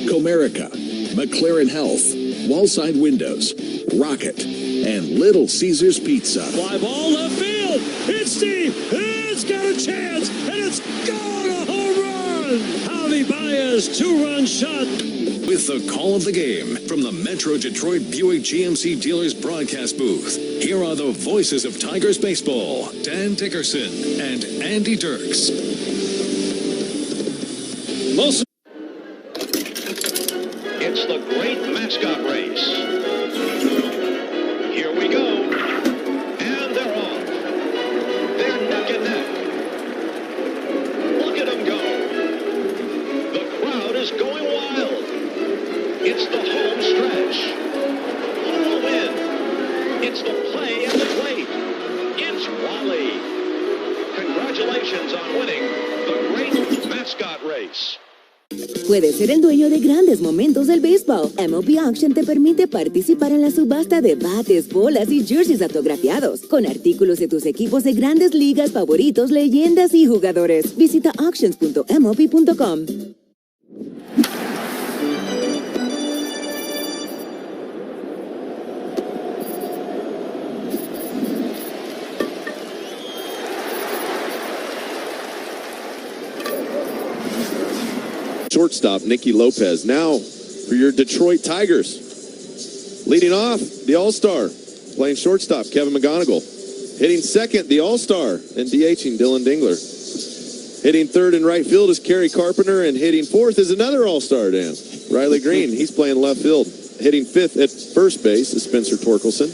Comerica, McLaren Health, Wallside Windows, Rocket, and Little Caesars Pizza. Fly ball left field. It's deep. It's got a chance, and it's gone, a home run. Javi Baez, 2-run shot. With the call of the game from the Metro Detroit Buick GMC Dealers broadcast booth, here are the voices of Tigers baseball, Dan Dickerson and Andy Dirks. It's the great mascot race. Here we go. And they're off. They're neck and neck. Look at them go. The crowd is going wild. It's the home stretch. For the win. It's the play at the plate. It's Wally. Congratulations on winning the great mascot race. Puedes ser el dueño de grandes momentos del béisbol. MLB Auction te permite participar en la subasta de bates, bolas y jerseys autografiados, con artículos de tus equipos de grandes ligas favoritos, leyendas y jugadores. Visita auctions.mlb.com. Shortstop Nicky Lopez. Now for your Detroit Tigers. Leading off, the All-Star. Playing shortstop, Kevin McGonigal. Hitting second, the All-Star, and DHing Dylan Dingler. Hitting third and right field is Kerry Carpenter, and hitting fourth is another All-Star, Dan. Riley Green, he's playing left field. Hitting fifth at first base is Spencer Torkelson.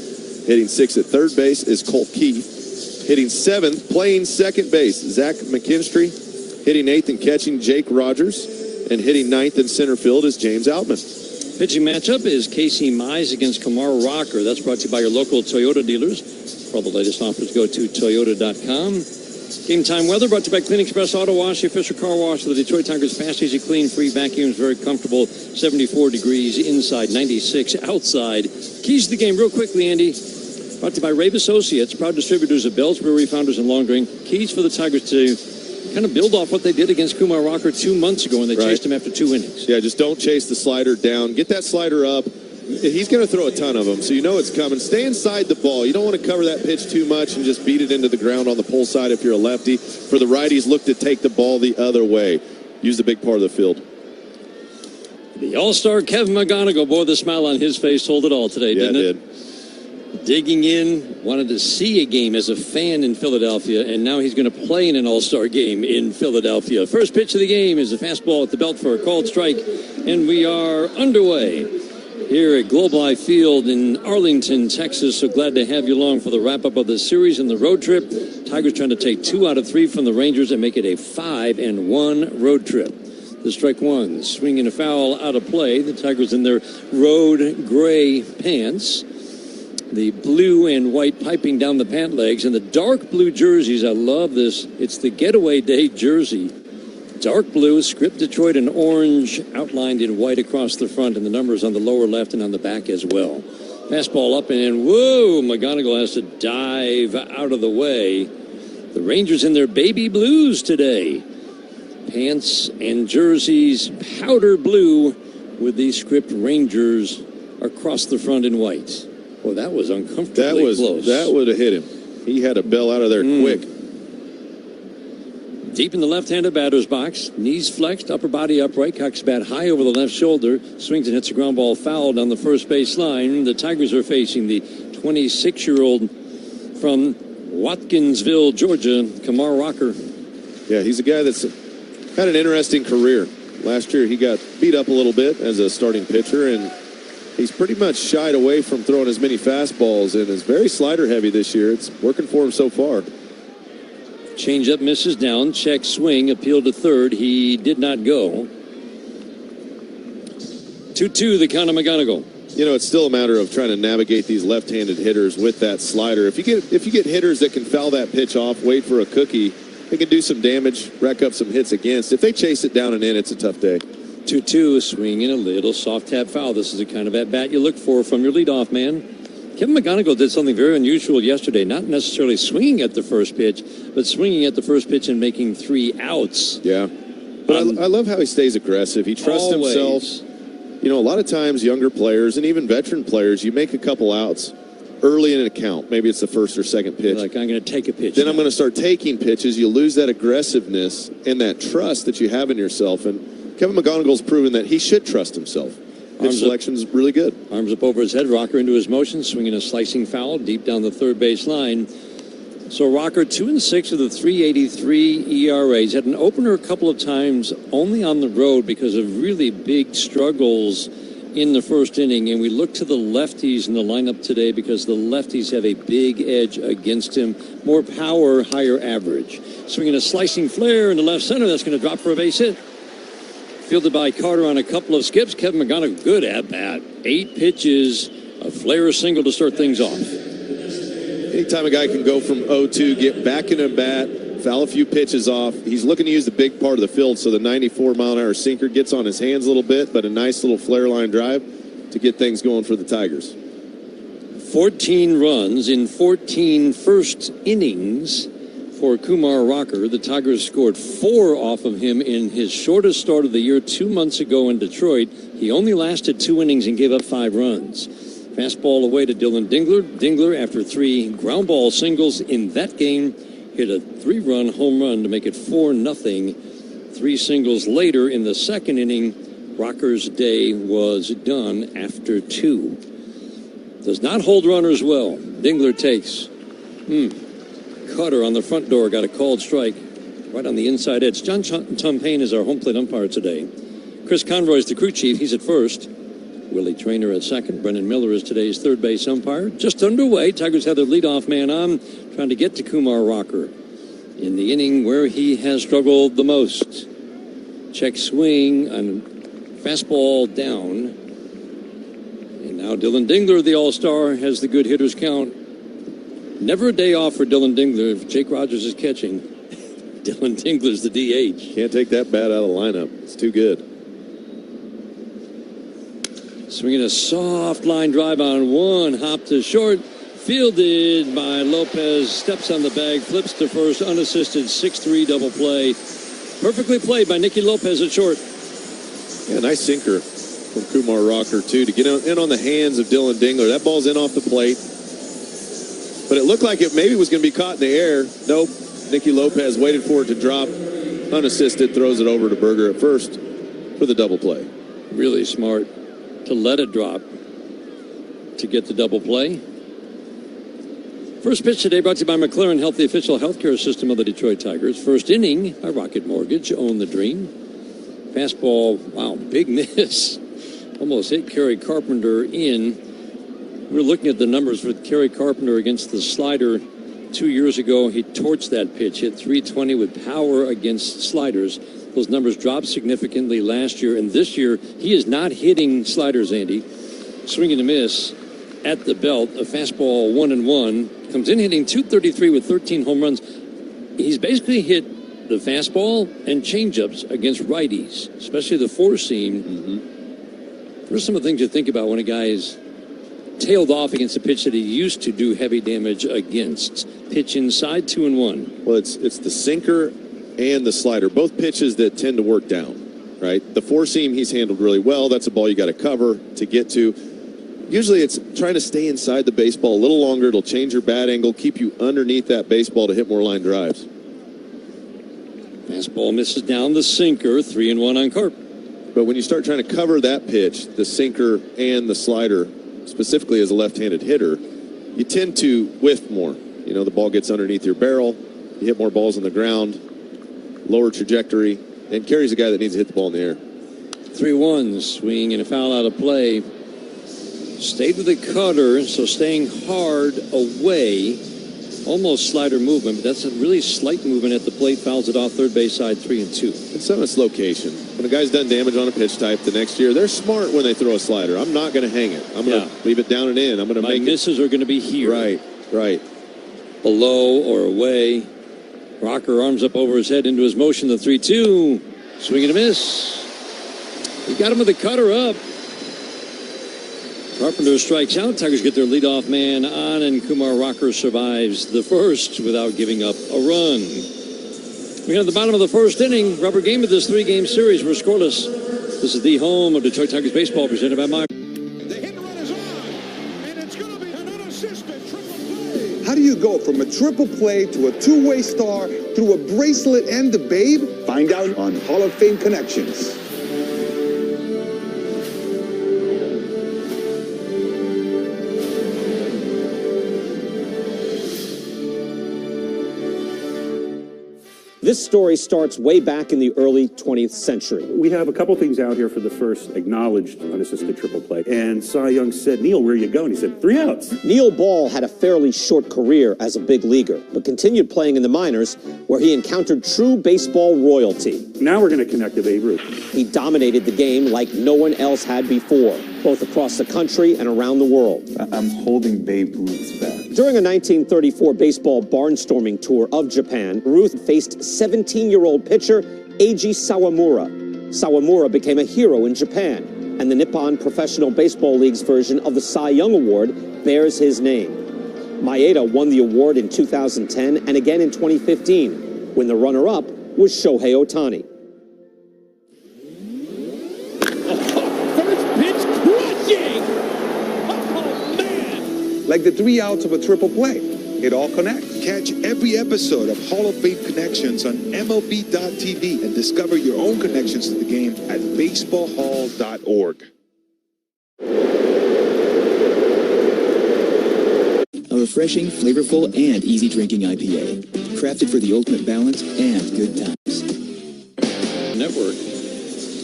Hitting sixth at third base is Colt Keith. Hitting seventh, playing second base, Zach McKinstry. Hitting eighth and catching, Jake Rogers. And hitting ninth in center field is James Outman. Pitching matchup is Casey Mize against Kamar Rocker. That's brought to you by your local Toyota dealers. For all the latest offers, go to Toyota.com. Game time weather brought to you by Clean Express Auto Wash, the official car wash of the Detroit Tigers. Fast, easy, clean, free vacuums, very comfortable. 74 degrees inside, 96 outside. Keys to the game, real quickly, Andy. Brought to you by Rave Associates, proud distributors of Bell's Brewery, founders and long drink. Keys for the Tigers to kind of build off what they did against Kumar Rocker 2 months ago when they chased him after 2 innings. Yeah, just don't chase the slider down. Get that slider up. He's going to throw a ton of them, so you know it's coming. Stay inside the ball. You don't want to cover that pitch too much and just beat it into the ground on the pull side if you're a lefty. For the righties, look to take the ball the other way. Use the big part of the field. The All-Star Kevin McGonigal, boy, the smile on his face told it all today, didn't it? Did. Digging in, wanted to see a game as a fan in Philadelphia, and now he's going to play in an All-Star game in Philadelphia. First pitch of the game is a fastball at the belt for a called strike, and we are underway here at Globe Life Field in Arlington, Texas. So glad to have you along for the wrap-up of the series and the road trip. Tigers trying to take 2 out of 3 from the Rangers and make it a 5-1 road trip. The strike one, swinging a foul out of play. The Tigers in their road gray pants. The blue and white piping down the pant legs, and the dark blue jerseys. I love this. It's the getaway day jersey. Dark blue, script Detroit, and orange outlined in white across the front, and the numbers on the lower left and on the back as well. Fastball up and in. Whoa! McGonigal has to dive out of the way. The Rangers in their baby blues today. Pants and jerseys powder blue with the script Rangers across the front in white. Well, that was uncomfortably close. That would have hit him. He had a bell out of there quick. Deep in the left-handed batter's box. Knees flexed, upper body upright. Cocks bat high over the left shoulder. Swings and hits a ground ball foul down the first base line. The Tigers are facing the 26-year-old from Watkinsville, Georgia, Kamar Rocker. Yeah, he's a guy that's had an interesting career. Last year he got beat up a little bit as a starting pitcher, and he's pretty much shied away from throwing as many fastballs and is very slider heavy this year. It's working for him so far. Changeup misses down. Check swing. Appeal to third. He did not go. 2-2 the count of McGonigal. You know, it's still a matter of trying to navigate these left-handed hitters with that slider. If you get hitters that can foul that pitch off, wait for a cookie, they can do some damage, rack up some hits against. If they chase it down and in, it's a tough day. 2-2, swinging a little soft tap foul. This is the kind of at-bat you look for from your leadoff man. Kevin McGonigal did something very unusual yesterday, not necessarily swinging at the first pitch, but swinging at the first pitch and making 3 outs. Yeah. But I love how he stays aggressive. He trusts himself. You know, a lot of times younger players and even veteran players, you make a couple outs early in an account. Maybe it's the first or second pitch. Like, I'm going to take a pitch. Then I'm going to start taking pitches. You lose that aggressiveness and that trust that you have in yourself. And Kevin McGonagall's proven that he should trust himself. His selection's really good. Arms up over his head, Rocker into his motion, swinging a slicing foul deep down the third base line. So Rocker 2-6 with a 3.83 ERA. He's had an opener a couple of times only on the road because of really big struggles in the first inning. And we look to the lefties in the lineup today because the lefties have a big edge against him. More power, higher average. Swinging a slicing flare into left center. That's going to drop for a base hit. Fielded by Carter on a couple of skips. Kevin McGonigal, good at bat. 8 pitches, a flare single to start things off. Anytime a guy can go from 0-2, get back in a bat, foul a few pitches off, he's looking to use the big part of the field, so the 94-mile-an-hour sinker gets on his hands a little bit, but a nice little flare line drive to get things going for the Tigers. 14 runs in 14 first innings for Kumar Rocker. The Tigers scored 4 off of him in his shortest start of the year 2 months ago in Detroit. He only lasted 2 innings and gave up 5 runs. Fastball away to Dylan Dingler. Dingler, after 3 ground ball singles in that game, hit a 3-run home run to make it 4-0. 3 singles later in the second inning, Rocker's day was done after 2. Does not hold runners well. Dingler takes. Cutter on the front door got a called strike right on the inside edge. John Tumpane is our home plate umpire today. Chris Conroy is the crew chief. He's at first. Willie Traynor at second. Brennan Miller is today's third base umpire. Just underway. Tigers have their leadoff man on, trying to get to Kumar Rocker in the inning where he has struggled the most. Check swing and fastball down. And now Dylan Dingler, the all-star, has the good hitters count. Never a day off for Dylan Dingler. If Jake Rogers is catching, Dylan Dingler's the DH. Can't take that bat out of the lineup. It's too good. Swinging a soft line drive on one, hop to short, fielded by Lopez, steps on the bag, flips to first, unassisted, 6-3 double play. Perfectly played by Nicky Lopez at short. Yeah, nice sinker from Kumar Rocker, too, to get in on the hands of Dylan Dingler. That ball's in off the plate. But it looked like it maybe was going to be caught in the air. Nope. Nicky Lopez waited for it to drop, unassisted, throws it over to Berger at first for the double play. Really smart to let it drop to get the double play. First pitch today brought to you by McLaren Health, the official healthcare system of the Detroit Tigers. First inning by Rocket Mortgage, own the dream. Fastball, wow, big miss. Almost hit Kerry Carpenter in. We're looking at the numbers with Kerry Carpenter against the slider 2 years ago. He torched that pitch, hit 320 with power against sliders. Those numbers dropped significantly last year, and this year he is not hitting sliders, Andy. Swinging a miss at the belt, a fastball 1-1. Comes in hitting .233 with 13 home runs. He's basically hit the fastball and changeups against righties, especially the four-seam. There's some of the things you think about when a guy is tailed off against a pitch that he used to do heavy damage against. Pitch inside, 2-1. Well, it's the sinker and the slider, both pitches that tend to work down, right? The four-seam he's handled really well. That's a ball you got to cover to get to. Usually it's trying to stay inside the baseball a little longer. It'll change your bat angle, keep you underneath that baseball to hit more line drives. Fastball misses down the sinker, 3-1 on Carp. But when you start trying to cover that pitch, the sinker and the slider, specifically as a left-handed hitter, you tend to whiff more. You know, the ball gets underneath your barrel, you hit more balls on the ground, lower trajectory, and Kerry's a guy that needs to hit the ball in the air. 3-1, swing and a foul out of play. Stayed with the cutter, so staying hard away. Almost slider movement, but that's a really slight movement at the plate. Fouls it off third base side, 3-2. It's on its location. When a guy's done damage on a pitch type the next year, they're smart when they throw a slider. I'm not going to hang it. I'm going to leave it down and in. I'm going to make misses are going to be here. Right. Below or away. Rocker arms up over his head into his motion, the 3-2. Swing and a miss. He got him with the cutter up. Carpenter strikes out. Tigers get their leadoff man on, and Kumar Rocker survives the first without giving up a run. We are at the bottom of the first inning. Rubber game of this 3-game series. We're scoreless. This is the home of Detroit Tigers baseball, presented by Meyer. The hit and run is on, and it's going to be an unassisted triple play. How do you go from a triple play to a two-way star through a bracelet and a babe? Find out on Hall of Fame Connections. This story starts way back in the early 20th century. We have a couple things out here for the first acknowledged unassisted triple play. And Cy Young said, Neil, where are you going? He said, 3 outs. Neil Ball had a fairly short career as a big leaguer, but continued playing in the minors, where he encountered true baseball royalty. Now we're going to connect to Babe Ruth. He dominated the game like no one else had before, both across the country and around the world. I'm holding Babe Ruth's back. During a 1934 baseball barnstorming tour of Japan, Ruth faced 17-year-old pitcher Eiji Sawamura. Sawamura became a hero in Japan, and the Nippon Professional Baseball League's version of the Cy Young Award bears his name. Maeda won the award in 2010 and again in 2015, when the runner-up was Shohei Ohtani. First pitch crushing! Oh, man! Like the 3 outs of a triple play. It all connects. Catch every episode of Hall of Fame Connections on MLB.tv and discover your own connections to the game at baseballhall.org. A refreshing, flavorful, and easy drinking IPA. Crafted for the ultimate balance and good times. Network.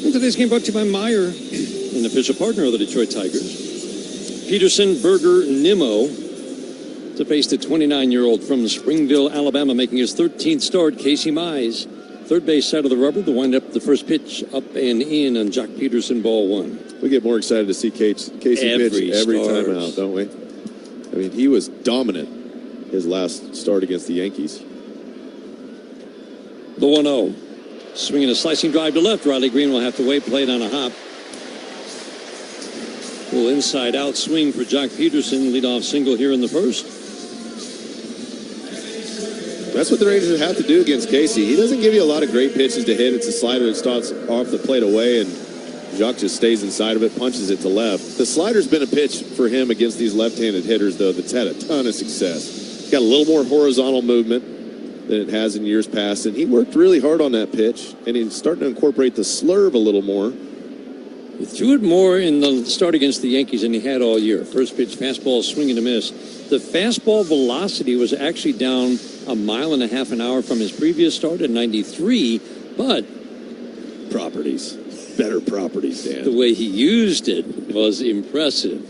And today's game brought to you by Meyer, an official partner of the Detroit Tigers. Peterson, Berger, Nimmo to face the 29-year-old from Springville, Alabama, making his 13th start, Casey Mize. Third base side of the rubber to wind up the first pitch up and in on Jock Peterson, ball 1. We get more excited to see Casey pitch every time out, don't we? I mean, he was dominant his last start against the Yankees. The 1-0. Swinging a slicing drive to left. Riley Green will have to wait, play it on a hop. Little inside-out swing for Jock Peterson. Leadoff single here in the first. That's what the Rangers have to do against Casey. He doesn't give you a lot of great pitches to hit. It's a slider that starts off the plate away, and Jock just stays inside of it, punches it to left. The slider's been a pitch for him against these left-handed hitters, though, that's had a ton of success. Got a little more horizontal movement than it has in years past, and he worked really hard on that pitch, and he's starting to incorporate the slurve a little more. He threw it more in the start against the Yankees than he had all year. First pitch, fastball, swing and a miss. The fastball velocity was actually down 1.5 miles an hour from his previous start at 93, but Properties. Better properties, Dan. the way he used it was impressive.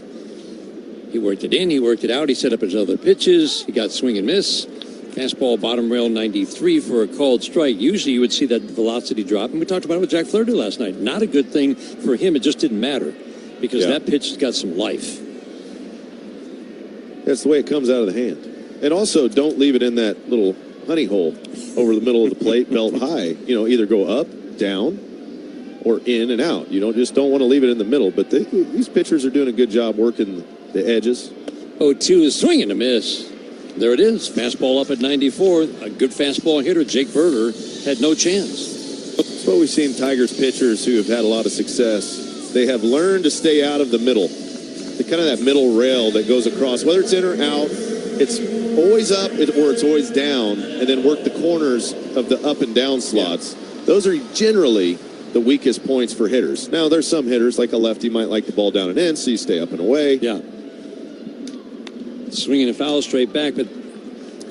He worked it in, he worked it out, he set up his other pitches, he got swing and miss. Fastball, bottom rail, 93 for a called strike. Usually you would see that velocity drop, and we talked about it with Jack Flaherty last night. Not a good thing for him. It just didn't matter because that pitch has got some life. That's the way it comes out of the hand. And also, don't leave it in that little honey hole over the middle of the plate, belt high. You know, either go up, down, or in and out. You don't want to leave it in the middle. But these pitchers are doing a good job working the edges. 0-2 is swing and a miss. There it is. Fastball up at 94. A good fastball hitter, Jake Berger, had no chance. That's what we've seen Tigers pitchers who have had a lot of success. They have learned to stay out of the middle. The kind of that middle rail that goes across, whether it's in or out, it's always up or it's always down, and then work the corners of the up and down slots. Yeah. Those are generally the weakest points for hitters. Now, there's some hitters, like a lefty, might like the ball down and in, so you stay up and away. Yeah. Swinging a foul straight back, but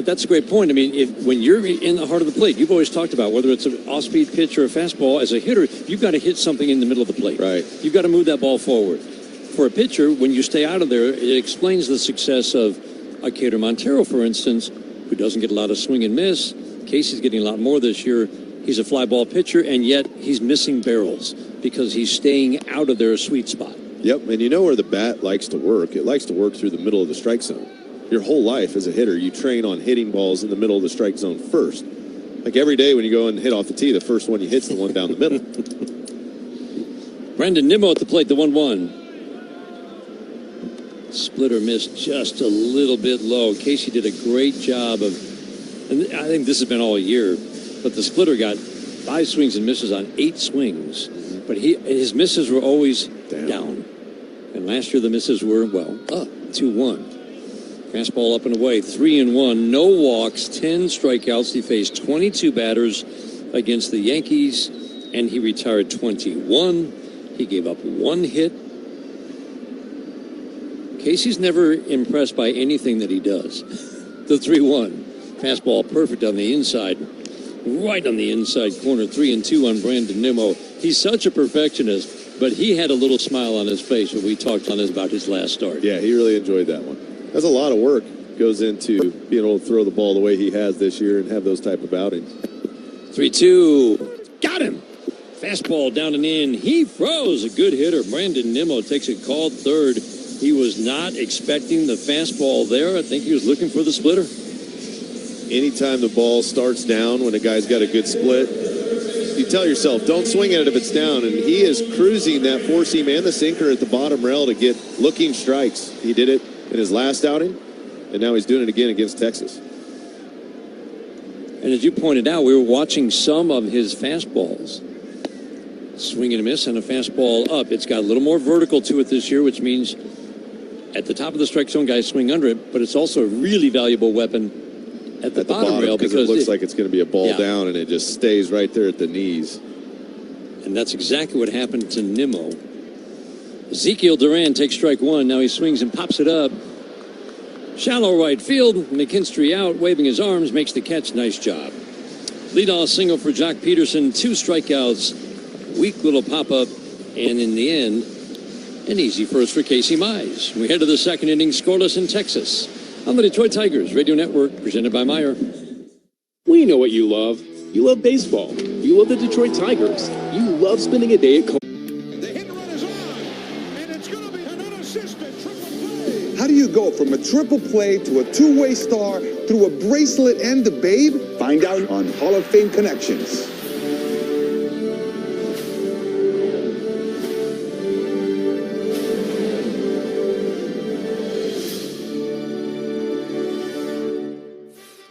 that's a great point. I mean, when you're in the heart of the plate, you've always talked about whether it's an off-speed pitch or a fastball, as a hitter, you've got to hit something in the middle of the plate. Right. You've got to move that ball forward. For a pitcher, when you stay out of there, it explains the success of a Cater Montero, for instance, who doesn't get a lot of swing and miss. Casey's getting a lot more this year. He's a fly ball pitcher, and yet he's missing barrels because he's staying out of their sweet spot. Yep, and you know where the bat likes to work. It likes to work through the middle of the strike zone. Your whole life as a hitter, you train on hitting balls in the middle of the strike zone first. Like every day when you go and hit off the tee, the first one you hit's the one down the middle. Brandon Nimmo at the plate, the 1-1. Splitter missed just a little bit low. Casey did a great job of, and I think this has been all year, but the splitter got 5 swings and misses on 8 swings. But his misses were always down. And last year the misses were, well, up, 2-1. Fastball up and away, 3-1, no walks, 10 strikeouts. He faced 22 batters against the Yankees, and he retired 21. He gave up 1 hit. Casey's never impressed by anything that he does. The 3-1. Fastball perfect on the inside. Right on the inside corner, 3-2 on Brandon Nimmo. He's such a perfectionist, but he had a little smile on his face when we talked on about his last start. Yeah, he really enjoyed that one. That's a lot of work goes into being able to throw the ball the way he has this year and have those type of outings. 3-2. Got him. Fastball down and in. He froze. A good hitter. Brandon Nimmo takes it called third. He was not expecting the fastball there. I think he was looking for the splitter. Anytime the ball starts down when a guy's got a good split, you tell yourself, don't swing at it if it's down. And he is cruising that four-seam and the sinker at the bottom rail to get looking strikes. He did it in his last outing, and now he's doing it again against Texas. And as you pointed out, we were watching some of his fastballs. Swing and a miss and a fastball up. It's got a little more vertical to it this year, which means at the top of the strike zone, guys swing under it, but it's also a really valuable weapon at the bottom rail because it looks like it's going to be a ball down, and it just stays right there at the knees. And that's exactly what happened to Nimmo. Ezekiel Duran takes strike one. Now he swings and pops it up. Shallow right field. McKinstry out, waving his arms, makes the catch. Nice job. Leadoff single for Jock Peterson. 2 strikeouts. Weak little pop-up. And in the end, an easy first for Casey Mize. We head to the second inning, scoreless in Texas. On the Detroit Tigers Radio Network, presented by Meyer. We know what you love. You love baseball. You love the Detroit Tigers. You love spending a day at How do you go from a triple play to a two-way star through a bracelet and the babe? Find out on Hall of Fame Connections.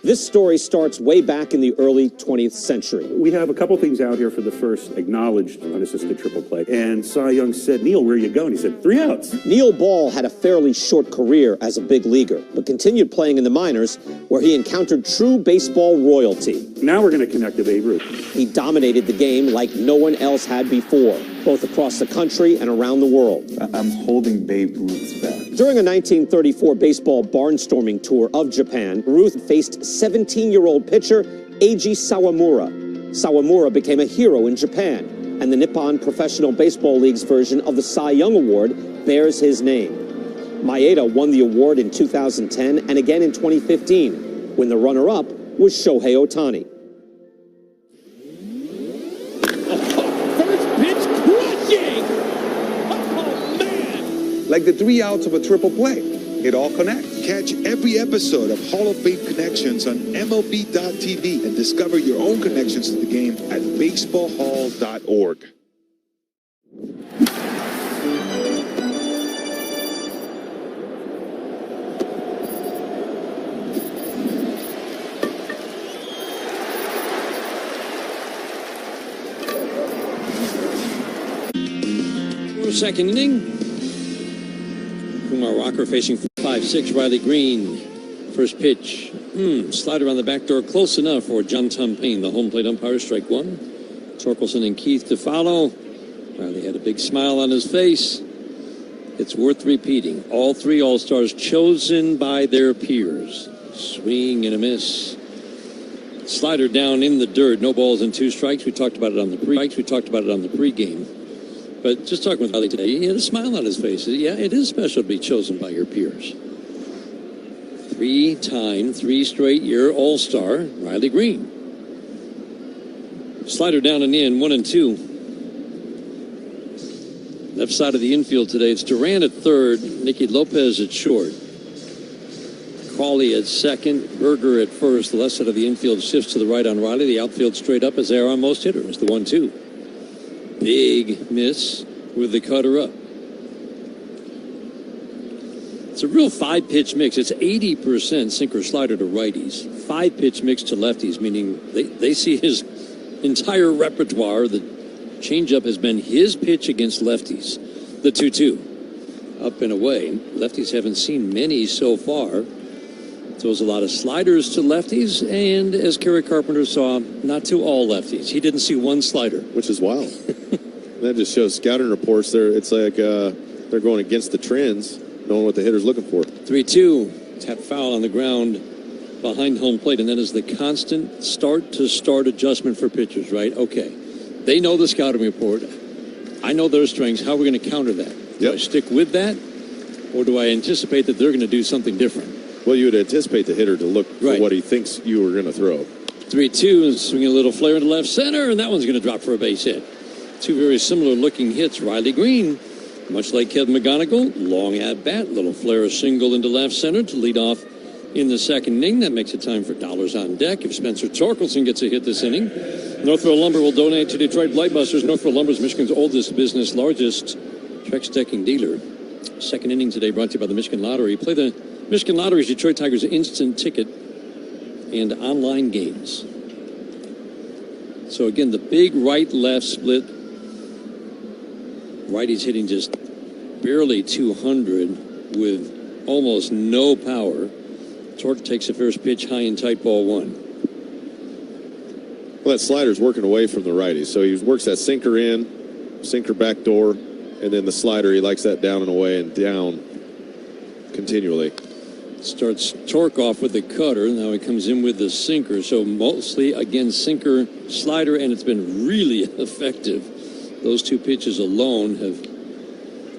This story starts way back in the early 20th century. We have a couple things out here for the first acknowledged unassisted triple play. And Cy Young said, Neil, where are you going? He said, 3 outs. Neil Ball had a fairly short career as a big leaguer, but continued playing in the minors, where he encountered true baseball royalty. Now we're going to connect to Babe Ruth. He dominated the game like no one else had before, both across the country and around the world. I'm holding Babe Ruth's back. During a 1934 baseball barnstorming tour of Japan, Ruth faced 17-year-old pitcher Eiji Sawamura. Sawamura became a hero in Japan, and the Nippon Professional Baseball League's version of the Cy Young Award bears his name. Maeda won the award in 2010 and again in 2015, when the runner-up was Shohei Ohtani. First pitch crushing! Oh, man! Like the 3 outs of a triple play. It all connects. Catch every episode of Hall of Fame Connections on MLB.tv and discover your own connections to the game at baseballhall.org. Second inning. Kumar Rocker facing 5-6 Riley Green. First pitch. Slider on the back door, close enough for John Tom Payne, the home plate umpire, strike one. Torkelson and Keith to follow. Riley had a big smile on his face. It's worth repeating. All 3 All-Stars chosen by their peers. Swing and a miss. Slider down in the dirt. No balls and 2 strikes. We talked about it on the pregame. But just talking with Riley today, he had a smile on his face. Yeah, it is special to be chosen by your peers. 3-time, 3-straight-year All-Star, Riley Green. Slider down and in, 1-2. Left side of the infield today, it's Duran at third, Nicky Lopez at short. Crawley at second, Berger at first. The left side of the infield shifts to the right on Riley. The outfield straight up as they are on most hitters, the 1-2. Big miss with the cutter up. It's a real 5-pitch mix. It's 80% sinker slider to righties, 5-pitch mix to lefties, meaning they see his entire repertoire, the Changeup has been his pitch against lefties. The 2-2. Up and away. Lefties haven't seen many so far. Throws a lot of sliders to lefties, and as Kerry Carpenter saw, not to all lefties. He didn't see one slider. Which is wild. That just shows scouting reports there. It's like they're going against the trends, knowing what the hitter's looking for. 3-2. Tap foul on the ground behind home plate, and that is the constant start-to-start adjustment for pitchers, right? Okay. They know the scouting report. I know their strengths. How are we going to counter that? Do I stick with that, or do I anticipate that they're going to do something different? Well, you would anticipate the hitter to look for what he thinks you were going to throw. 3-2, and swinging a little flare into left center, and that one's going to drop for a base hit. Two very similar-looking hits. Riley Green, much like Kevin McGonigal, long at-bat, little flare single into left center to lead off in the second inning. That makes it time for dollars on deck if Spencer Torkelson gets a hit this inning. Northville Lumber will donate to Detroit Blightbusters. Northville Lumber is Michigan's oldest business, largest Trex decking dealer. Second inning today brought to you by the Michigan Lottery. Play the Michigan Lottery's Detroit Tigers instant ticket and online games. So again, the big right-left split. Righty's hitting just barely 200 with almost no power. Torque takes the first pitch high and tight, ball one. Well, that slider's working away from the righty. So he works that sinker in, sinker back door, and then the slider, he likes that down and away and down continually. Starts Torque off with the cutter. Now he comes in with the sinker. So mostly, again, sinker, slider, and it's been really effective. Those two pitches alone have...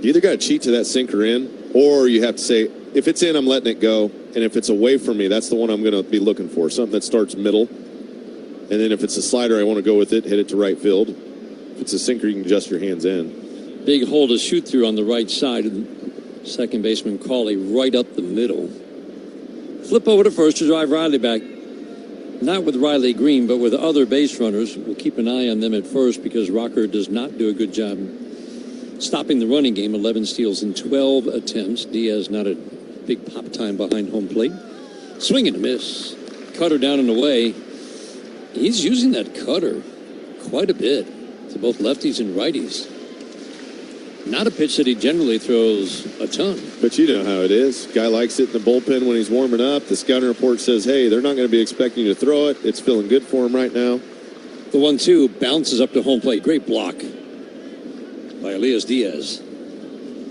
You either got to cheat to that sinker in, or you have to say, if it's in, I'm letting it go. And if it's away from me, that's the one I'm going to be looking for. Something that starts middle. And then if it's a slider, I want to go with it, hit it to right field. If it's a sinker, you can adjust your hands in. Big hole to shoot through on the right side. Second baseman Cawley right up the middle. Flip over to first to drive Riley back. Not with Riley Green, but with other base runners. We'll keep an eye on them at first because Rocker does not do a good job stopping the running game. 11 steals in 12 attempts. Diaz not a big pop time behind home plate. Swing and a miss. Cutter down and away. He's using that cutter quite a bit to both lefties and righties. Not a pitch that he generally throws a ton. But you know how it is. Guy likes it in the bullpen when he's warming up. The scouting report says, hey, they're not going to be expecting you to throw it. It's feeling good for him right now. The 1-2 bounces up to home plate. Great block by Elias Diaz.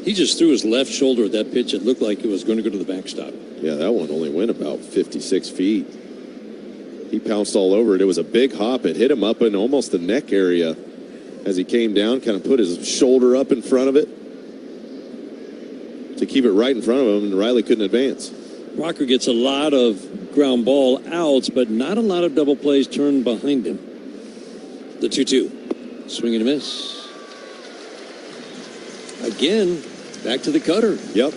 He just threw his left shoulder at that pitch. It looked like it was going to go to the backstop. Yeah, that one only went about 56 feet. He pounced all over it. It was a big hop. It hit him up in almost the neck area as he came down, kind of put his shoulder up in front of it to keep it right in front of him, and Riley couldn't advance. Rocker gets a lot of ground ball outs, but not a lot of double plays turned behind him. The 2-2. Swing and a miss. Again, back to the cutter. Yep.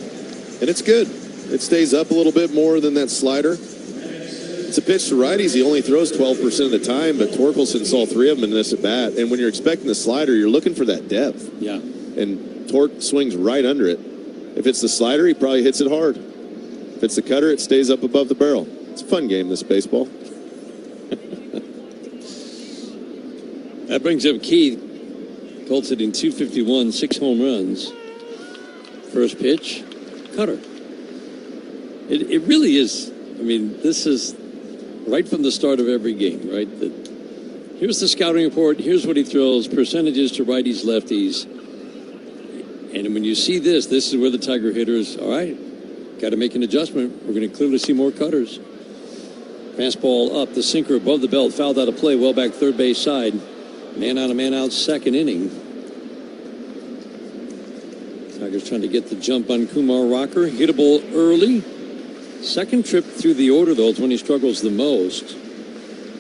And it's good. It stays up a little bit more than that slider. It's a pitch to righties. He only throws 12% of the time, but Torkelson saw 3 of them in this at bat. And when you're expecting the slider, you're looking for that depth. Yeah. And Torque swings right under it. If it's the slider, he probably hits it hard. If it's the cutter, it stays up above the barrel. It's a fun game, this baseball. That brings up Keith. Colts hitting 251, 6 home runs. First pitch, cutter. It really is. I mean, this is right from the start of every game, right? Here's the scouting report. Here's what he throws. Percentages to righties, lefties. And when you see this is where the Tiger hitters, all right, got to make an adjustment. We're going to clearly see more cutters. Fastball up, the sinker above the belt, fouled out of play, well back third base side. Man on a man out, second inning. Tigers trying to get the jump on Kumar Rocker. Hittable early. Second trip through the order, though, is when he struggles the most.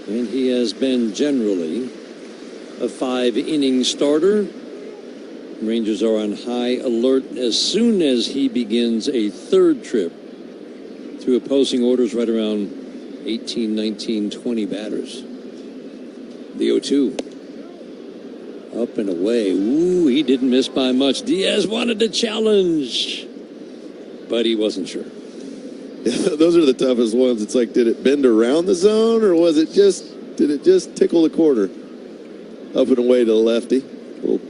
And he has been generally a 5-inning starter. Rangers are on high alert as soon as he begins a third trip through opposing orders, right around 18, 19, 20 batters. The 0-2. Up and away. Ooh, he didn't miss by much. Diaz wanted to challenge, but he wasn't sure. Those are the toughest ones. It's like, did it bend around the zone, or did it just tickle the corner? Up and away to the lefty. Little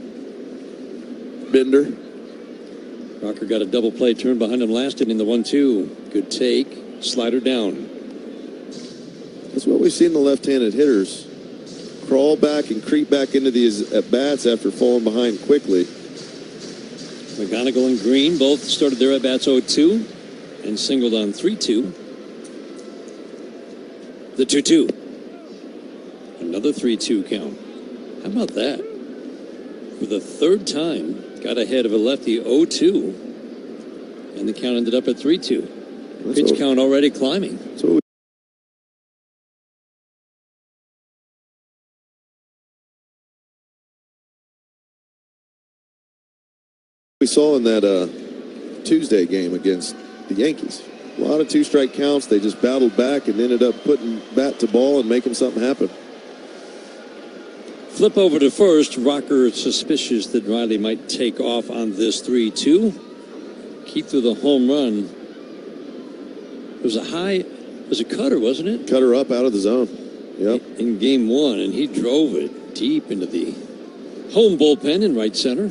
bender. Rocker got a double play, turned behind him last inning, the 1-2. Good take. Slider down. That's what we've seen the left-handed hitters crawl back and creep back into these at-bats after falling behind quickly. McGonigal and Green both started their at-bats 0-2 and singled on 3-2. The 2-2. Another 3-2 count. How about that? For the third time, got ahead of a lefty 0-2. And the count ended up at 3-2. Pitch count already climbing. So we saw in that Tuesday game against the Yankees. A lot of two-strike counts. They just battled back and ended up putting bat to ball and making something happen. Flip over to first. Rocker suspicious that Riley might take off on this 3-2. Keith threw the home run. It was a cutter, wasn't it? Cutter up out of the zone. Yep. In game one, and he drove it deep into the home bullpen in right center.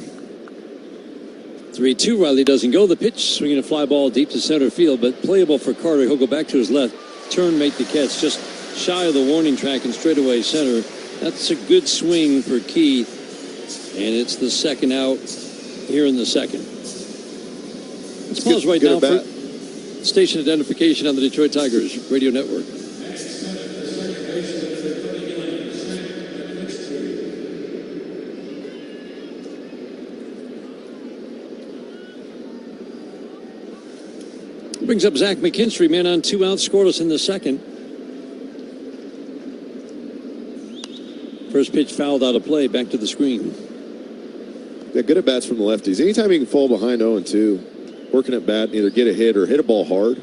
3-2, Riley doesn't go. The pitch, swinging a fly ball deep to center field, but playable for Carter. He'll go back to his left, turn, make the catch, just shy of the warning track and straightaway center. That's a good swing for Keith, and it's the second out here in the second. Let's pause right now for station identification on the Detroit Tigers radio network. Brings up Zach McKinstry, man on 2 outs, scoreless in the second. First pitch fouled out of play, back to the screen. Yeah, good at bats from the lefties. Anytime you can fall behind 0-2, working at bat and either get a hit or hit a ball hard,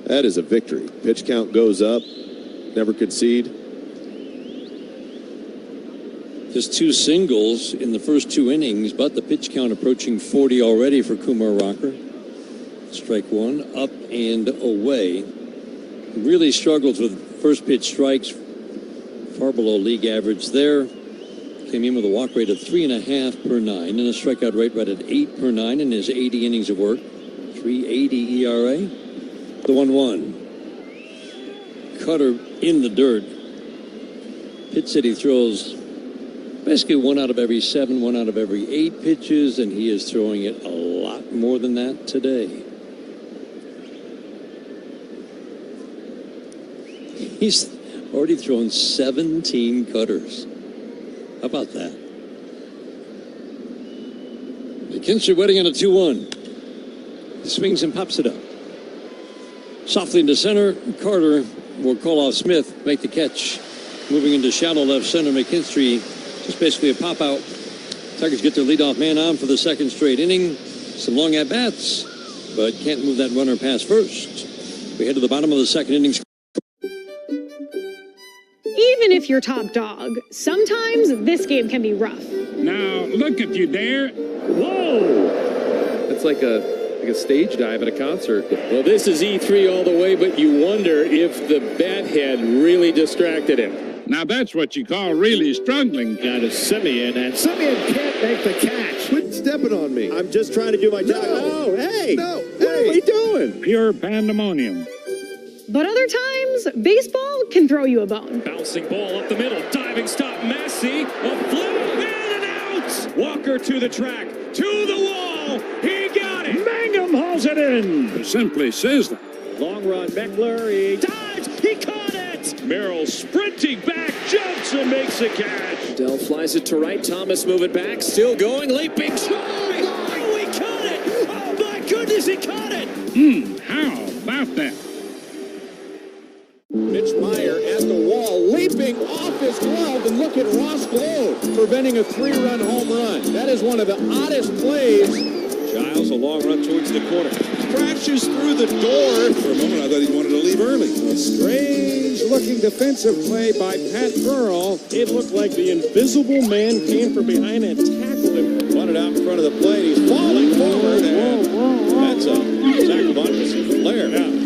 that is a victory. Pitch count goes up, never concede. Just 2 singles in the first 2 innings, but the pitch count approaching 40 already for Kumar Rocker. Strike 1, up and away. Really struggles with first pitch strikes. Far below league average there. Came in with a walk rate of 3.5 per 9 and a strikeout rate right at 8 per 9 in his 80 innings of work. 3.80 ERA. The 1-1. Cutter in the dirt. Pitt City throws basically 1 out of every 7, 1 out of every 8 pitches, and he is throwing it a lot more than that today. He's already thrown 17 cutters. How about that? McKinstry waiting on a 2-1. He swings and pops it up. Softly into center. Carter will call off Smith, make the catch. Moving into shallow left center, McKinstry, just basically a pop out. Tigers get their leadoff man on for the second straight inning. Some long at bats, but can't move that runner past first. We head to the bottom of the second inning. Even if you're top dog, sometimes this game can be rough. Now, look at you there. Whoa! It's like a stage dive at a concert. Well, this is E3 all the way, but you wonder if the bat had really distracted him. Now that's what you call really struggling. Down to Simeon, and Simeon can't make the catch. Quit stepping on me. I'm just trying to do my job. No, hey! No, what are we doing? Pure pandemonium. But other times, baseball can throw you a bone. Bouncing ball up the middle, diving stop, Messi, a flip, in and out! Walker to the track, to the wall, he got it! Mangum hauls it in. Simply sizzling. Long run, Meckler, he dives, he caught it! Merrill sprinting back, jumps and makes a catch. Dell flies it to right, Thomas moving back, still going, leaping, strike! Oh, he caught it! Oh my goodness, he caught it! How about that? Mitch Meyer at the wall, leaping off his glove, and look at Ross Glow preventing a 3-run home run. That is one of the oddest plays. Giles, a long run towards the corner. Crashes through the door. For a moment, I thought he wanted to leave early. A strange-looking defensive play by Pat Burrell. It looked like the invisible man came from behind and tackled him. Wanted out in front of the plate. He's falling forward. That's a sacrifice flare. Yeah.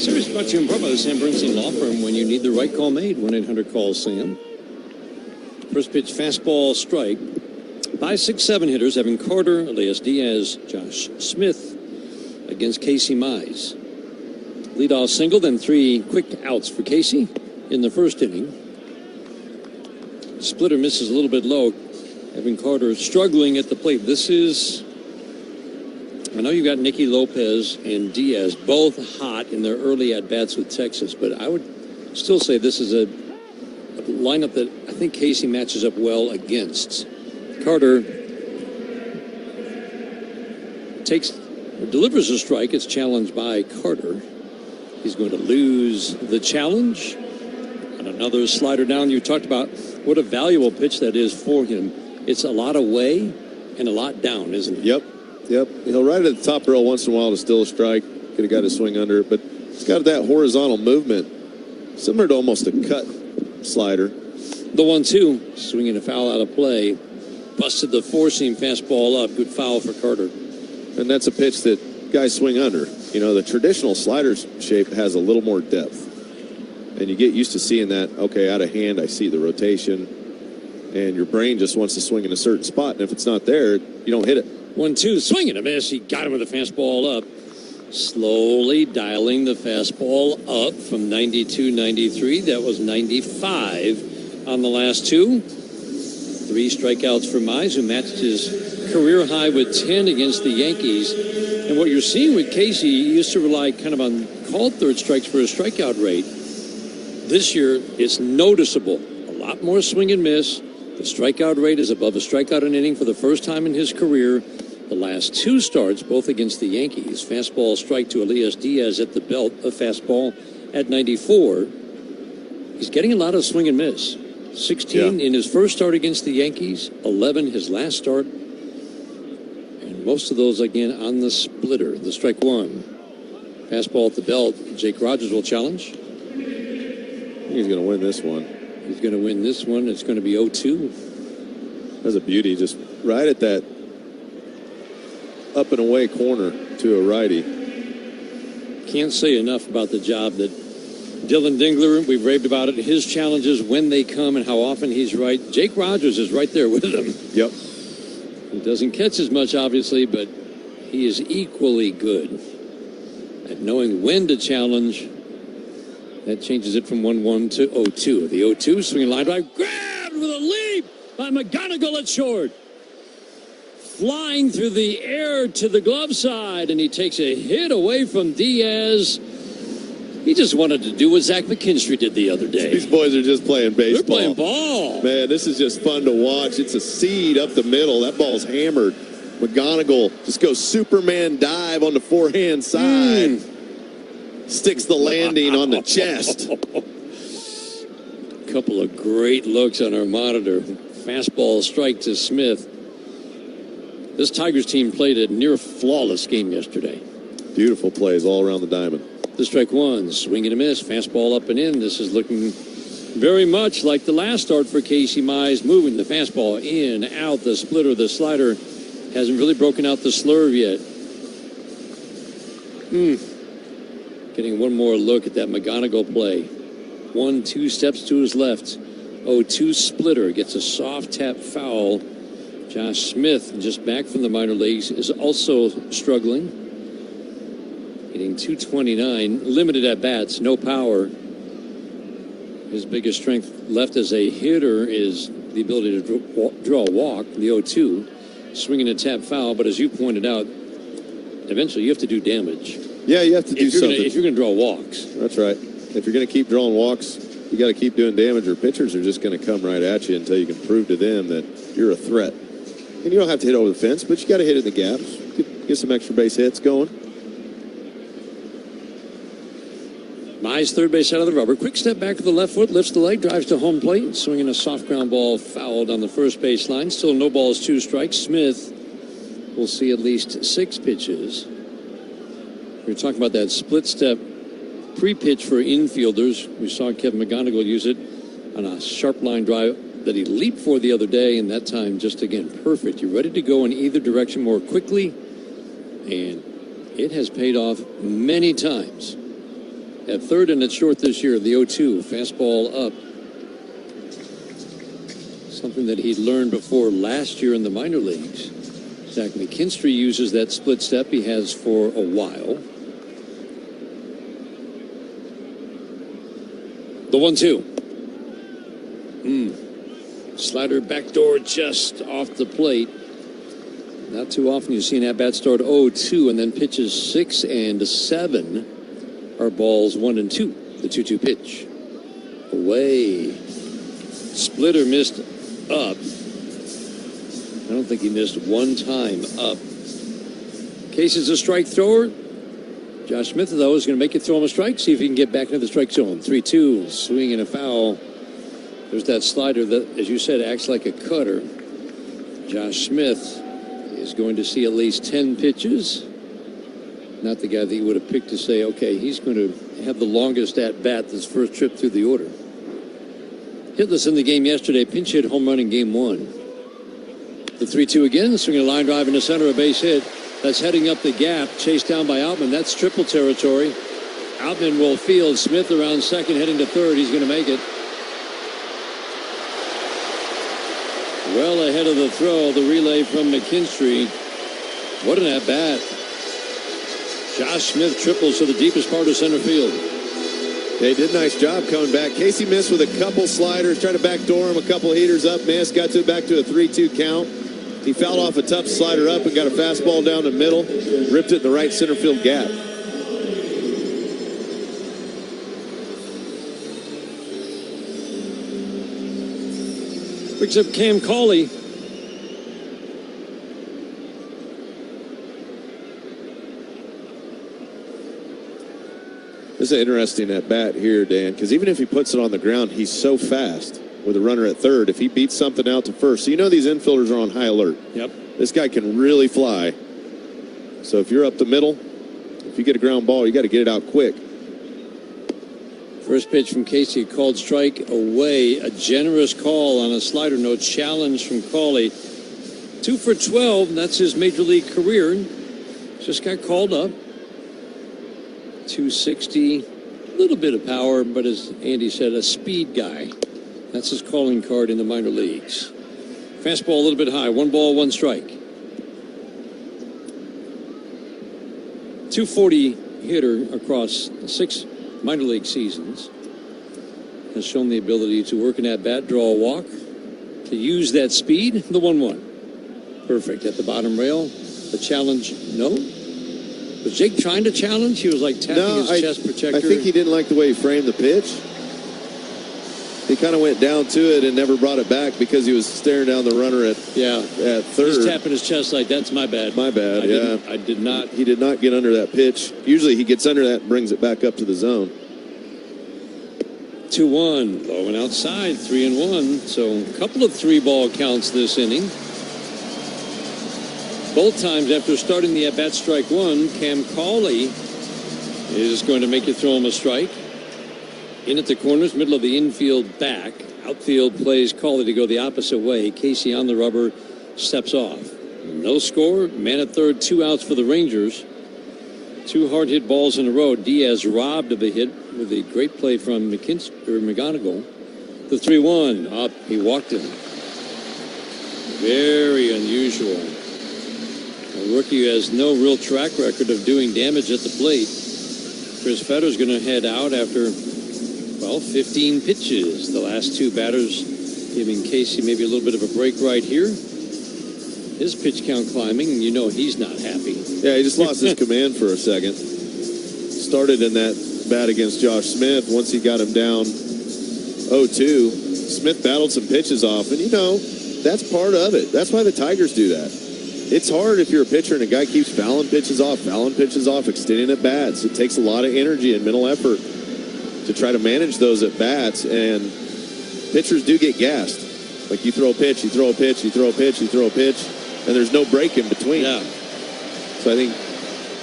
Series brought to you in part by the Sam Bernstein Law Firm. When you need the right call made, 1-800-CALL-SAM. First pitch, fastball, strike. 5, 6, 7 hitters, Evan Carter, Elias Diaz, Josh Smith against Casey Mize. Leadoff single, then 3 quick outs for Casey in the first inning. Splitter misses a little bit low. Evan Carter struggling at the plate. This is... I know you've got Nicky Lopez and Diaz both hot in their early at-bats with Texas, but I would still say this is a lineup that I think Casey matches up well against. Carter delivers a strike. It's challenged by Carter. He's going to lose the challenge. And another slider down. You talked about what a valuable pitch that is for him. It's a lot away and a lot down, isn't it? Yep. He'll ride it at the top rail once in a while to steal a strike. Could have got a swing under it, but it's got that horizontal movement, similar to almost a cut slider. The 1-2, swinging a foul out of play. Busted the four-seam fastball up. Good foul for Carter. And that's a pitch that guys swing under. You know, the traditional slider shape has a little more depth. And you get used to seeing that, okay, out of hand, I see the rotation. And your brain just wants to swing in a certain spot. And if it's not there, you don't hit it. 1-2, swing and a miss. He got him with a fastball up. Slowly dialing the fastball up from 92, 93. That was 95 on the last 2. 3 strikeouts for Mize, who matched his career high with 10 against the Yankees. And what you're seeing with Casey, he used to rely kind of on called third strikes for his strikeout rate. This year, it's noticeable. A lot more swing and miss. The strikeout rate is above a strikeout an inning for the first time in his career. The last 2 starts, both against the Yankees. Fastball strike to Elias Diaz at the belt. A fastball at 94. He's getting a lot of swing and miss. 16 in his first start against the Yankees. 11 his last start. And most of those, again, on the splitter. The strike 1. Fastball at the belt. Jake Rogers will challenge. He's going to win this one. He's going to win this one. It's going to be 0-2. That's a beauty. Just right at that up and away corner to a righty. Can't say enough about the job that Dylan Dingler, we've raved about it, his challenges when they come and how often he's right. Jake Rogers is right there with him. Yep. He doesn't catch as much, obviously, but he is equally good at knowing when to challenge. That changes it from 1-1 to 0-2. The 0-2, swinging line drive, grabbed with a leap by McGonigal at short. Flying through the air to the glove side, and he takes a hit away from Diaz. He just wanted to do what Zach McKinstry did the other day. These boys are just playing baseball. They're playing ball. Man, this is just fun to watch. It's a seed up the middle. That ball's hammered. McGonigal just goes Superman dive on the forehand side. Sticks the landing on the chest. Couple of great looks on our monitor. Fastball strike to Smith. This Tigers team played a near flawless game yesterday. Beautiful plays all around the diamond. The strike 1, swing and a miss, fastball up and in. This is looking very much like the last start for Casey Mize, moving the fastball in, out, the splitter, the slider. Hasn't really broken out the slurve yet. Getting one more look at that McGonigal play. 1-2 steps to his left. 0-2 splitter, gets a soft tap foul. Josh Smith, just back from the minor leagues, is also struggling. Hitting .229, limited at bats, no power. His biggest strength left as a hitter is the ability to draw a walk, the 0-2. Swinging a tap foul, but as you pointed out, eventually you have to do damage. Yeah, you have to do something. If you're going to draw walks. That's right. If you're going to keep drawing walks, you got to keep doing damage, or pitchers are just going to come right at you until you can prove to them that you're a threat. And you don't have to hit over the fence, but you got to hit it in the gaps. Get some extra base hits going. Mize, third base out of the rubber. Quick step back to the left foot, lifts the leg, drives to home plate, swinging a soft ground ball fouled on the first base line. Still no balls, 2 strikes. Smith will see at least 6 pitches. We were talking about that split step pre-pitch for infielders. We saw Kevin McGonigal use it on a sharp line drive that he leaped for the other day, and that time just, again, perfect. You're ready to go in either direction more quickly, and it has paid off many times. At third and at short this year, the 0-2, fastball up. Something that he'd learned before last year in the minor leagues. Zach McKinstry uses that split step he has for a while. The 1-2. Slider backdoor just off the plate. Not too often you see an at-bat start 0-2, and then pitches 6 and 7 are balls 1 and 2. The 2-2 pitch. Away. Splitter missed up. I don't think he missed one time up. Casey's a strike thrower. Josh Smith, though, is going to make it throw him a strike. See if he can get back into the strike zone. 3-2, swing and a foul. There's that slider that, as you said, acts like a cutter. Josh Smith is going to see at least 10 pitches. Not the guy that you would have picked to say, okay, he's going to have the longest at-bat this first trip through the order. Hitless in the game yesterday, pinch hit home run in game 1. The 3-2 again, swinging a line drive into center, a base hit. That's heading up the gap, chased down by Outman. That's triple territory. Outman will field. Smith around second, heading to third. He's going to make it. Well ahead of the throw, the relay from McKinstry. What an at-bat. Josh Smith triples to the deepest part of center field. They did a nice job coming back. Casey missed with a couple sliders, tried to backdoor him, a couple heaters up. Mance got back to a 3-2 count. He fouled off a tough slider up and got a fastball down the middle, ripped it in the right center field gap. Picks up Cam Cauley. This is an interesting at bat here, Dan, because even if he puts it on the ground, he's so fast with a runner at third. If he beats something out to first, so you know these infielders are on high alert. Yep. This guy can really fly. So if you're up the middle, if you get a ground ball, you got to get it out quick. First pitch from Casey, called strike away. A generous call on a slider, no challenge from Cauley. 2 for 12, that's his major league career. Just got called up. 260, a little bit of power, but as Andy said, a speed guy. That's his calling card in the minor leagues. Fastball a little bit high, 1 ball, 1 strike. 240 hitter across 6 minor league seasons. Has shown the ability to work an at-bat, draw a walk, to use that speed. The 1-1. Perfect at the bottom rail. The challenge, no. Was Jake trying to challenge? He was like tapping his chest protector. I think he didn't like the way he framed the pitch. He kind of went down to it and never brought it back because he was staring down the runner at third. He's tapping his chest like, that's my bad. My bad, I did not. He did not get under that pitch. Usually he gets under that and brings it back up to the zone. 2-1, low and outside, 3-1. So a couple of 3-ball counts this inning. Both times after starting the at-bat strike 1, Cam Cauley is going to make you throw him a strike. In at the corners, middle of the infield back. Outfield plays Cauley to go the opposite way. Casey on the rubber, steps off. No score, man at third, 2 outs for the Rangers. 2 hard hit balls in a row. Diaz robbed of a hit with a great play from McGonigal. The 3-1, up, he walked him. Very unusual. A rookie who has no real track record of doing damage at the plate. Chris Fetter's going to head out after, 15 pitches. The last 2 batters giving Casey maybe a little bit of a break right here. His pitch count climbing, and you know he's not happy. Yeah, he just lost his command for a second. Started in that bat against Josh Smith. Once he got him down 0-2, Smith battled some pitches off, and that's part of it. That's why the Tigers do that. It's hard if you're a pitcher and a guy keeps fouling pitches off, extending at bats. It takes a lot of energy and mental effort to try to manage those at bats, and pitchers do get gassed. Like you throw a pitch, you throw a pitch, you throw a pitch, you throw a pitch, and there's no break in between. Yeah. So I think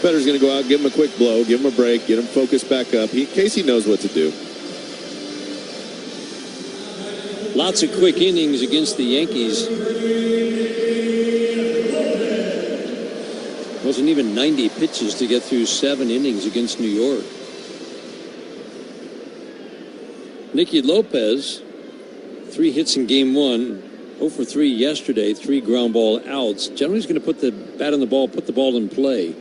Fetter's going to go out, give him a quick blow, give him a break, get him focused back up. Casey knows what to do. Lots of quick innings against the Yankees. Wasn't even 90 pitches to get through 7 innings against New York. Nicky Lopez, 3 hits in game 1, 0 for 3 yesterday, 3 ground ball outs. Generally, he's going to put the bat on the ball, put the ball in play.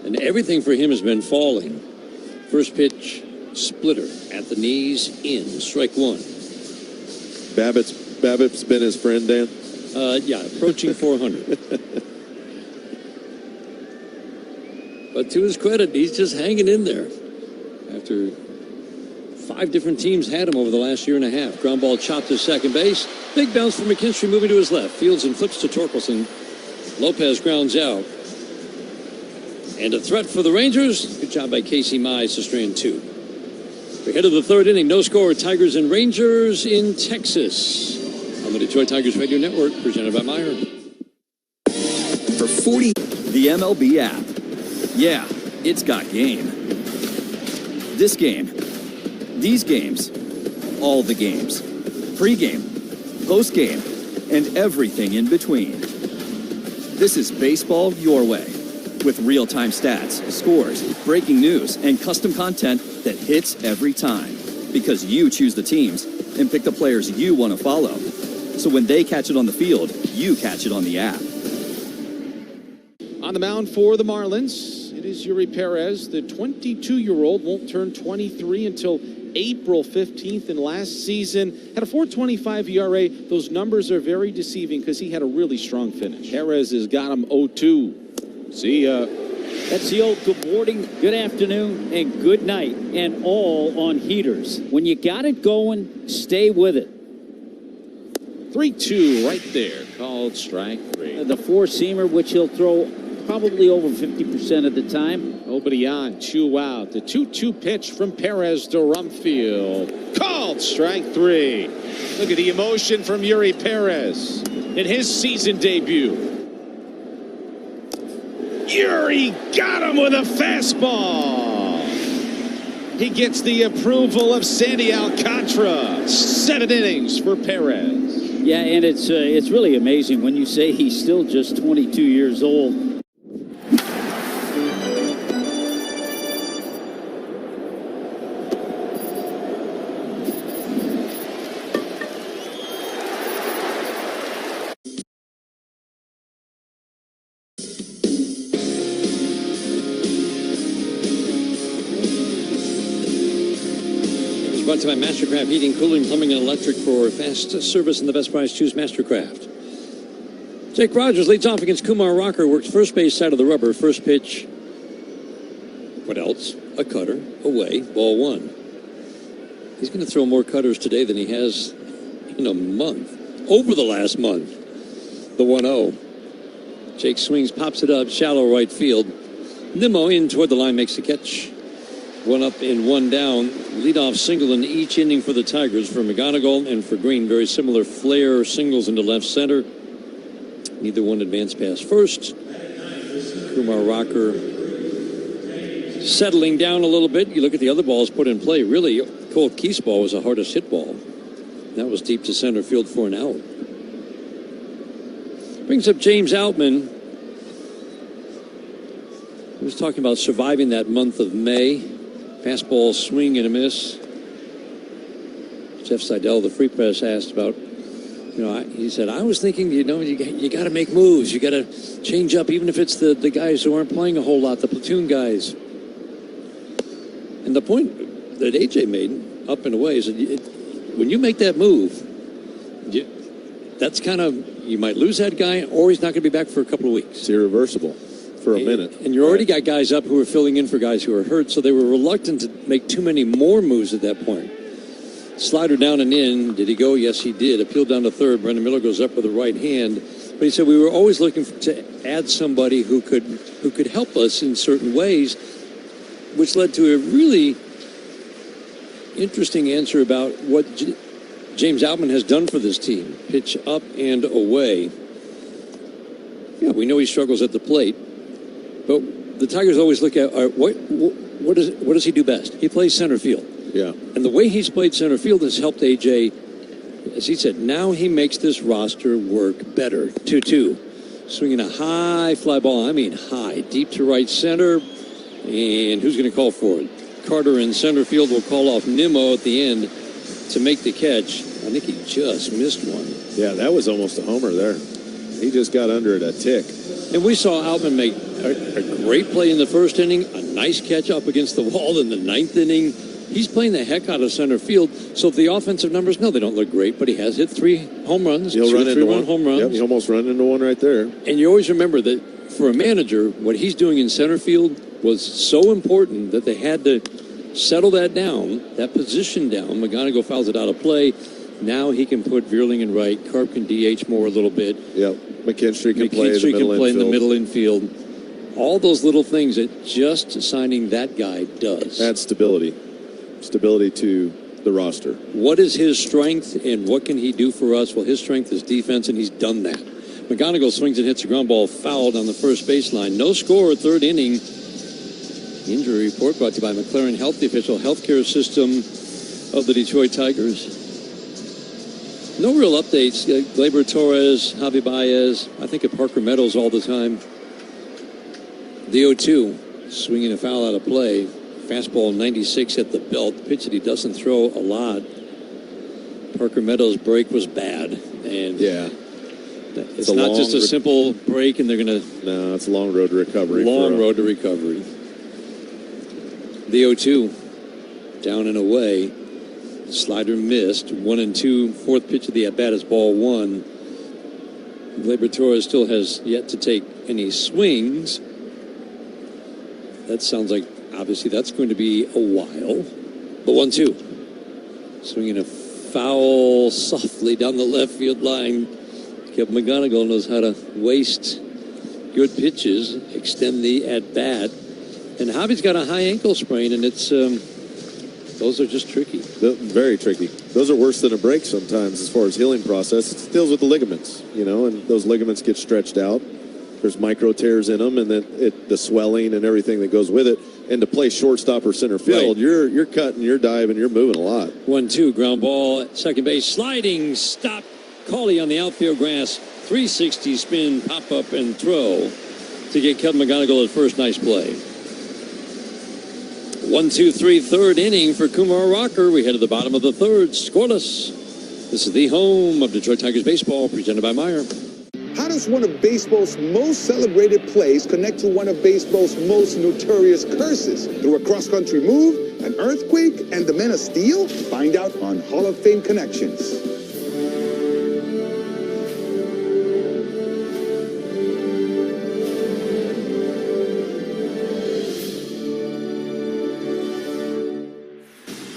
And everything for him has been falling. First pitch, splitter at the knees, in, strike 1. BABIP's been his friend, Dan? Yeah, approaching 400. But to his credit, he's just hanging in there. After 5 different teams had him over the last year and a half. Ground ball chopped to second base. Big bounce from McKinstry moving to his left. Fields and flips to Torkelson. Lopez grounds out. And a threat for the Rangers. Good job by Casey Mize to strand 2. We're ahead of the 3rd inning. No score. Tigers and Rangers in Texas. On the Detroit Tigers Radio Network, presented by Meyer. For 40, the MLB app. Yeah, it's got game. This game. These games. All the games. Pre-game. Post-game. And everything in between. This is baseball your way. With real-time stats, scores, breaking news, and custom content that hits every time. Because you choose the teams and pick the players you want to follow. So when they catch it on the field, you catch it on the app. On the mound for the Marlins, it is Yuri Perez. The 22-year-old won't turn 23 until April 15th, and last season had a 4.25 ERA. Those numbers are very deceiving because he had a really strong finish. Perez has got him 0-2. See ya. That's the old good morning, good afternoon, and good night, and all on heaters. When you got it going, stay with it. 3-2 right there, called strike 3. The four-seamer, which he'll throw probably over 50% of the time. Nobody on, 2 out. The 2-2 pitch from Perez to Rumfield. Called strike 3. Look at the emotion from Yuri Perez in his season debut. Yuri got him with a fastball. He gets the approval of Sandy Alcantara. 7 innings for Perez. Yeah, and it's really amazing when you say he's still just 22 years old. Brought to you by Mastercraft Heating, Cooling, Plumbing, and Electric. For fast service and the best price, choose Mastercraft. Jake Rogers leads off against Kumar Rocker. Works first base side of the rubber. First pitch. What else? A cutter. Away. Ball 1. He's going to throw more cutters today than he has in a month. Over the last month. The 1-0. Jake swings, pops it up. Shallow right field. Nimmo in toward the line, makes the catch. 1 up and 1 down. Leadoff single in each inning for the Tigers. For McGonigal and for Green, very similar flare singles into left center. Neither one advanced past first. Kumar Rocker settling down a little bit. You look at the other balls put in play. Really, Colt Keith's ball was the hardest hit ball. That was deep to center field for an out. Brings up James Outman. He was talking about surviving that month of May. Fastball swing and a miss. Jeff Seidel, the Free Press, asked about, he said, I was thinking, you got to make moves. You got to change up, even if it's the guys who aren't playing a whole lot, the platoon guys. And the point that AJ made, up and away, is that when you make that move, that's kind of, you might lose that guy, or he's not going to be back for a couple of weeks. It's irreversible. For a minute. And you already got guys up who are filling in for guys who are hurt, so they were reluctant to make too many more moves at that point. Slider down and in. Did he go? Yes, he did. Appeal down to third. Brendan Miller goes up with the right hand. But he said we were always looking to add somebody who could help us in certain ways, which led to a really interesting answer about what James Outman has done for this team. Pitch up and away. Yeah, we know he struggles at the plate. But the Tigers always look at what does he do best? He plays center field. Yeah. And the way he's played center field has helped AJ as he said, now he makes this roster work better. 2-2. Swinging a high fly ball, I mean high, deep to right center. And who's going to call for it? Carter in center field will call off Nimmo at the end to make the catch. I think he just missed one. Yeah, that was almost a homer there. He just got under it a tick. And we saw Outman make a great play in the first inning, a nice catch up against the wall in the ninth inning. He's playing the heck out of center field. So the offensive numbers, no, they don't look great, but he has hit 3 home runs. He'll run into one. Home runs. Yep, he almost run into one right there. And you always remember that for a manager, what he's doing in center field was so important that they had to settle that down, that position down. McGonigal fouls it out of play. Now he can put Vierling in right. Karp can DH more a little bit. Yep. McKinstry can play in the middle infield. All those little things that just signing that guy does. Adds stability. Stability to the roster. What is his strength and what can he do for us? Well, his strength is defense, and he's done that. McGonigal swings and hits a ground ball fouled on the first baseline. No score, third inning. Injury report brought to you by McLaren Health, the official healthcare system of the Detroit Tigers. No real updates. Gleyber Torres, Javi Baez, I think of Parker Meadows all the time. The 0-2, swinging a foul out of play. Fastball 96 at the belt. Pitch that he doesn't throw a lot. Parker Meadows' break was bad. And yeah, it's not just a simple break and they're going to... No, it's a long road to recovery. Long road to recovery. The 0-2, down and away. Slider missed. 1-2. Fourth pitch of the at-bat is ball 1. Gleyber Torres still has yet to take any swings. That sounds like, obviously, that's going to be a while. The 1-2. Swinging a foul softly down the left field line. Kevin McGonigal knows how to waste good pitches, extend the at-bat. And Javi's got a high ankle sprain, and it's... those are just tricky. Very tricky. Those are worse than a break sometimes as far as healing process. It deals with the ligaments, and those ligaments get stretched out. There's micro tears in them, and then the swelling and everything that goes with it. And to play shortstop or center field, right. You're cutting, you're diving, you're moving a lot. 1-2, ground ball at second base. Sliding, stop. Cauley on the outfield grass. 360 spin, pop up, and throw to get Kevin McGonigal at first. Nice play. 1-2-3, third inning for Kumar Rocker. We head to the bottom of the third, scoreless. This is the home of Detroit Tigers baseball, presented by Meyer. How does one of baseball's most celebrated plays connect to one of baseball's most notorious curses? Through a cross-country move, an earthquake, and the Men of Steel? Find out on Hall of Fame Connections.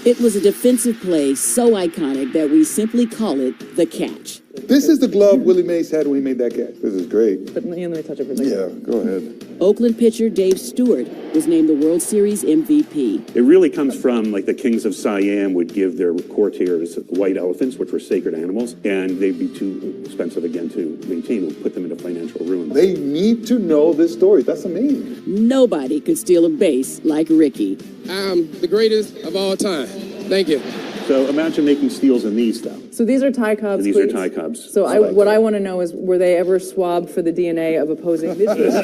It was a defensive play so iconic that we simply call it the catch. This is the glove Willie Mays had when he made that catch. This is great. But let me touch it for a second. Yeah, go ahead. Oakland pitcher Dave Stewart was named the World Series MVP. It really comes from like the kings of Siam would give their courtiers white elephants, which were sacred animals, and they'd be too expensive again to maintain. Would put them into financial ruin. They need to know this story. That's amazing. Nobody could steal a base like Ricky. I'm the greatest of all time. Thank you. So imagine making steals in these, though. So these are Ty Cobb's These cleats. are Ty Cobb's. So what I want to know is, were they ever swabbed for the DNA of opposing pitchers?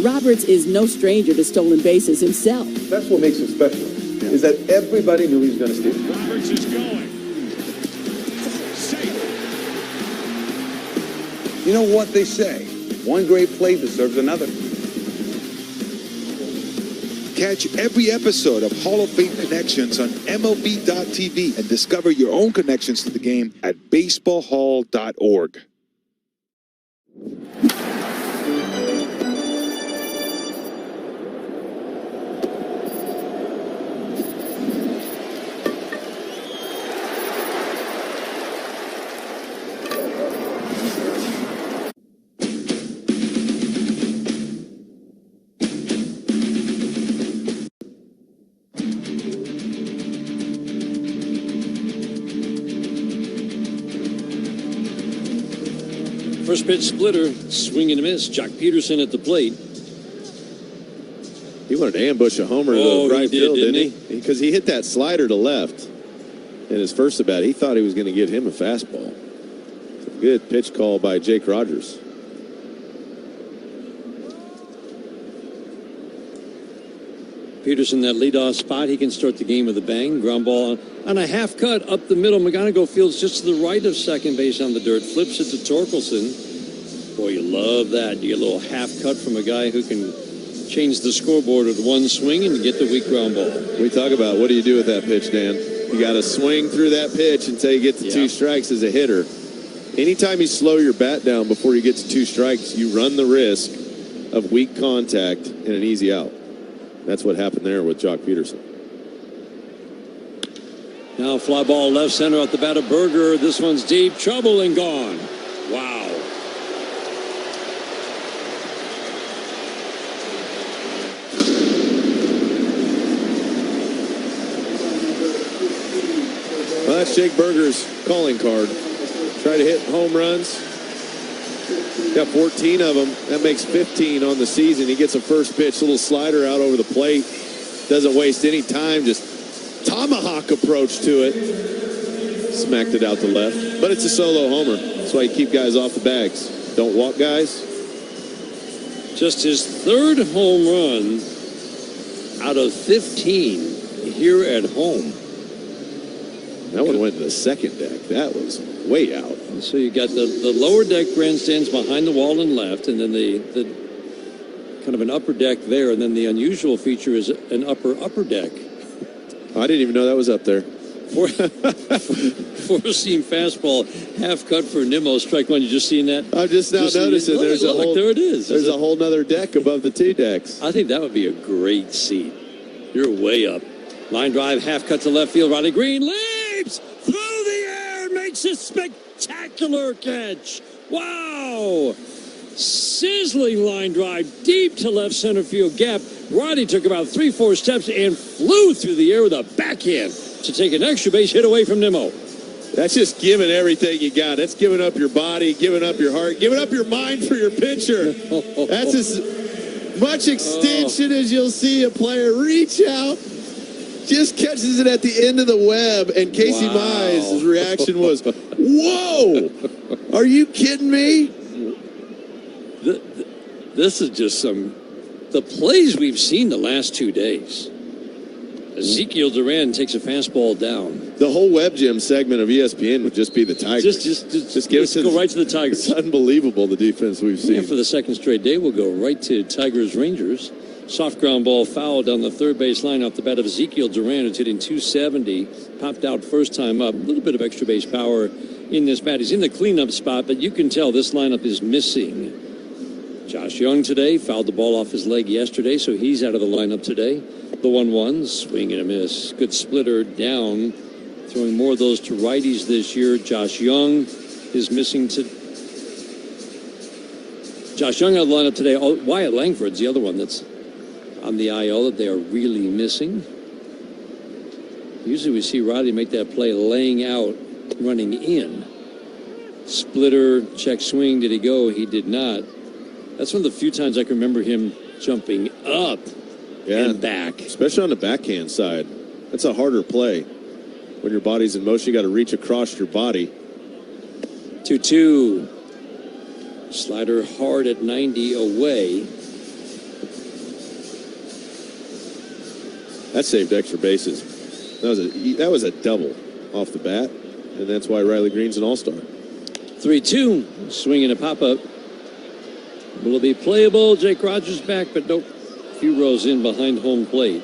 Roberts is no stranger to stolen bases himself. That's what makes him special, is that everybody knew he was going to steal. Roberts is going. Safe. You know what they say? One great play deserves another. Catch every episode of Hall of Fame Connections on MLB.tv and discover your own connections to the game at baseballhall.org. First pitch splitter, swing and a miss. Jock Peterson at the plate. He wanted to ambush a homer to right field, didn't he? Because he hit that slider to left. in his first at bat. He thought he was going to get him a fastball. Good pitch call by Jake Rogers. Peterson, that leadoff spot, he can start the game with a bang. Ground ball on a half cut up the middle. McGonigal fields just to the right of second base on the dirt. Flips it to Torkelson. Boy, you love that. You get a little half cut from a guy who can change the scoreboard with one swing and get the weak ground ball. We talk about what do you do with that pitch, Dan? You got to swing through that pitch until you get to 2 strikes as a hitter. Anytime you slow your bat down before you get to 2 strikes, you run the risk of weak contact and an easy out. That's what happened there with Jock Peterson. Now fly ball left center at the bat of Berger. This one's deep, trouble and gone. Wow. Well, that's Jake Berger's calling card. Try to hit home runs. Got 14 of them. That makes 15 on the season. He gets a first pitch, little slider out over the plate. Doesn't waste any time. Just tomahawk approach to it. Smacked it out to left. But it's a solo homer. That's why you keep guys off the bags. Don't walk guys. Just his 3rd home run out of 15 here at home. That one went to the second deck. That was way out. So you got the lower deck grandstands behind the wall and left, and then the kind of an upper deck there, and then the unusual feature is an upper deck. I didn't even know that was up there. Four-seam fastball, half cut for Nimmo, strike one. You just seen that? I'm just now noticing there it is. There's a whole nother deck above the 2 decks. I think that would be a great seat. You're way up. Line drive, half cut to left field. Riley Green leaps through the air, makes a spectacular catch. Wow! Sizzling line drive deep to left center field gap. Riley took about 3-4 steps and flew through the air with a backhand to take an extra base hit away from Nimmo. That's just giving everything you got. That's giving up your body, giving up your heart, giving up your mind for your pitcher. That's as much extension as you'll see a player reach out. Just catches it at the end of the web, and Casey Mize' reaction was, whoa! Are you kidding me? This is just the plays we've seen the last 2 days. Ezekiel Duran takes a fastball down. The whole Web Gym segment of ESPN would just be the Tigers. Just go right to the Tigers. It's unbelievable, the defense we've seen. And for the 2nd straight day, we'll go right to Tigers Rangers. Soft ground ball foul down the third base line off the bat of Ezekiel Duran, who's hitting 270. Popped out first time up. A little bit of extra base power in this bat. He's in the cleanup spot, but you can tell this lineup is missing. Josh Young today fouled the ball off his leg yesterday, so he's out of the lineup today. The 1-1, swing and a miss. Good splitter down. Throwing more of those to righties this year. Josh Young is missing to... Josh Young out of the lineup today. Wyatt Langford's the other one that's on the IL that they are really missing. Usually we see Roddy make that play laying out, running in. Splitter, check swing. Did he go? He did not. That's one of the few times I can remember him jumping up and back. Especially on the backhand side. That's a harder play. When your body's in motion, you got to reach across your body. 2-2. Slider hard at 90 away. That saved extra bases. That was a double off the bat, and that's why Riley Green's an all-star. 3-2. Swinging a pop-up. Will it be playable? Jake Rogers back, but nope. A few rows in behind home plate.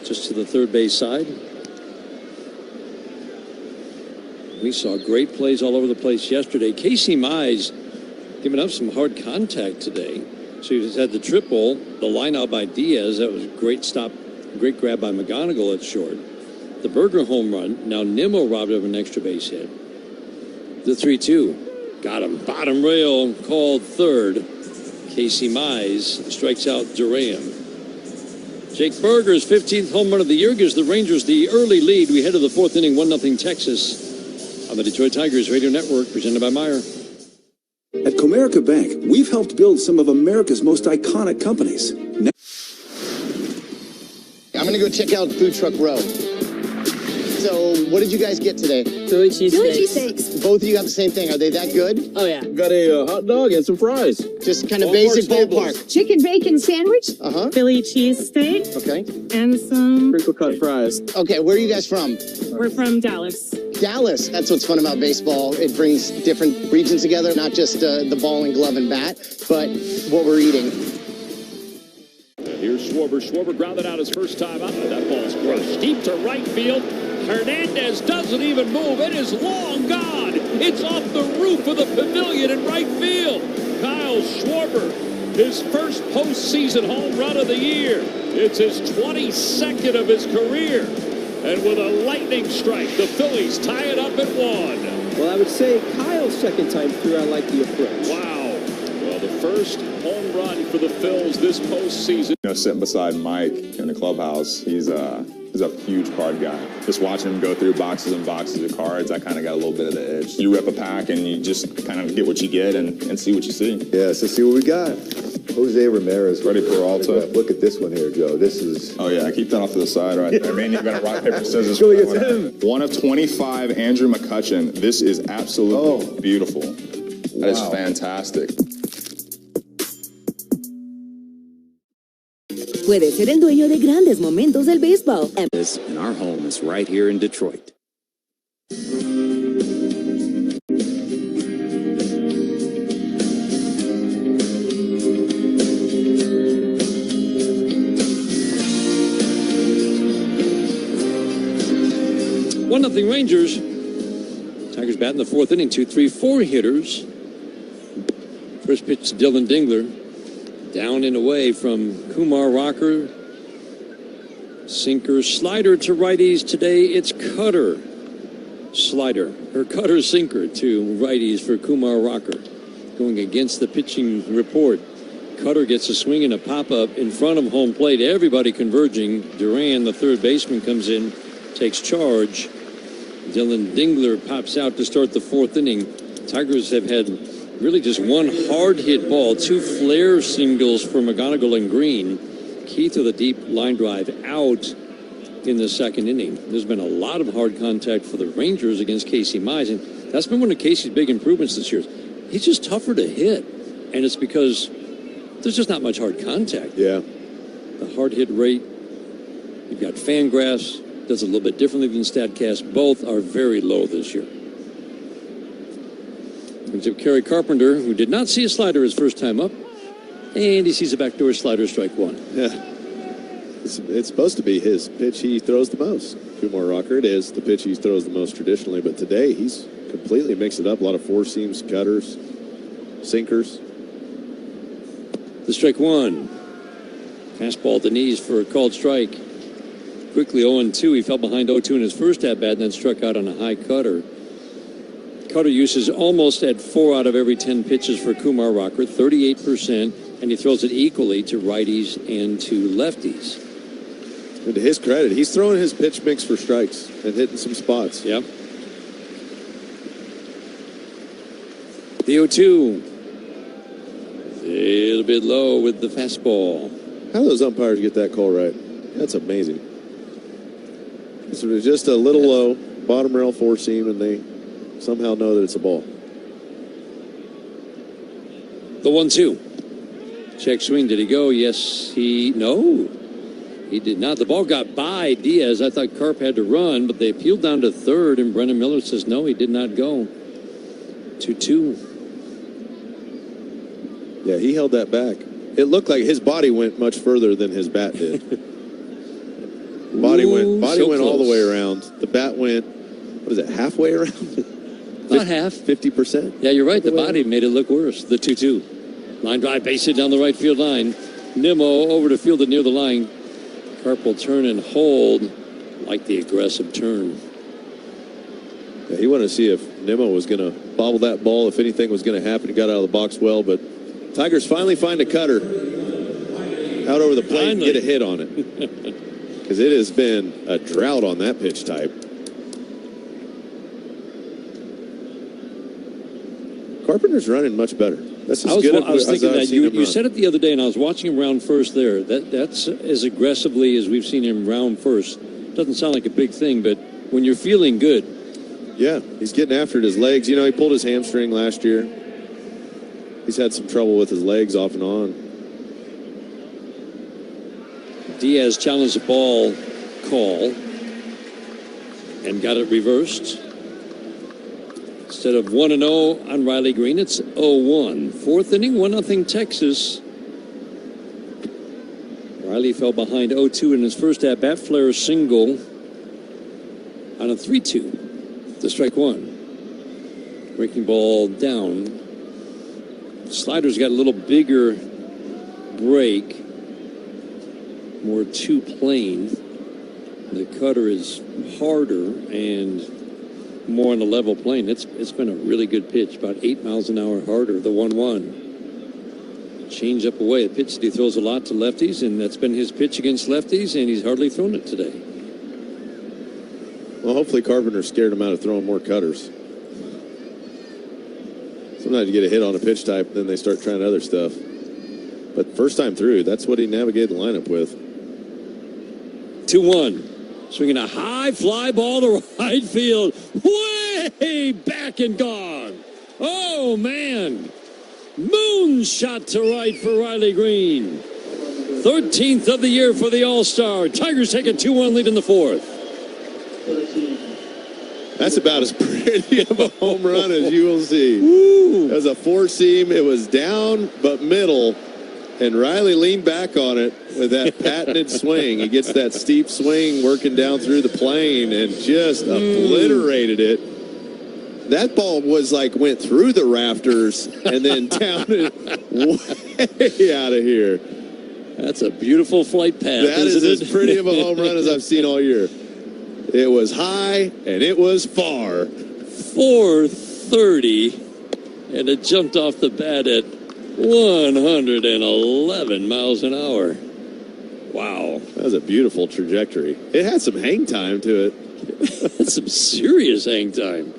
Just to the third base side. We saw great plays all over the place yesterday. Casey Mize giving up some hard contact today. So he just had the triple, the line out by Diaz. That was a great stop, great grab by McGonigal at short. The Berger home run. Now Nimmo robbed of an extra base hit. The 3-2. Got him. Bottom rail called third. Casey Mize strikes out Duran. Jake Berger's 15th home run of the year gives the Rangers the early lead. We head to the 4th inning, 1-0 Texas on the Detroit Tigers Radio Network, presented by Meyer. At Comerica Bank, we've helped build some of America's most iconic companies. I'm going to go check out Food Truck Row. It's So, what did you guys get today? Philly cheesesteaks. Both of you got the same thing. Are they that good? Oh, yeah. Got a hot dog and some fries. Just kind of basic ballpark. Chicken bacon sandwich. Uh-huh. Philly cheesesteak. Okay. And some... Crinkle cut fries. Okay, where are you guys from? We're from Dallas. Dallas. That's what's fun about baseball. It brings different regions together, not just the ball and glove and bat, but what we're eating. Here's Schwarber. Schwarber grounded out his first time out. That ball's crushed deep to right field. Hernandez doesn't even move. It is long gone. It's off the roof of the pavilion in right field. Kyle Schwarber, his first postseason home run of the year. It's his 22nd of his career. And with a lightning strike, the Phillies tie it up at 1. Well, I would say Kyle's second time through, I like the approach. Wow. Well, the first home run for the Phils this postseason. Sitting beside Mike in the clubhouse, he's a huge card guy. Just watching him go through boxes and boxes of cards, I kind of got a little bit of the edge. You rip a pack and you just kind of get what you get and see what you see. Yeah, so see what we got. Jose Ramirez. Ready for Peralta. Look at this one here, Joe. This is... Oh, yeah, keep that off to the side right there. Man, you're going to rock, paper, scissors. Really, it's him. 1 of 25, Andrew McCutcheon. This is absolutely beautiful. That is fantastic. Puede ser el dueño de grandes momentos del béisbol. And our home is right here in Detroit. One nothing Rangers. Tigers bat in the fourth inning. 2-3-4 hitters. First pitch to Dylan Dingler. Down and away from Kumar Rocker. Sinker, slider to righties today. It's cutter, slider, or cutter sinker to righties for Kumar Rocker. Going against the pitching report. Cutter gets a swing and a pop-up in front of home plate. Everybody converging. Duran, the third baseman, comes in, takes charge. Dylan Dingler pops out to start the fourth inning. Tigers have had really just one hard hit ball, 2 flare singles for McGonigal and Green. Keith with a deep line drive out in the second inning. There's been a lot of hard contact for the Rangers against Casey Mize, and that's been one of Casey's big improvements this year. He's just tougher to hit, and it's because there's just not much hard contact. Yeah. The hard hit rate, you've got Fangraphs, does it a little bit differently than StatCast. Both are very low this year. Brings up Kerry Carpenter, who did not see a slider his first time up, and he sees a backdoor slider, strike 1. Yeah. It's supposed to be his pitch he throws the most. Kumar Rocker, it is the pitch he throws the most traditionally, but today he's completely mixed it up. A lot of four seams, cutters, sinkers. The strike 1. Fastball at the knees for a called strike. Quickly 0-2. He fell behind 0-2 in his first at-bat and then struck out on a high cutter. Cutter use is almost at 4 out of every 10 pitches for Kumar Rocker, 38%, and he throws it equally to righties and to lefties. And to his credit, he's throwing his pitch mix for strikes and hitting some spots. Yep. The 0-2. A little bit low with the fastball. How do those umpires get that call right? That's amazing. So it's just a little low, bottom rail four seam, and they somehow know that it's a ball. The 1-2. Check swing. Did he go? Yes, no. He did not. The ball got by Diaz. I thought Carp had to run, but they appealed down to third, and Brennan Miller says no, he did not go. 2-2. Yeah, he held that back. It looked like his body went much further than his bat did. Body went all the way around. The bat went, what is it, halfway around? Not half. 50%. Yeah, you're right. The body made it look worse. The 2-2. Line drive, base hit down the right field line. Nimmo over to field it near the line. Carp will turn and hold, like the aggressive turn. Yeah, he wanted to see if Nimmo was going to bobble that ball, if anything was going to happen. He got out of the box well, but Tigers finally find a cutter out over the plate and get a hit on it. Because it has been a drought on that pitch type. Carpenter's running much better. That's as good I was thinking that you said said it the other day, and I was watching him round first there. That's as aggressively as we've seen him round first. Doesn't sound like a big thing, but when you're feeling good. Yeah, he's getting after it. His legs. You know, he pulled his hamstring last year. He's had some trouble with his legs off and on. Diaz challenged the ball call and got it reversed. Instead of 1-0 on Riley Green, it's 0-1. Fourth inning, 1-0 Texas. Riley fell behind 0-2 in his first at-bat. Flair single on a 3-2. The strike one. Breaking ball down. Slider's got a little bigger break. More two-plane. The cutter is harder and more on a level plane. It's been a really good pitch, about 8 miles an hour harder, the 1-1. Change up away, a pitch that he throws a lot to lefties, and that's been his pitch against lefties, and he's hardly thrown it today. Well, hopefully Carpenter scared him out of throwing more cutters. Sometimes you get a hit on a pitch type, then they start trying other stuff. But first time through, that's what he navigated the lineup with. 2-1. Swinging a high fly ball to right field. Way back and gone. Oh, man. Moonshot to right for Riley Green. 13th of the year for the All-Star. Tigers take a 2-1 lead in the fourth. That's about as pretty of a home run as you will see. It was a four-seam. It was down but middle. And Riley leaned back on it with that patented swing. He gets that steep swing working down through the plane and just obliterated it. That ball was like went through the rafters and then down it way out of here. That's a beautiful flight path. That is as pretty of a home run as I've seen all year. It was high and it was far. 430, and it jumped off the bat at 111 miles an hour. Wow. That was a beautiful trajectory. It had some hang time to it. That's some serious hang time.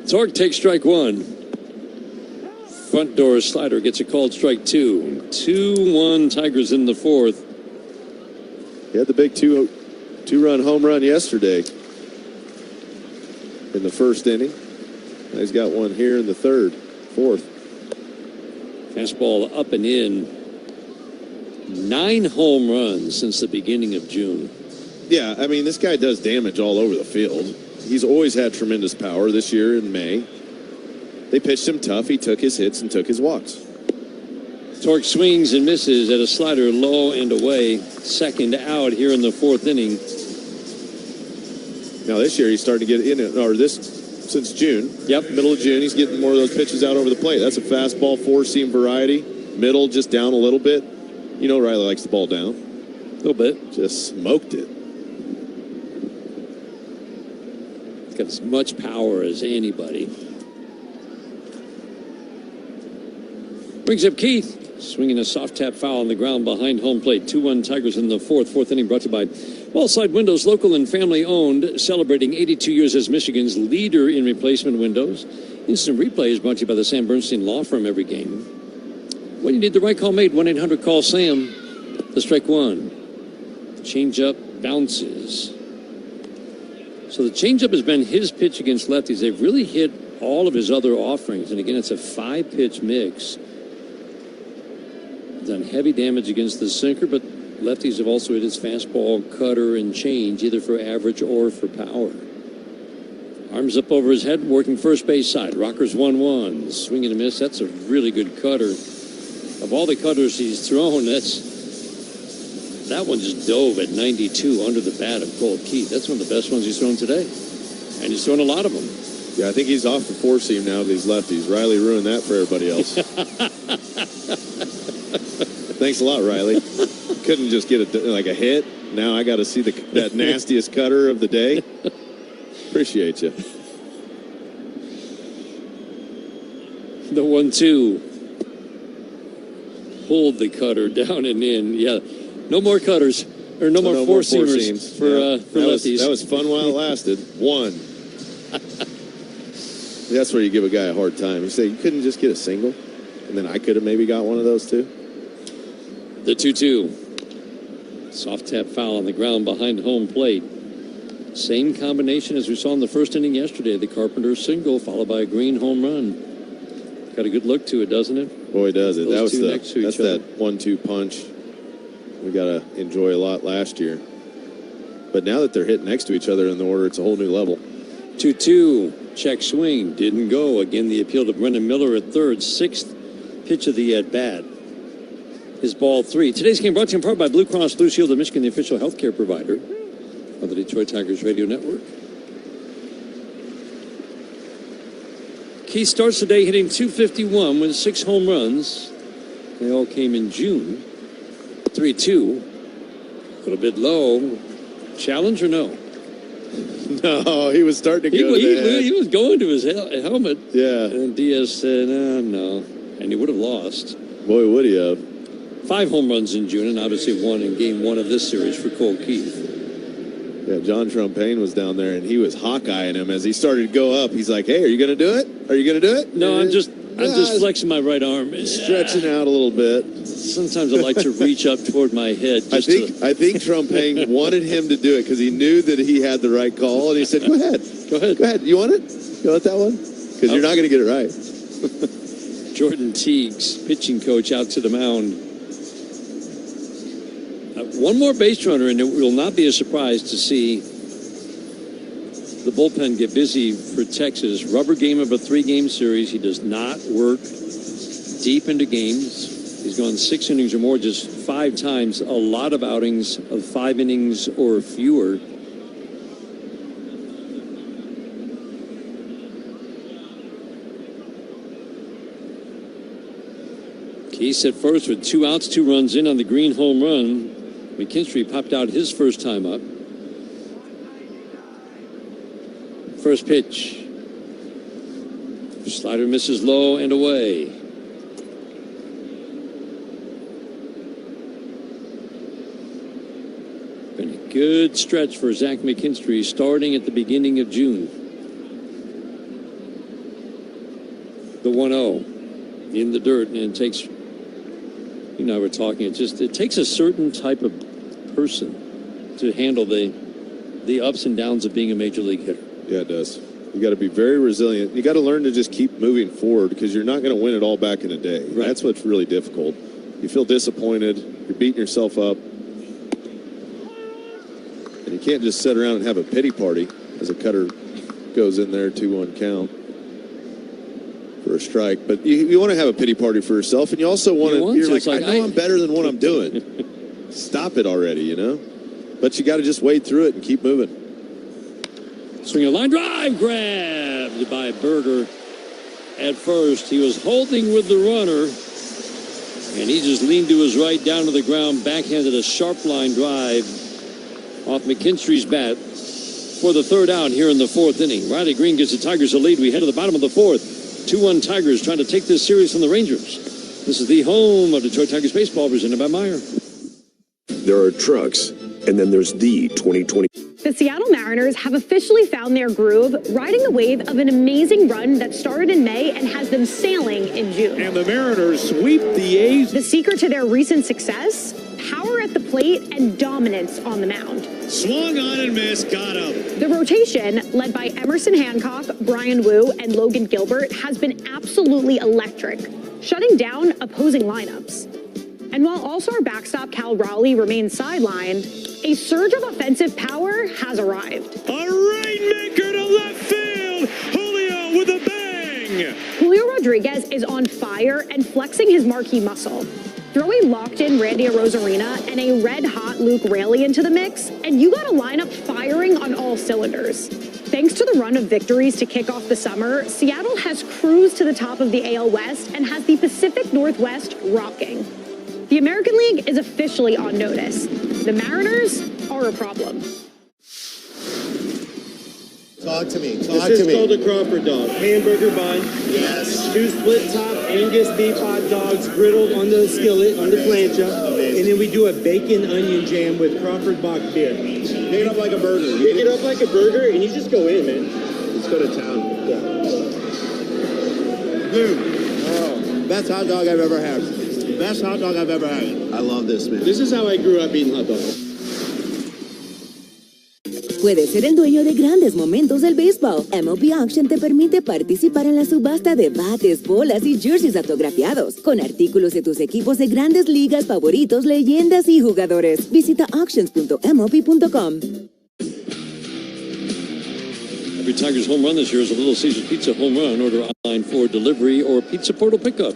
Torque takes strike one. Front door slider gets a called strike two. 2-1 Tigers in the fourth. He had the big two-run home run yesterday in the first inning. Now he's got one here in the fourth. Fastball up and in. 9 home runs since the beginning of June. Yeah, I mean, this guy does damage all over the field. He's always had tremendous power. This year in May, they pitched him tough. He took his hits and took his walks. Torque swings and misses at a slider low and away. Second out here in the fourth inning. Now this year he's starting to get in it, or since June. Yep. Middle of June, he's getting more of those pitches out over the plate. That's a fastball, four-seam variety. Middle just down a little bit. You know Riley likes the ball down. A little bit. Just smoked it. He's got as much power as anybody. Brings up Keith. Swinging a soft tap foul on the ground behind home plate. 2-1 Tigers in the fourth inning, brought to you by Wallside Windows, local and family owned, celebrating 82 years as Michigan's leader in replacement windows. Instant replay is brought to you by the Sam Bernstein Law Firm every game. When you need the right call made, 1-800-CALL-SAM. The strike one. Changeup bounces. So the changeup has been his pitch against lefties. They've really hit all of his other offerings. And again, it's a 5-pitch mix. Done heavy damage against the sinker, but lefties have also hit his fastball, cutter, and change, either for average or for power. Arms up over his head, working first base side. Rockers 1-1. Swing and a miss. That's a really good cutter. Of all the cutters he's thrown, that one just dove at 92 under the bat of Cole Keith. That's one of the best ones he's thrown today. And he's thrown a lot of them. Yeah, I think he's off the four-seam now to these lefties. Riley ruined that for everybody else. Thanks a lot, Riley. Couldn't just get a hit. Now I got to see that nastiest cutter of the day. Appreciate you. The 1-2. Pulled the cutter down and in. Yeah, no more cutters. Or no more four-seamers for lefties. That was fun while it lasted. One. That's where you give a guy a hard time. You say, you couldn't just get a single? And then I could have maybe got one of those too? The 2-2. Soft tap foul on the ground behind home plate. Same combination as we saw in the first inning yesterday. The Carpenter single followed by a Green home run. Got a good look to it, doesn't it? Boy, does it. Those That's that 1-2 punch we got to enjoy a lot last year. But now that they're hit next to each other in the order, it's a whole new level. 2-2. Check swing. Didn't go. Again, the appeal to Brendan Miller at third. Sixth pitch of the at-bat. His ball 3. Today's game brought to you in part by Blue Cross Blue Shield of Michigan, the official healthcare provider of the Detroit Tigers radio network. Keith starts the day hitting .251 with 6 home runs. They all came in June. 3-2. A little bit low. Challenge or no? No, he was starting to go to the head. He was going to his helmet. Yeah. And Diaz said, no. And he would have lost. Boy, would he have. 5 home runs in June, and obviously 1 in game 1 of this series for Cole Keith. Yeah, John Trumpaine was down there, and he was Hawkeyeing him as he started to go up. He's like, hey, are you going to do it? Are you going to do it? No, I'm just flexing my right arm. Stretching out a little bit. Sometimes I like to reach up toward my head. I think Trumpaine wanted him to do it because he knew that he had the right call, and he said, go ahead. Go ahead. You want it? You want that one? Because you're not going to get it right. Jordan Teagues, pitching coach, out to the mound. One more base runner, and it will not be a surprise to see the bullpen get busy for Texas. Rubber game of a 3-game series. He does not work deep into games. He's gone 6 innings or more just 5 times. A lot of outings of 5 innings or fewer. Keith at first with 2 outs, 2 runs in on the Green home run. McKinstry popped out his first time up. First pitch. Slider misses low and away. Been a good stretch for Zach McKinstry starting at the beginning of June. The 1-0 in the dirt, and it takes, you and I were talking, it takes a certain type of person to handle the ups and downs of being a major league hitter. Yeah, it does. You got to be very resilient. You got to learn to just keep moving forward because you're not going to win it all back in a day. Right. That's what's really difficult. You feel disappointed. You're beating yourself up. And you can't just sit around and have a pity party as a cutter goes in there, 2-1 count for a strike. But you want to have a pity party for yourself, and you also want to, you're like, I know I'm better than what I'm doing. Stop it already, you know? But you got to just wade through it and keep moving. Swing a line drive, grabbed by Berger at first. He was holding with the runner, and he just leaned to his right down to the ground, backhanded a sharp line drive off McKinstry's bat for the 3rd out here in the 4th inning. Riley Green gives the Tigers a lead. We head to the bottom of the 4th. 2-1 Tigers trying to take this series from the Rangers. This is the home of Detroit Tigers baseball, presented by Meyer. There are trucks, and then there's the 2020. The Seattle Mariners have officially found their groove, riding the wave of an amazing run that started in May and has them sailing in June. And the Mariners sweep the A's. The secret to their recent success? Power at the plate and dominance on the mound. Swung on and missed, got him. The rotation, led by Emerson Hancock, Brian Wu, and Logan Gilbert, has been absolutely electric, shutting down opposing lineups. And while all-star backstop Cal Raleigh remains sidelined, a surge of offensive power has arrived. A rainmaker to left field. Julio with a bang. Julio Rodriguez is on fire and flexing his marquee muscle. Throw a locked-in Randy Arozarena and a red-hot Luke Raley into the mix, and you got a lineup firing on all cylinders. Thanks to the run of victories to kick off the summer, Seattle has cruised to the top of the AL West and has the Pacific Northwest rocking. The American League is officially on notice. The Mariners are a problem. Talk to me. This is called a Crawford dog. Hamburger bun. Yes. 2 split top Angus beef hot dogs griddled on the skillet, on the plancha. And then we do a bacon onion jam with Crawford Bach beer. Pick it up like a burger. Pick it up like a burger, and you just go in, man. Let's go to town. Yeah. Dude. Oh, best hot dog I've ever had. Best hot dog I've ever had. I love this, man. This is how I grew up eating hot dogs. Puedes ser el dueño de grandes momentos del béisbol. MLB Auction te permite participar en la subasta de bates, bolas y jerseys autografiados, con artículos de tus equipos de grandes ligas favoritos, leyendas y jugadores. Visita auctions.mlb.com. Every Tigers home run this year is a Little Caesars Pizza home run. Order online for delivery or pizza portal pickup.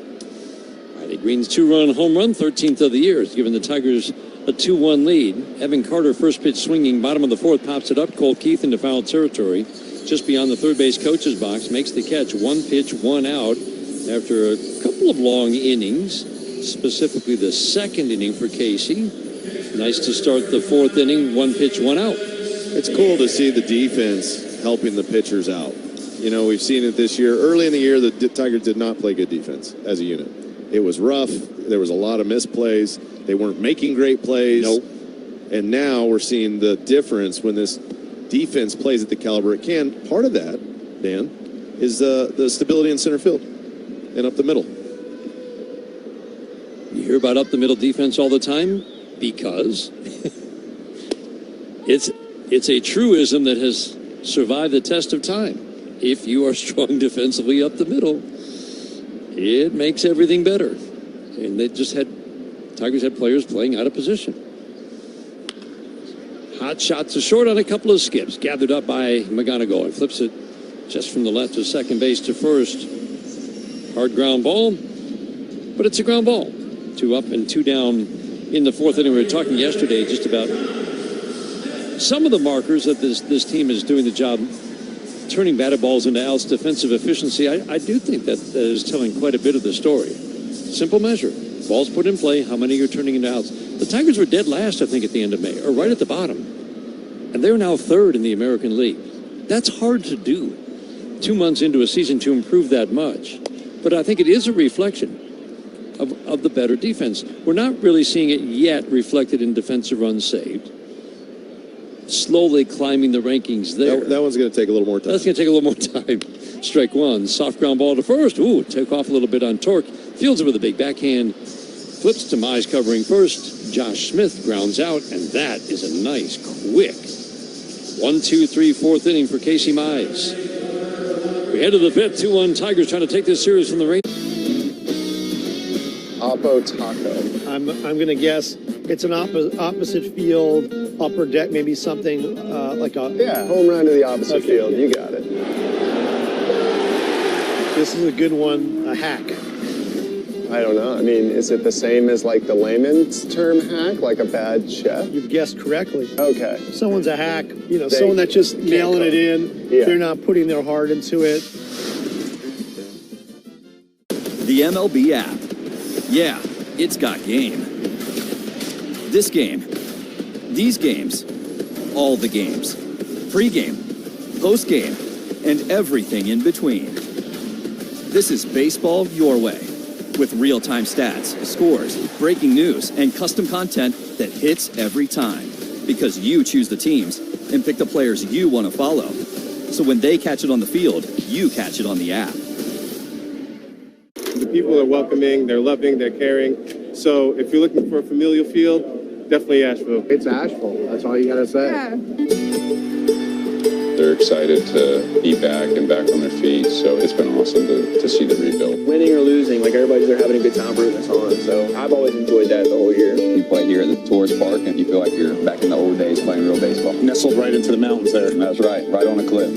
Riley Green's 2-run home run, 13th of the year, has given the Tigers a 2-1 lead. Evan Carter, first pitch swinging, bottom of the fourth, pops it up. Cole Keith into foul territory, just beyond the third base coach's box, makes the catch. 1 pitch, 1 out after a couple of long innings, specifically the second inning for Casey. Nice to start the fourth inning, 1 pitch, 1 out. It's cool to see the defense helping the pitchers out. You know, we've seen it this year. Early in the year, the Tigers did not play good defense as a unit. It was rough. There was a lot of misplays. They weren't making great plays. Nope. And now we're seeing the difference when this defense plays at the caliber it can. Part of that, Dan, is the stability in center field and up the middle. You hear about up the middle defense all the time because it's a truism that has survived the test of time. If you are strong defensively up the middle, it makes everything better. And Tigers had players playing out of position. Hot shot to short on a couple of skips, gathered up by McGonigal, and flips it just from the left of second base to first. Hard ground ball, but it's a ground ball. 2 up and 2 down in the fourth inning. We were talking yesterday just about some of the markers that this team is doing the job turning batted balls into outs, defensive efficiency. I do think that is telling quite a bit of the story. Simple measure. Balls put in play, how many you're turning into outs. The Tigers were dead last, I think, at the end of May, or right at the bottom. And they're now third in the American League. That's hard to do 2 months into a season to improve that much. But I think it is a reflection of the better defense. We're not really seeing it yet reflected in defensive runs saved. Slowly climbing the rankings there. That one's going to take a little more time. That's going to take a little more time. Strike one. Soft ground ball to first. Ooh, took off a little bit on torque. Fields it with a big backhand. Flips to Mize covering first. Josh Smith grounds out, and that is a nice, quick 1, 2, 3, 4th inning for Casey Mize. We head to the 5th. 2-1 Tigers trying to take this series from the Rangers. Oppo Taco. I'm going to guess it's an opposite field, upper deck, maybe something like a... Yeah, home run to the opposite field. You got it. This is a good one, a hack. I don't know. I mean, is it the same as like the layman's term hack, like a bad chef? You've guessed correctly. Okay. Someone's a hack, someone that's just nailing it in. Yeah. They're not putting their heart into it. The MLB app. Yeah, it's got game. This game. These games. All the games. Pre-game. Post-game. And everything in between. This is baseball your way. With real-time stats, scores, breaking news, and custom content that hits every time. Because you choose the teams and pick the players you want to follow. So when they catch it on the field, you catch it on the app. The people are welcoming, they're loving, they're caring. So if you're looking for a familial feel, definitely Asheville. It's Asheville. That's all you got to say. Yeah. They're excited to be back and back on their feet, so it's been awesome to see the rebuild. Winning or losing, like everybody's there having a good time rooting us on. So I've always enjoyed that the whole year. You play here at the tourist park, and you feel like you're back in the old days playing real baseball. Nestled right into the mountains there. That's right on a cliff.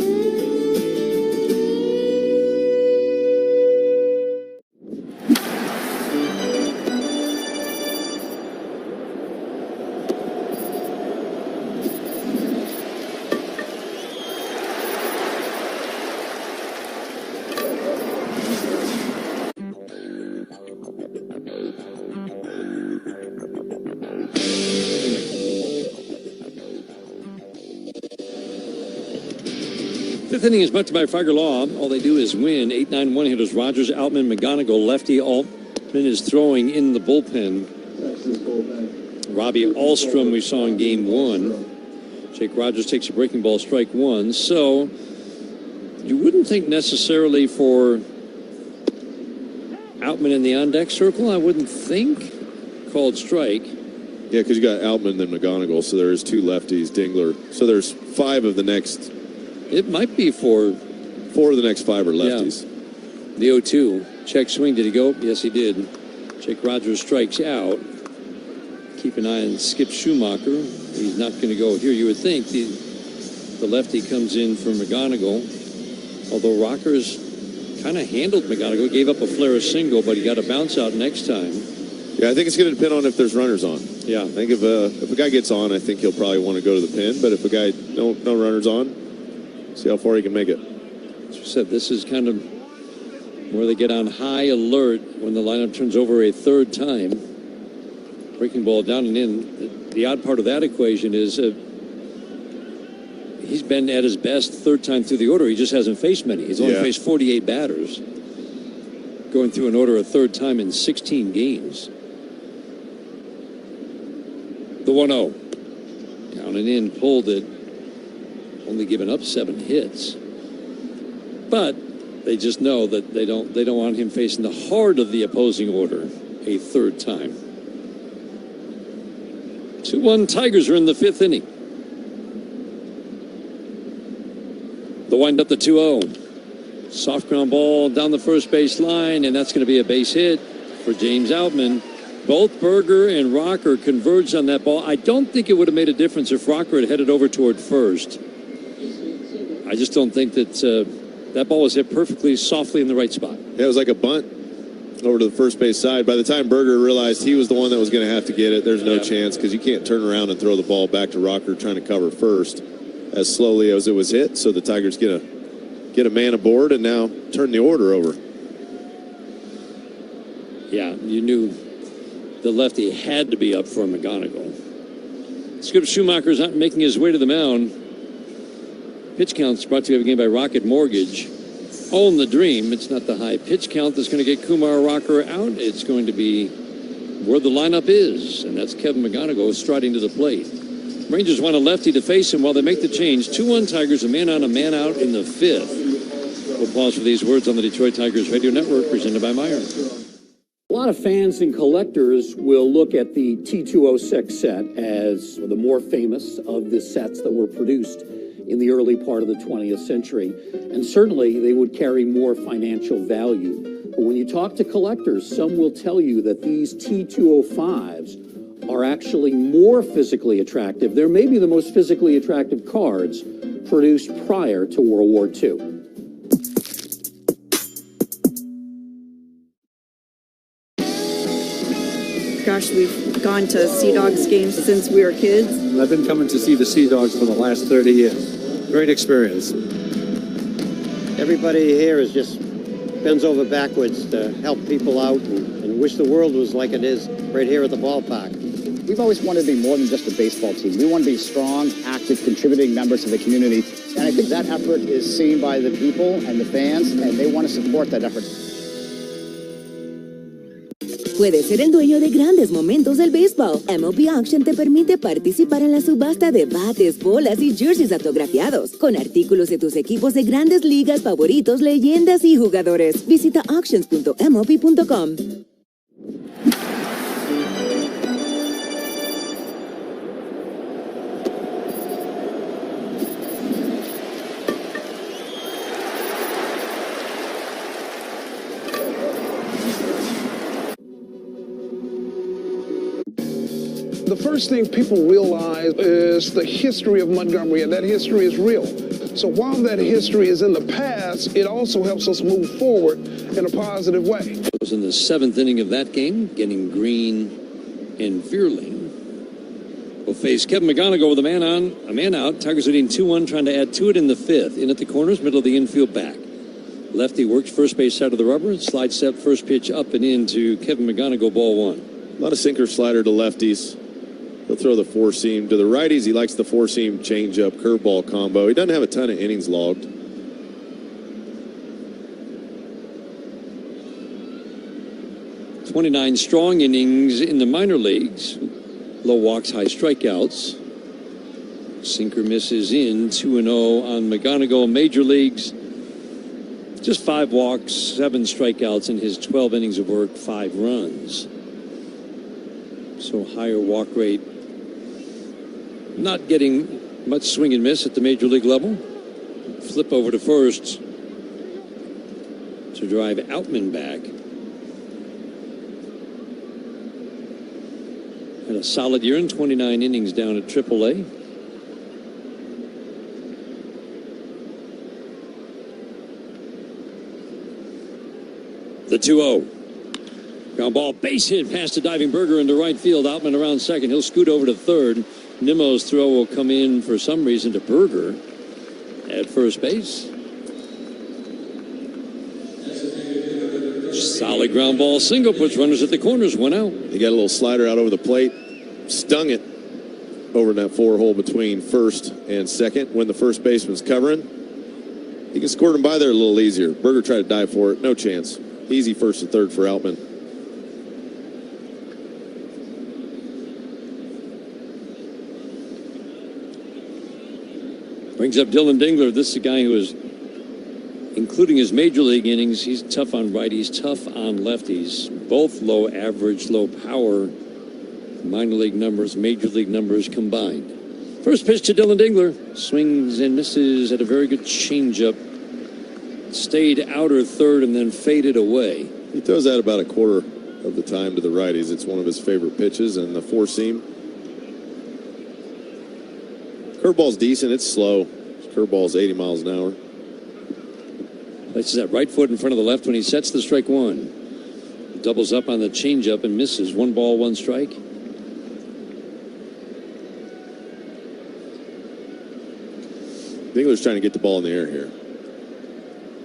Fifth inning is brought to you by Frogger Law. All they do is win. 8-9 one-hitters. Rogers, Outman, McGonigal. Lefty Altman is throwing in the bullpen. Robbie Alstrom we saw in game 1. Jake Rogers takes a breaking ball, strike 1. So you wouldn't think necessarily for Outman in the on-deck circle. I wouldn't think. Called strike. Yeah, because you got Outman and McGonigal, so there's 2 lefties, Dingler. So there's 5 of the next. It might be 4. 4 of the next 5 are lefties. Yeah. The 0-2. Check swing. Did he go? Yes, he did. Jake Rogers strikes out. Keep an eye on Skip Schumacher. He's not going to go here. You would think the lefty comes in for McGonigal. Although Rockers kind of handled McGonigal. Gave up a flare single, but he got a bounce out next time. Yeah, I think it's going to depend on if there's runners on. Yeah. I think if a guy gets on, I think he'll probably want to go to the pin. But if a guy no runners on, see how far he can make it. As you said, this is kind of where they get on high alert when the lineup turns over a 3rd time. Breaking ball down and in. The odd part of that equation is he's been at his best 3rd time through the order. He just hasn't faced many. He's only faced 48 batters. Going through an order a 3rd time in 16 games. The 1-0. Down and in, pulled it. Only given up 7 hits. But they just know that they don't want him facing the heart of the opposing order a 3rd time. 2-1 Tigers are in the 5th inning. The wind up the 2-0. Soft ground ball down the first base line, and that's going to be a base hit for James Outman. Both Berger and Rocker converged on that ball. I don't think it would have made a difference if Rocker had headed over toward first. I just don't think that that ball was hit perfectly softly in the right spot. Yeah, it was like a bunt over to the first base side. By the time Berger realized he was the one that was going to have to get it, there's no chance because you can't turn around and throw the ball back to Rocker trying to cover first as slowly as it was hit. So the Tigers get a man aboard and now turn the order over. Yeah, you knew the lefty had to be up for McGonigal. Skip Schumacher's not making his way to the mound. Pitch counts brought to you every game by Rocket Mortgage. Own the dream. It's not the high pitch count that's going to get Kumar Rocker out. It's going to be where the lineup is, and that's Kevin McGonigal striding to the plate. Rangers want a lefty to face him while they make the change. 2-1 Tigers, a man on, a man out in the 5th. We'll pause for these words on the Detroit Tigers Radio Network, presented by Meyer. A lot of fans and collectors will look at the T206 set as the more famous of the sets that were produced in the early part of the 20th century. And certainly they would carry more financial value. But when you talk to collectors, some will tell you that these T205s are actually more physically attractive. They're maybe the most physically attractive cards produced prior to World War II. Gosh, we've gone to Sea Dogs games since we were kids. I've been coming to see the Sea Dogs for the last 30 years. Great experience. Everybody here is just bends over backwards to help people out and wish the world was like it is right here at the ballpark. We've always wanted to be more than just a baseball team. We want to be strong, active, contributing members of the community. And I think that effort is seen by the people and the fans, and they want to support that effort. Puedes ser el dueño de grandes momentos del béisbol. MLB Auction te permite participar en la subasta de bates, bolas y jerseys autografiados, con artículos de tus equipos de grandes ligas favoritos, leyendas y jugadores. Visita auctions.mlb.com. The first thing people realize is the history of Montgomery, and that history is real. So while that history is in the past, it also helps us move forward in a positive way. It was in the 7th inning of that game, getting Green and Vierling. Will face Kevin McGonigal with a man on, a man out. Tigers leading 2-1, trying to add to it in the 5th. In at the corners, middle of the infield back. Lefty works first base side of the rubber, slide step, first pitch up and into Kevin McGonigal, ball 1. A lot of sinker slider to lefties. He'll throw the four seam to the righties. He likes the four seam changeup curveball combo. He doesn't have a ton of innings logged. '29 strong innings in the minor leagues. Low walks, high strikeouts. Sinker misses in 2-0 on McGonigal. Major leagues, just 5 walks, 7 strikeouts in his 12 innings of work, 5 runs. So higher walk rate. Not getting much swing and miss at the major league level. Flip over to first to drive Outman back. Had a solid year in 29 innings down at AAA. The 2-0. Ground ball, base hit past the diving Berger into right field. Outman around second. He'll scoot over to third. Nimmo's throw will come in for some reason to Berger at first base. Solid ground ball single, puts runners at the corners, 1 out. He got a little slider out over the plate, stung it over in that 4-hole between first and second when the first baseman's covering. He can squirt him by there a little easier. Berger tried to dive for it, no chance. Easy first and third for Outman. Brings up Dylan Dingler. This is a guy who is, including his major league innings, he's tough on righties, tough on lefties. Both low average, low power minor league numbers, major league numbers combined. First pitch to Dylan Dingler. Swings and misses at a very good changeup. Stayed outer third and then faded away. He throws that about a quarter of the time to the righties. It's one of his favorite pitches, and the four seam. Curveball's decent. It's slow. Curveball's 80 miles an hour. Places that right foot in front of the left when he sets the strike one. Doubles up on the changeup and misses. 1 ball, 1 strike. Dingler's trying to get the ball in the air here.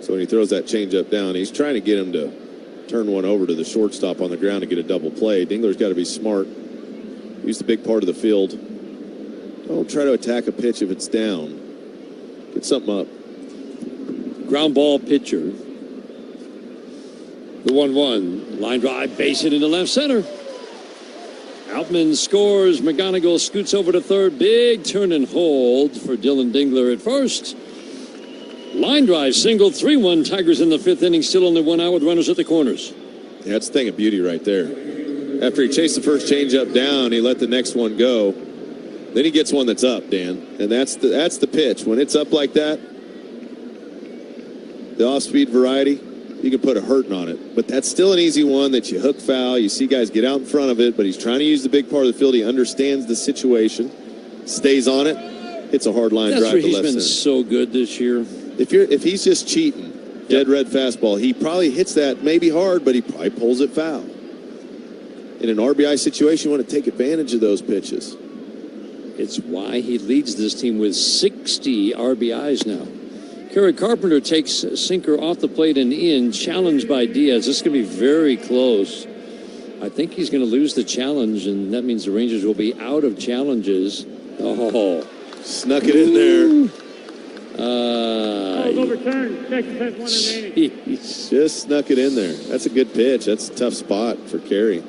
So when he throws that changeup down, he's trying to get him to turn one over to the shortstop on the ground to get a double play. Dingler's got to be smart. Use the big part of the field. Don't try to attack a pitch if it's down. Get something up. Ground ball pitcher. The 1-1. Line drive, base hit into left center. Outman scores. McGonigal scoots over to third. Big turn and hold for Dylan Dingler at first. Line drive, single, 3-1. Tigers in the 5th inning. Still only 1 out with runners at the corners. Yeah, that's a thing of beauty right there. After he chased the first changeup down, he let the next one go. Then he gets one that's up, Dan. And that's the pitch. When it's up like that, the off-speed variety, you can put a hurting on it. But that's still an easy one that you hook foul. You see guys get out in front of it, but he's trying to use the big part of the field. He understands the situation, stays on it. It's a hard line drive to left center. That's where he's been so good this year. If he's just cheating, dead red fastball, he probably hits that maybe hard, but he probably pulls it foul. In an RBI situation, you want to take advantage of those pitches. It's why he leads this team with 60 RBIs now. Kerry Carpenter takes a sinker off the plate and in, challenged by Diaz. This is going to be very close. I think he's going to lose the challenge, and that means the Rangers will be out of challenges. Oh, snuck it in there. Overturned. Texas has 1 remaining. Just snuck it in there. That's a good pitch. That's a tough spot for Kerry.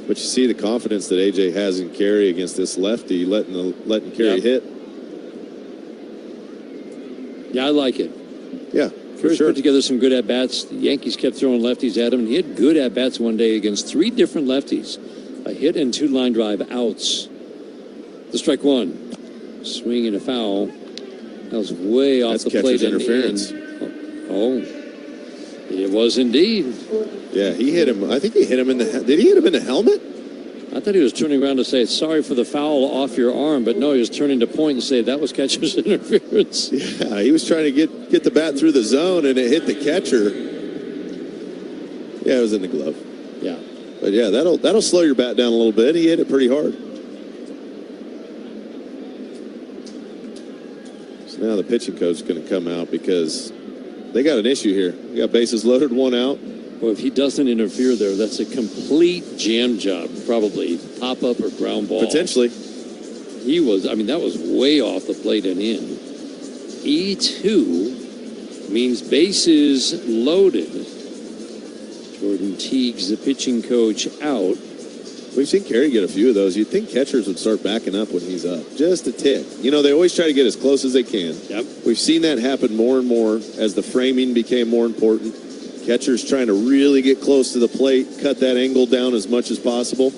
But you see the confidence that AJ has in Kerry against this lefty, letting Kerry hit. Yeah, I like it. Yeah, Kerry's put together some good at-bats. The Yankees kept throwing lefties at him, and he had good at-bats one day against 3 different lefties. A hit and 2 line drive outs. The strike 1. Swing and a foul. That was way off the plate. Interference. Oh, it was indeed. Yeah, he hit him. I think he hit him in the. Did he hit him in the helmet? I thought he was turning around to say, sorry for the foul off your arm, but no, he was turning to point and say that was catcher's interference. Yeah, he was trying to get the bat through the zone, and it hit the catcher. Yeah, it was in the glove. Yeah. But yeah, that'll slow your bat down a little bit. He hit it pretty hard. So now the pitching coach is going to come out because they got an issue here. They got bases loaded, 1 out. Well, if he doesn't interfere there, that's a complete jam job, probably. Pop-up or ground ball. Potentially. That was way off the plate and in. E2 means bases loaded. Jordan Teagues, the pitching coach, out. We've seen Kerry get a few of those. You'd think catchers would start backing up when he's up. Just a tick. You know, they always try to get as close as they can. Yep. We've seen that happen more and more as the framing became more important. Catchers trying to really get close to the plate, cut that angle down as much as possible.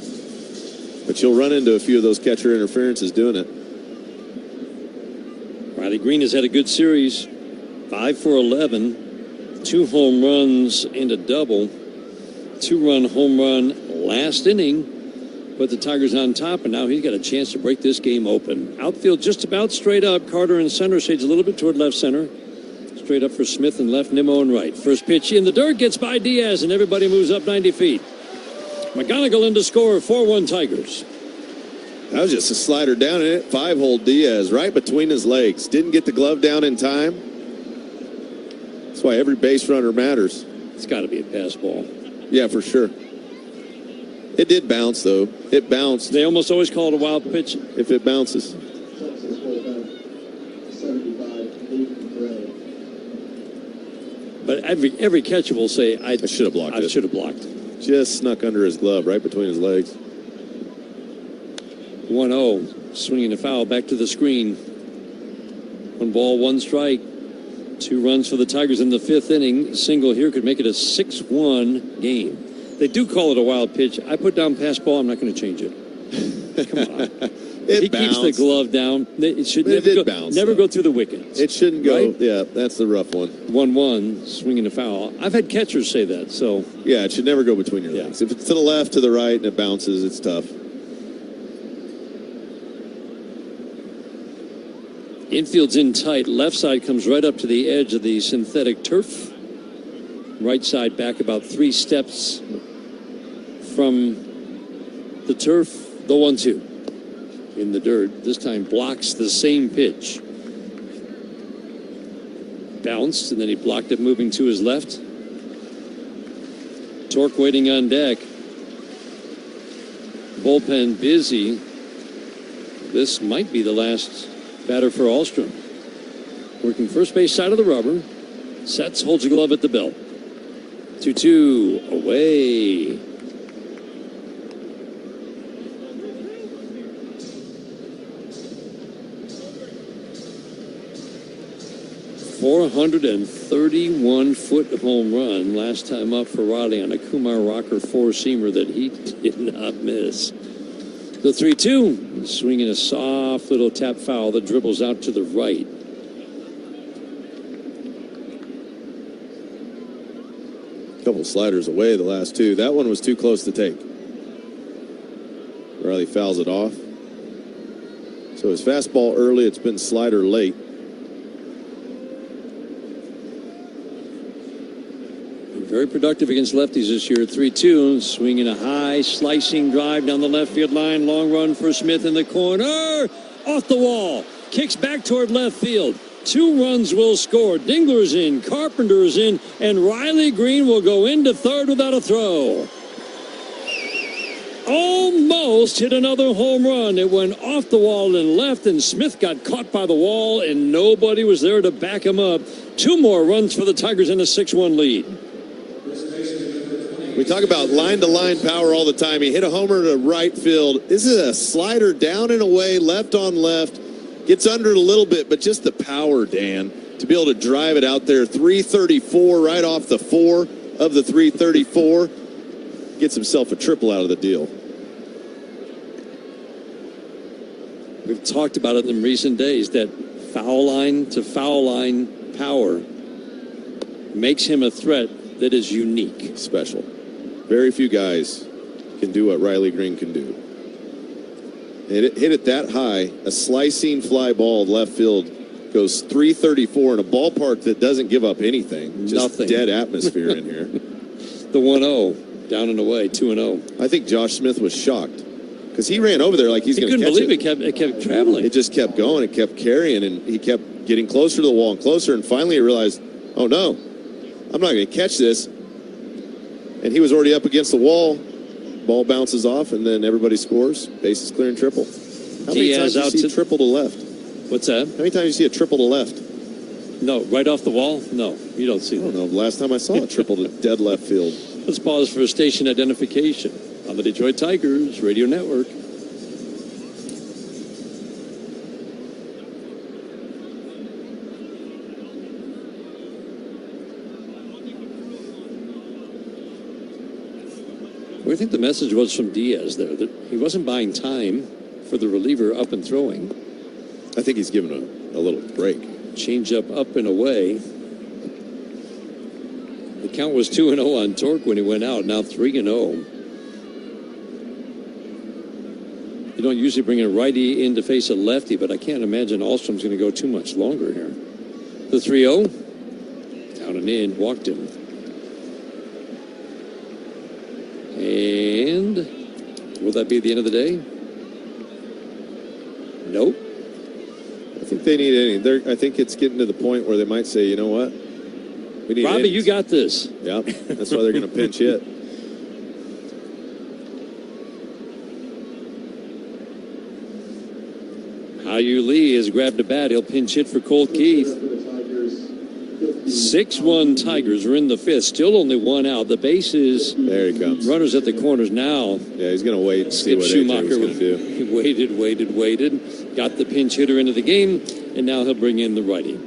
But you'll run into a few of those catcher interferences doing it. Riley Green has had a good series. 5 for 11. 2 home runs and a double. 2-run home run last inning. Put the Tigers on top, and now he's got a chance to break this game open. Outfield just about straight up. Carter in center, shades a little bit toward left center. Straight up for Smith and left, Nimmo and right. First pitch in the dirt, gets by Diaz, and everybody moves up 90 feet. McGonigal in to score, 4-1 Tigers. That was just a slider down in it. 5-hole Diaz right between his legs. Didn't get the glove down in time. That's why every base runner matters. It's got to be a pass ball. Yeah, for sure. It did bounce, though. It bounced. They almost always call it a wild pitch. If it bounces. But every catcher will say, I should have blocked it. I should have blocked it. Just snuck under his glove, right between his legs. 1-0. Swinging a foul back to the screen. 1 ball, 1 strike. 2 runs for the Tigers in the 5th inning. Single here could make it a 6-1 game. They do call it a wild pitch. I put down pass ball. I'm not going to change it. Come on. He keeps the glove down. It should never go through the wickets. It shouldn't go. Right? Yeah, that's the rough one. 1-1, swinging a foul. I've had catchers say that. So yeah, it should never go between your legs. If it's to the left, to the right, and it bounces, it's tough. Infield's in tight. Left side comes right up to the edge of the synthetic turf. Right side back about 3 steps from the turf. The 1-2 in the dirt. This time blocks the same pitch. Bounced, and then he blocked it moving to his left. Torque waiting on deck. Bullpen busy. This might be the last batter for Ahlstrom. Working first base side of the rubber. Sets, holds a glove at the belt. 2-2 away. .431-foot home run last time up for Riley on a Kumar Rocker 4-seamer that he did not miss. The 3-2, swinging a soft little tap foul that dribbles out to the right. Couple sliders away the last 2. That one was too close to take. Riley fouls it off. So his fastball early, it's been slider late. Very productive against lefties this year. 3-2, swinging a high, slicing drive down the left field line. Long run for Smith in the corner. Off the wall. Kicks back toward left field. 2 runs will score. Dingler's in, Carpenter's in, and Riley Green will go into third without a throw. Almost hit another home run. It went off the wall and left, and Smith got caught by the wall, and nobody was there to back him up. 2 more runs for the Tigers in a 6-1 lead. We talk about line-to-line power all the time. He hit a homer to right field. This is a slider down and away, left on left. Gets under it a little bit, but just the power, Dan, to be able to drive it out there. 334 right off the 4 of the 334. Gets himself a triple out of the deal. We've talked about it in recent days, that foul line to foul line power makes him a threat that is unique. Special. Very few guys can do what Riley Green can do. Hit it that high, a slicing fly ball left field goes 334 in a ballpark that doesn't give up anything. Just nothing. Dead atmosphere in here. The 1-0, down and away, 2-0. I think Josh Smith was shocked because he ran over there like he's going to catch it. He couldn't believe it kept traveling. It just kept going. It kept carrying, and he kept getting closer to the wall and closer, and finally he realized, oh no, I'm not going to catch this. And he was already up against the wall. Ball bounces off, and then everybody scores. Bases clear and triple. How many times do you see triple to left? What's that? How many times do you see a triple to left? No, right off the wall? No, you don't see that. I don't know. Last time I saw a triple to dead left field. Let's pause for station identification on the Detroit Tigers Radio Network. do you think the message was from Diaz there? That he wasn't buying time for the reliever up and throwing. I think he's giving a little break. Change up and away. The count was 2-0 on Torque when he went out. Now 3-0. You don't usually bring a righty in to face a lefty, but I can't imagine Alstrom's going to go too much longer here. The 3-0. Down and in. Walked him. And will that be the end of the day? Nope. I think they need any. I think it's getting to the point where they might say, you know what? We need Robbie, innings. you got this. Yep. That's why they're going to pinch hit. Hao-Yu Lee has grabbed a bat. He'll pinch hit for Colt Keith. 6-1 Tigers are in the fifth. Still only one out. The base is. There he comes. Runners at the corners now. Yeah, he's going to wait and see what Schumacher was going to do. He waited. Got the pinch hitter into the game, and now he'll bring in the righty.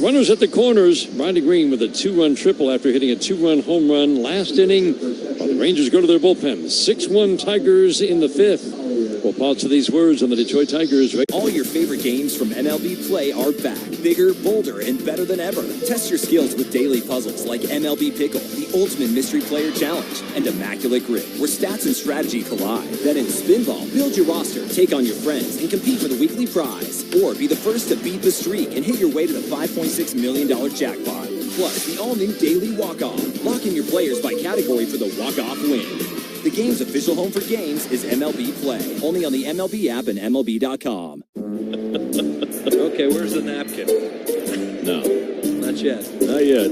Runners at the corners. Riley Green with a 2-run triple after hitting a 2-run home run last inning. While the Rangers go to their bullpen. 6-1 Tigers in the fifth. We'll pause for these words on the Detroit Tigers. All your favorite games from MLB Play are back. Bigger, bolder, and better than ever. Test your skills with daily puzzles like MLB Pickle, the Ultimate Mystery Player Challenge, and Immaculate Grip, where stats and strategy collide. Then in Spinball, build your roster, take on your friends, and compete for the weekly prize. Or be the first to beat the streak and hit your way to the $5.6 million jackpot. Plus, the all-new Daily Walk-Off. Lock in your players by category for the walk-off win. The game's official home for games is MLB Play. Only on the MLB app and MLB.com. Okay, where's the napkin? No. Not yet. Not yet.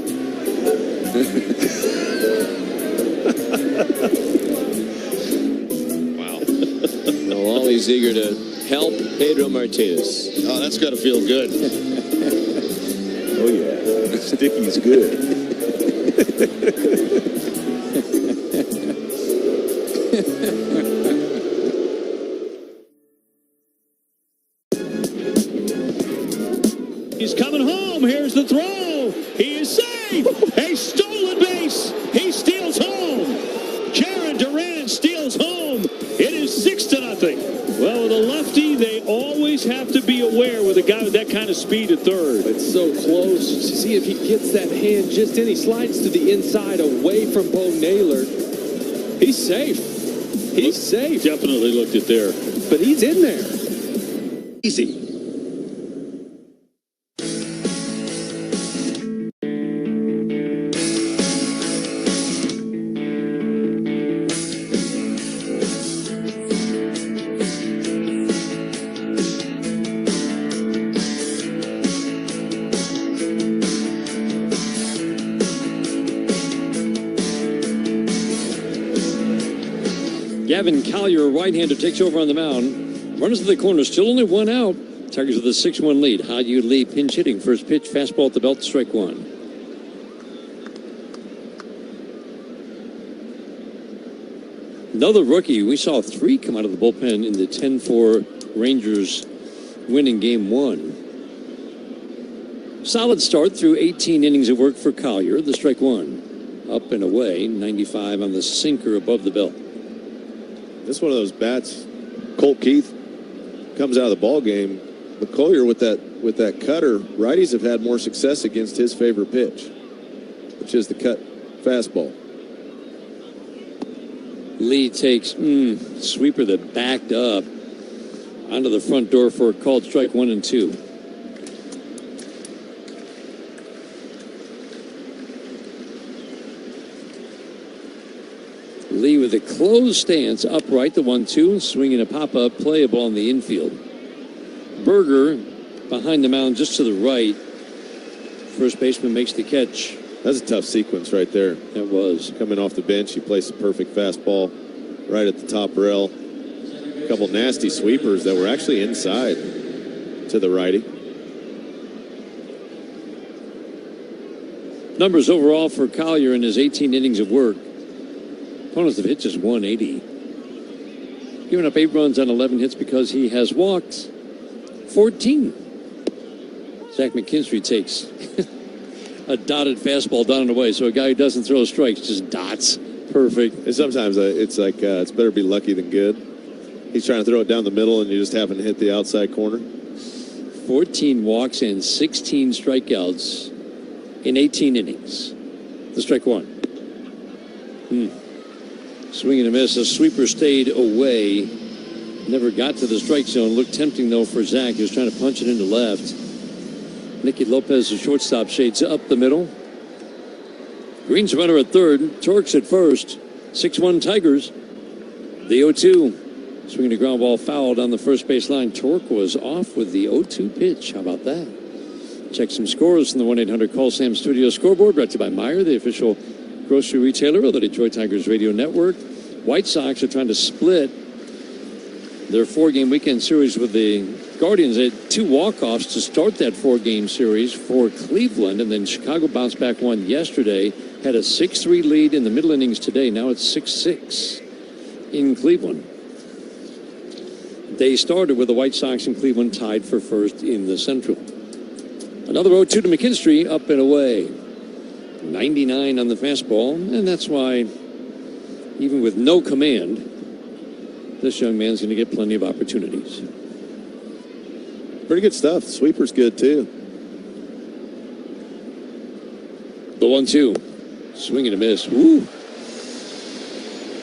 Wow. Well, Wally's eager to help Pedro Martinez. Oh, that's got to feel good. Oh, yeah. Sticky's good. He's coming home. Here's the throw. He is safe. A stolen base. He steals home. Karen Durant steals home. It is 6-0. Well, with a lefty, they always have to be aware with a guy with that kind of speed at third. It's so close. See if he gets that hand just in. He slides to the inside away from Bo Naylor. He's safe. He's safe. Definitely looked it there. But he's in there. Easy. Gavin Collier, right-hander, takes over on the mound. Runners to the corner, still only one out. Tigers with a 6-1 lead. Hao-Yu Lee pinch hitting. First pitch, fastball at the belt, strike one. Another rookie. We saw three come out of the bullpen in the 10-4 Rangers winning game one. Solid start through 18 innings of work for Collier. The strike one. Up and away, 95 on the sinker above the belt. This is one of those bats. Colt Keith comes out of the ball game. McCollier with that cutter. Righties have had more success against his favorite pitch, which is the cut fastball. Lee takes sweeper that backed up onto the front door for a called strike 1-2. Lee with a closed stance, upright, the 1-2, swinging a pop-up, playable on the infield. Berger behind the mound just to the right. First baseman makes the catch. That's a tough sequence right there. That was. Coming off the bench, he placed a perfect fastball right at the top rail. A couple nasty sweepers that were actually inside to the righty. Numbers overall for Collier in his 18 innings of work. Opponents have hit just 180. Giving up 8 runs on 11 hits because he has walked 14. Zach McKinstry takes a dotted fastball down and away. So a guy who doesn't throw strikes just dots Perfect. And sometimes it's like it's better be lucky than good. He's trying to throw it down the middle, and you just happen to hit the outside corner. 14 walks and 16 strikeouts in 18 innings. The strike one. Swing and a miss. A sweeper stayed away. Never got to the strike zone. Looked tempting, though, for Zach. He was trying to punch it into left. Nicky Lopez, the shortstop, shades up the middle. Green's runner at third. Torques at first. 6-1 Tigers. The 0-2. Swinging a ground ball foul down the first base line. Torque was off with the 0-2 pitch. How about that? Check some scores from the 1-800-CALL-SAM Studio Scoreboard, brought to you by Meijer, the official grocery retailer of the Detroit Tigers radio network. White Sox are trying to split their 4-game weekend series with the Guardians. They had 2 walk-offs to start that 4-game series for Cleveland, and then Chicago bounced back one yesterday. Had a 6-3 lead in the middle innings today. Now it's 6-6 in Cleveland. They started with the White Sox and Cleveland tied for first in the Central. Another 0-2 to McKinstry, up and away. 99 on the fastball, and that's why, even with no command, this young man's going to get plenty of opportunities. Pretty good stuff. Sweeper's good, too. The 1-2. Swing and a miss. Woo.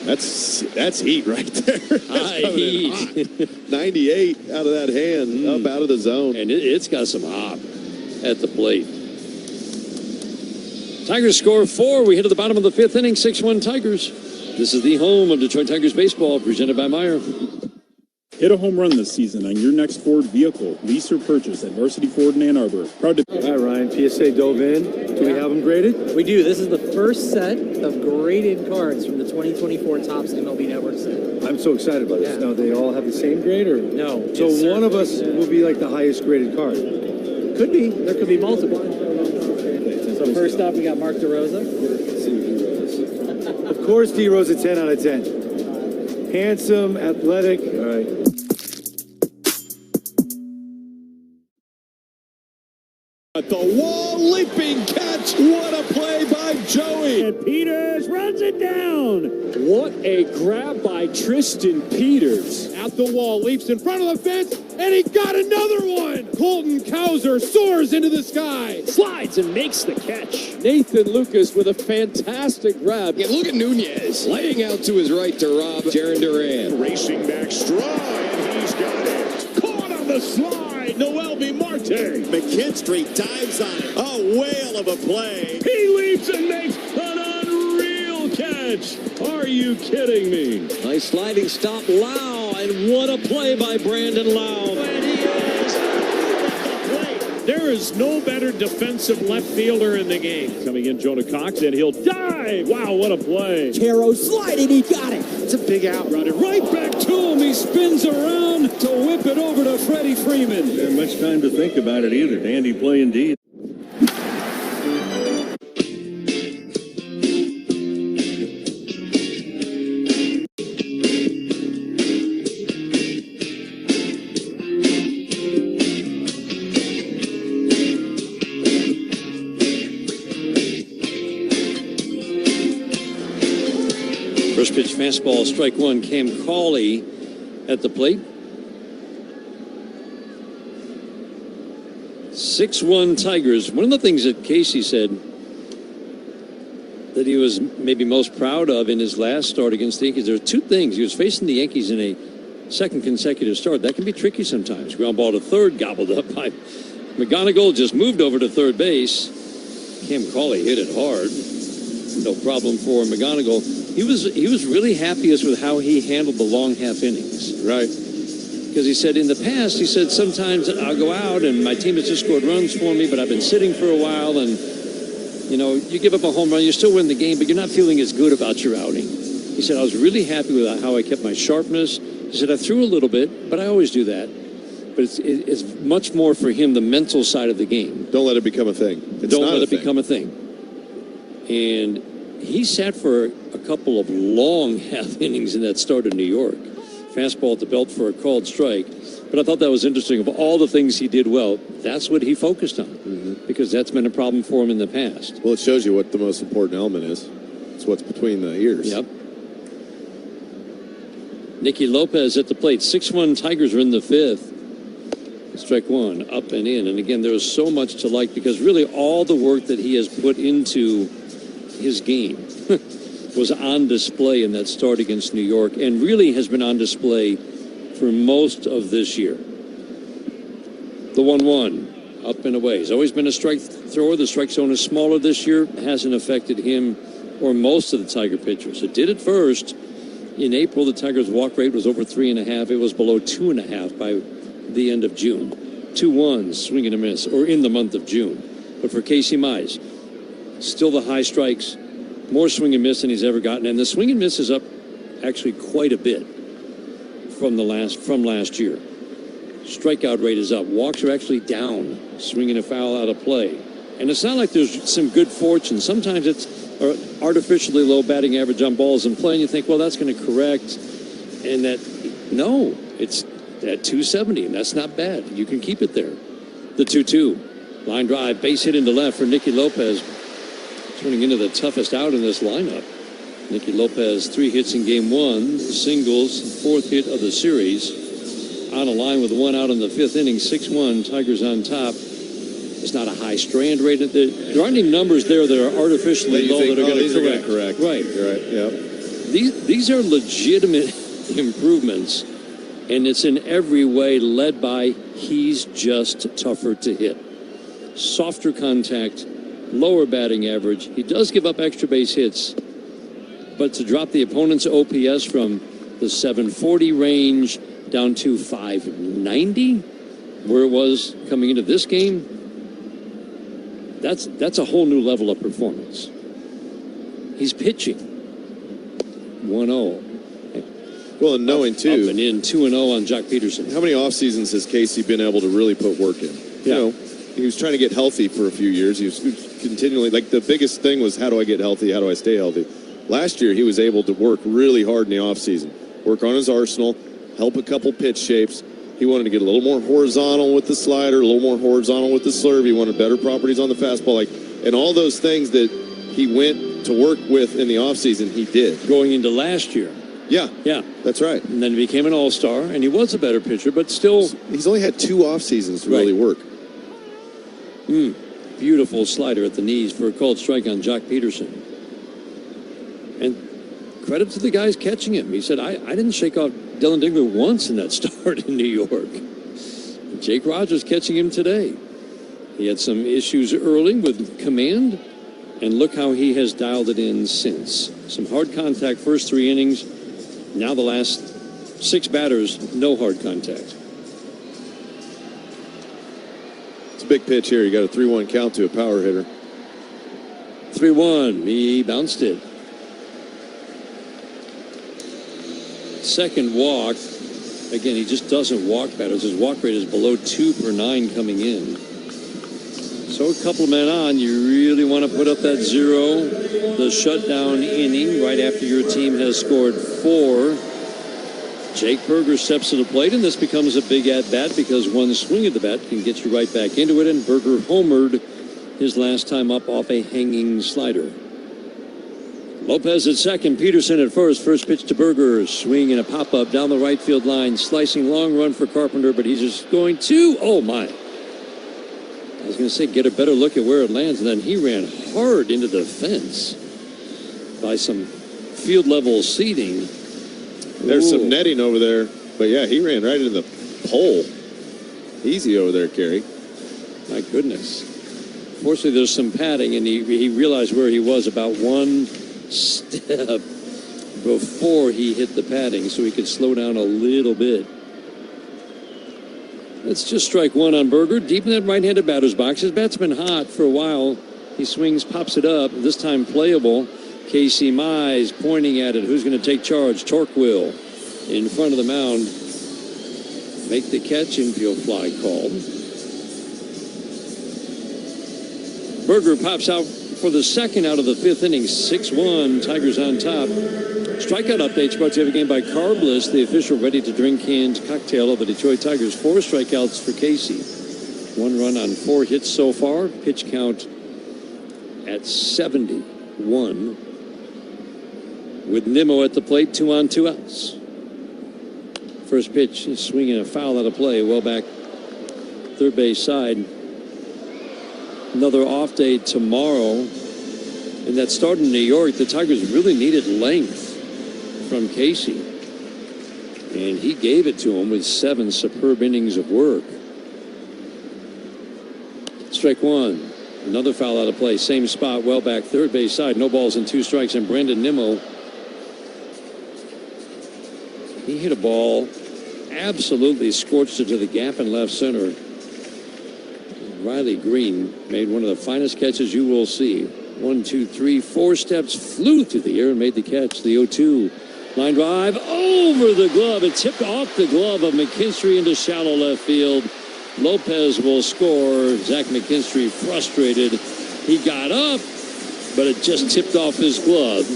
That's heat right there. High heat. 98 out of that hand, up out of the zone. And it's got some hop at the plate. Tigers score 4. We hit at the bottom of the 5th inning, 6-1 Tigers. This is the home of Detroit Tigers baseball, presented by Meijer. Hit a home run this season on your next Ford vehicle, lease or purchase at Varsity Ford in Ann Arbor. Proud to... All right, Ryan, PSA dove in. Do we have them graded? We do. This is the first set of graded cards from the 2024 Topps MLB Network set. I'm so excited about this. Now, they all have the same grade, or? No. So one of us will be like the highest graded card. Could be. There could be multiple. So first up, we got Mark DeRosa. Of course, D-Rose a 10 out of 10. Handsome, athletic. All right. At the wall, leaping catch. What a play by Joey. And Peters runs it down. What a grab by Tristan Peters. At the wall, leaps in front of the fence, and he got another one. Colton Cowser soars into the sky. Slides and makes the catch. Nathan Lucas with a fantastic grab. And look at Nunez laying out to his right to rob Jaron Duran. Racing back Straw, and he's got it. Caught on the slide. Noel B. Marte. McKinstry dives on it. A whale of a play. He leaps and makes an unreal catch. Are you kidding me? Nice sliding stop, Lau, and what a play by Brandon Lau. And he is at the plate. There is no better defensive left fielder in the game. Coming in, Jonah Cox, and he'll dive. Wow, what a play. Caro sliding, he got it. It's a big out. Routed right back to him. He spins around to whip it over to Freddie Freeman. Didn't have much time to think about it either. Dandy play indeed. First pitch fastball, strike one. Cam Cauley at the plate. 6-1 Tigers. One of the things that Casey said that he was maybe most proud of in his last start against the Yankees, there were 2 things. He was facing the Yankees in a second consecutive start. That can be tricky sometimes. Ground ball to third, gobbled up by McGonigal, just moved over to third base. Cam Cauley hit it hard. No problem for McGonigal. He was really happiest with how he handled the long half innings. Right. Because he said in the past, he said, sometimes I'll go out and my team has just scored runs for me, but I've been sitting for a while and, you know, you give up a home run, you still win the game, but you're not feeling as good about your outing. He said, I was really happy with how I kept my sharpness. He said, I threw a little bit, but I always do that. But it's much more for him, the mental side of the game. Don't let it become a thing. Don't let it become a thing. And he sat for a couple of long half innings in that start in New York. Fastball at the belt for a called strike. But I thought that was interesting. Of all the things he did well, that's what he focused on. Because that's been a problem for him in the past. Well, it shows you what the most important element is. It's what's between the ears. Yep. Nicky Lopez at the plate. 6-1 Tigers are in the fifth. Strike one, up and in. And again, there was so much to like because really all the work that he has put into his game was on display in that start against New York and really has been on display for most of this year. The 1-1, up and away. He's always been a strike thrower. The strike zone is smaller this year. Hasn't affected him or most of the Tiger pitchers. It did at first. In April, the Tigers' walk rate was over 3.5. It was below 2.5 by the end of June. 2-1, swing and a miss, or in the month of June. But for Casey Mize, still the high strikes, more swing and miss than he's ever gotten. And the swing and miss is up actually quite a bit from last year. Strikeout rate is up. Walks are actually down. Swinging a foul out of play. And it's not like there's some good fortune. Sometimes it's artificially low batting average on balls in play, and you think, well, that's going to correct. And no, it's at 270, and that's not bad. You can keep it there. The 2-2. Line drive, base hit into left for Nicky Lopez. Turning into the toughest out in this lineup. Nicky Lopez, 3 hits in game 1. Singles, 4th hit of the series. On a line with 1 out in the 5th inning. 6-1, Tigers on top. It's not a high strand rate. There aren't any numbers there that are artificially low that are going to correct. Right. You're right. Yep. These are legitimate improvements, and it's in every way led by he's just tougher to hit. Softer contact, lower batting average. He does give up extra base hits, but to drop the opponent's OPS from the 740 range down to 590, where it was coming into this game, that's a whole new level of performance. He's pitching 1-0. Well, and knowing too, up and in 2-0 on Jock Peterson. How many off seasons has Casey been able to really put work in? Yeah. You know, he was trying to get healthy for a few years. He was continually, like, the biggest thing was, how do I get healthy? How do I stay healthy? Last year, he was able to work really hard in the off season, work on his arsenal, help a couple pitch shapes. He wanted to get a little more horizontal with the slider, a little more horizontal with the serve. He wanted better properties on the fastball, and all those things that he went to work with in the offseason, he did. Going into last year. Yeah, that's right. And then he became an all-star, and he was a better pitcher, but still... He's only had 2 off seasons to really work. Beautiful slider at the knees for a called strike on Jock Peterson. And credit to the guys catching him. He said, I didn't shake off Dylan Dingler once in that start in New York. Jake Rogers catching him today. He had some issues early with command, and look how he has dialed it in since. Some hard contact first 3 innings. Now the last 6 batters, no hard contact. It's a big pitch here. You got a 3-1 count to a power hitter. 3-1. He bounced it. Second walk. Again, he just doesn't walk batters. His walk rate is below 2 per 9 coming in. So a couple of men on, you really want to put up that 0. The shutdown inning right after your team has scored 4. Jake Burger steps to the plate, and this becomes a big at-bat because one swing of the bat can get you right back into it, and Burger homered his last time up off a hanging slider. Lopez at second, Peterson at first. First pitch to Burger, swing and a pop-up down the right field line, slicing long run for Carpenter, but he's just going to, oh my. I was going to say, get a better look at where it lands, and then he ran hard into the fence by some field-level seating. There's some netting over there, but yeah, he ran right into the pole. Easy over there, Kerry. My goodness. Fortunately, there's some padding, and he realized where he was about 1 step before he hit the padding, so he could slow down a little bit. It's just strike 1 on Burger, deep in that right-handed batter's box. His bat's been hot for a while. He swings, pops it up, this time playable. Casey Mize pointing at it. Who's going to take charge? Torquil in front of the mound. Make the catch, infield fly called. Burger pops out for the second out of the 5th inning. 6-1, Tigers on top. Strikeout updates brought to you every game by Carbless, the official ready-to-drink canned cocktail of the Detroit Tigers. 4 strikeouts for Casey. 1 run on 4 hits so far. Pitch count at 71. with Nimmo at the plate, 2 on, 2 outs. First pitch, he's swinging a foul out of play, well back third base side. Another off day tomorrow. And that start in New York, the Tigers really needed length from Casey. And he gave it to him with 7 superb innings of work. Strike 1. Another foul out of play. Same spot, well back third base side. No balls and 2 strikes. And Brandon Nimmo, he hit a ball, absolutely scorched it to the gap in left center. Riley Green made one of the finest catches you will see. 1, 2, 3, 4 steps, flew through the air and made the catch. The 0-2 line drive over the glove. It tipped off the glove of McKinstry into shallow left field. Lopez will score. Zach McKinstry frustrated. He got up, but it just tipped off his glove.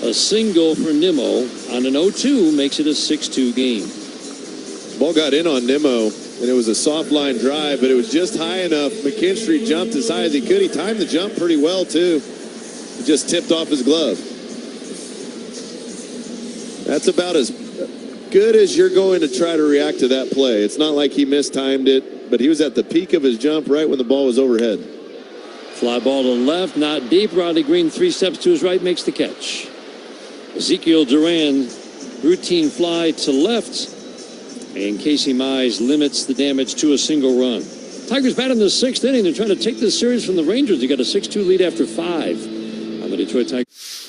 A single for Nimmo on an 0-2 makes it a 6-2 game. Ball got in on Nimmo, and it was a soft line drive, but it was just high enough. McKinstry jumped as high as he could. He timed the jump pretty well, too. It just tipped off his glove. That's about as good as you're going to try to react to that play. It's not like he mistimed it, but he was at the peak of his jump right when the ball was overhead. Fly ball to left, not deep. Riley Green 3 steps to his right, makes the catch. Ezekiel Duran, routine fly to left, and Casey Mize limits the damage to a single run. Tigers bat in the 6th inning. They're trying to take this series from the Rangers. They got a 6-2 lead after 5 on the Detroit Tigers.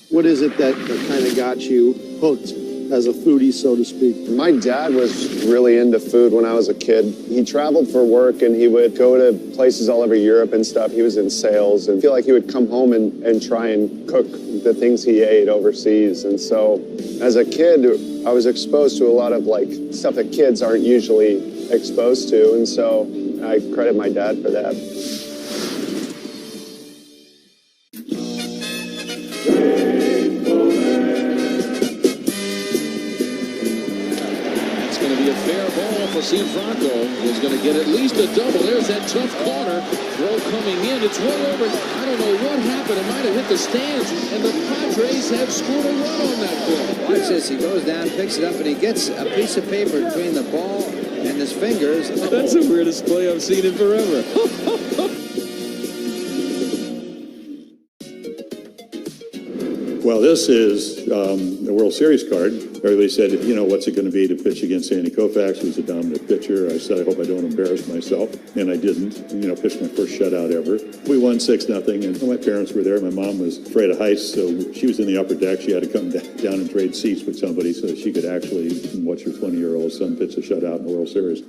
What is it that kind of got you hooked as a foodie, so to speak? My dad was really into food when I was a kid. He traveled for work and he would go to places all over Europe and stuff. He was in sales and I feel like he would come home and try and cook the things he ate overseas. And so as a kid, I was exposed to a lot of like stuff that kids aren't usually exposed to. And so I credit my dad for that. Franco is going to get at least a double. There's that tough corner. Throw coming in. It's way over. I don't know what happened. It might have hit the stands, and the Padres have scored a run on that play. Watch this. He goes down, picks it up, and he gets a piece of paper between the ball and his fingers. That's the weirdest play I've seen in forever. Well, this is the World Series card. Everybody said, you know, what's it going to be to pitch against Sandy Koufax, who's a dominant pitcher. I said, I hope I don't embarrass myself. And I didn't. You know, pitched my first shutout ever. We won 6-0, and my parents were there. My mom was afraid of heights, so she was in the upper deck. She had to come down and trade seats with somebody so that she could actually watch her 20-year-old son pitch a shutout in the World Series.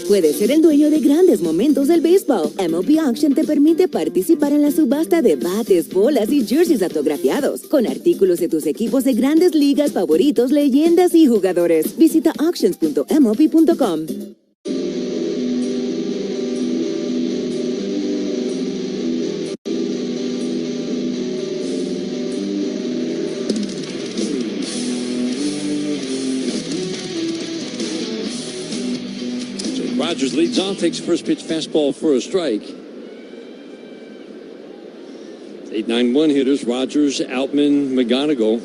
Puedes ser el dueño de grandes momentos del béisbol. MLB Auction te permite participar en la subasta de bates, bolas y jerseys autografiados, con artículos de tus equipos de grandes ligas favoritos, leyendas y jugadores. Visita auctions.mlb.com. Rogers leads off, takes first pitch fastball for a strike. 8-9-1 hitters, Rogers, Outman, McGonigal.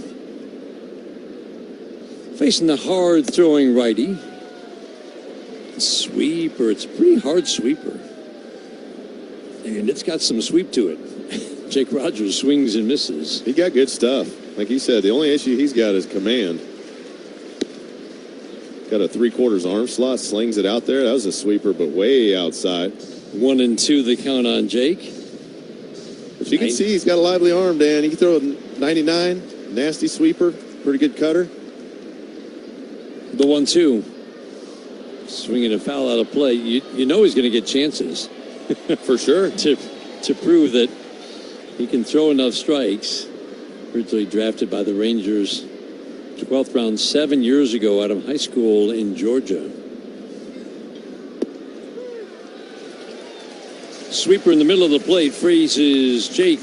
Facing the hard-throwing righty. Sweeper, it's a pretty hard sweeper. And it's got some sweep to it. Jake Rogers swings and misses. He got good stuff. Like he said, the only issue he's got is command. Got a 3/4 arm slot, slings it out there. That was a sweeper, but way outside. 1-2 the count on Jake. But you can see he's got a lively arm, Dan. He can throw a 99, nasty sweeper, pretty good cutter. The 1-2. Swinging a foul out of play. You know he's going to get chances. For sure. To prove that he can throw enough strikes. Originally drafted by the Rangers 12th round 7 years ago out of high school in Georgia. Sweeper in the middle of the plate freezes Jake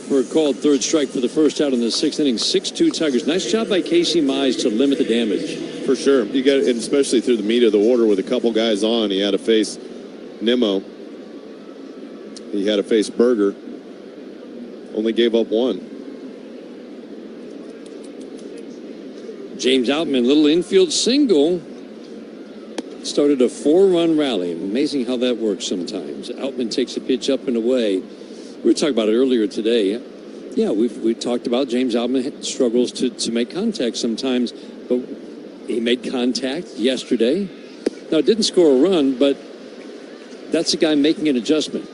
for a called third strike for the first out in the 6th inning. 6-2 Tigers. Nice job by Casey Mize to limit the damage. For sure. You got, and especially through the meat of the order with a couple guys on. He had to face Nimmo. He had to face Berger. Only gave up one. James Outman, little infield single. Started a 4-run rally. Amazing how that works sometimes. Outman takes a pitch up and away. We were talking about it earlier today. Yeah, we talked about James Outman struggles to make contact sometimes, but he made contact yesterday. Now, it didn't score a run, but that's a guy making an adjustment.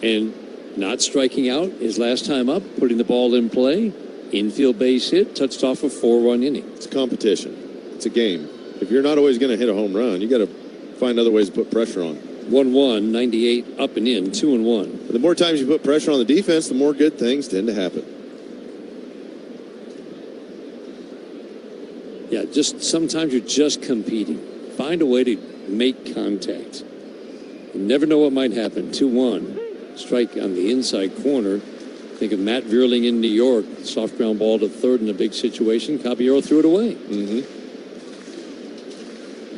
And not striking out his last time up, putting the ball in play, infield base hit, touched off a 4-run inning. It's competition. It's a game. If you're not always going to hit a home run, you got to find other ways to put pressure on. 1-1, 98 up and in, 2-1. The more times you put pressure on the defense, the more good things tend to happen. Yeah, just sometimes you're just competing. Find a way to make contact. You never know what might happen. 2-1. Strike on the inside corner. Think of Matt Vierling in New York. Soft ground ball to third in a big situation. Caballero threw it away. Mm-hmm.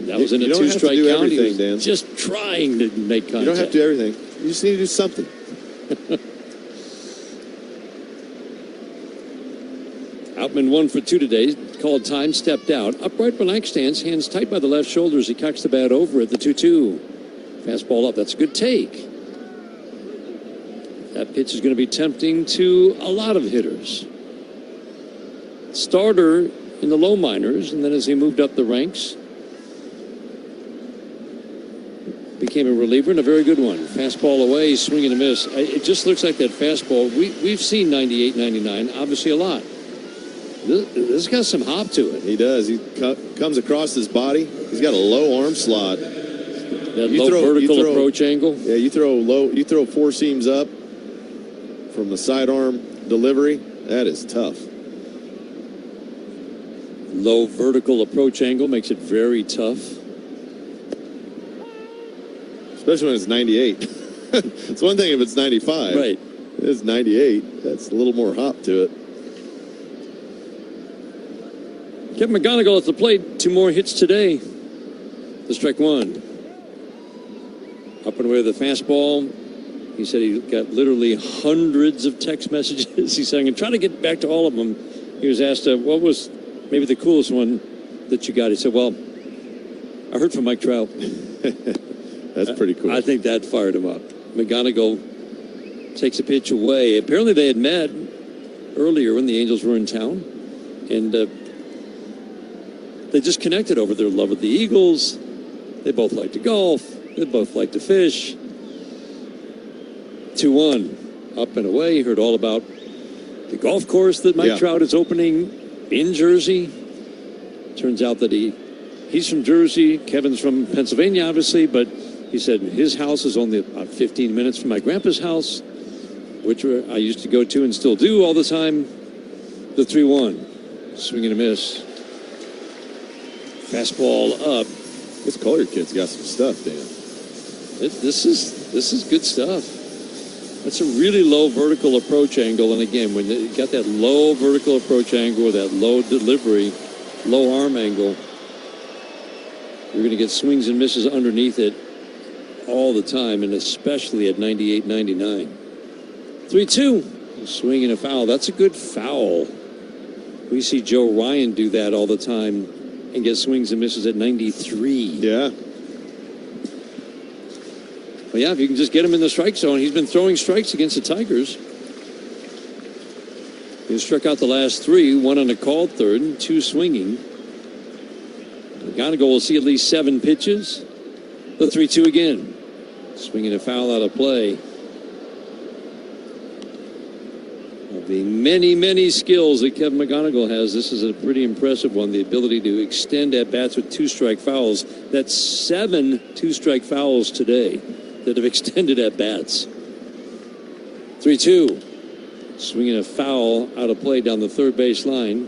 That was in a two-strike count. He was Dan. just trying to make contact. You don't have to do everything. You just need to do something. Outman 1 for 2 today. Called time, stepped out. Upright blank stance, hands tight by the left shoulder as he cocks the bat over at the 2-2. Fastball up. That's a good take. That pitch is going to be tempting to a lot of hitters. Starter in the low minors, and then as he moved up the ranks, became a reliever and a very good one. Fastball away, swing and a miss. It just looks like that fastball. We've seen 98, 99, obviously a lot. This got some hop to it. He does. He comes across his body. He's got a low arm slot. That low vertical approach angle. Yeah, you throw four seams up from the sidearm delivery. That is tough. Low vertical approach angle makes it very tough. Especially when it's 98. It's one thing if it's 95. Right. It's 98. That's a little more hop to it. Kevin McGonigal at the plate. 2 more hits today. The strike one. Up and away with the fastball. He said he got literally hundreds of text messages. He said, I'm going to try to get back to all of them. He was asked, what was maybe the coolest one that you got? He said, well, I heard from Mike Trout. That's pretty cool. I think that fired him up. McGonigal takes a pitch away. Apparently they had met earlier when the Angels were in town. And they just connected over their love of the Eagles. They both like to golf. They both like to fish. 2-1. Up and away. Heard all about the golf course that Mike Trout is opening in Jersey. Turns out that he's from Jersey. Kevin's from Pennsylvania, obviously, but he said his house is only about 15 minutes from my grandpa's house, which I used to go to and still do all the time. The 3-1. Swing and a miss. Fastball up. This Collier kid's got some stuff, Dan. This is good stuff. That's a really low vertical approach angle. And again, when you got that low vertical approach angle with that low delivery, low arm angle, you're going to get swings and misses underneath it all the time, and especially at 98, 99. 3-2. Swing and a foul. That's a good foul. We see Joe Ryan do that all the time and get swings and misses at 93. Yeah. Well, yeah, if you can just get him in the strike zone. He's been throwing strikes against the Tigers. He struck out the last 3, 1 on a called third, and 2 swinging. McGonigal will see at least 7 pitches. The 3-2 again. Swinging a foul out of play. Of the many, many skills that Kevin McGonigal has, this is a pretty impressive one. The ability to extend at-bats with 2-strike fouls. That's 7 2-strike fouls today that have extended at-bats. 3-2. Swinging a foul out of play down the third base line.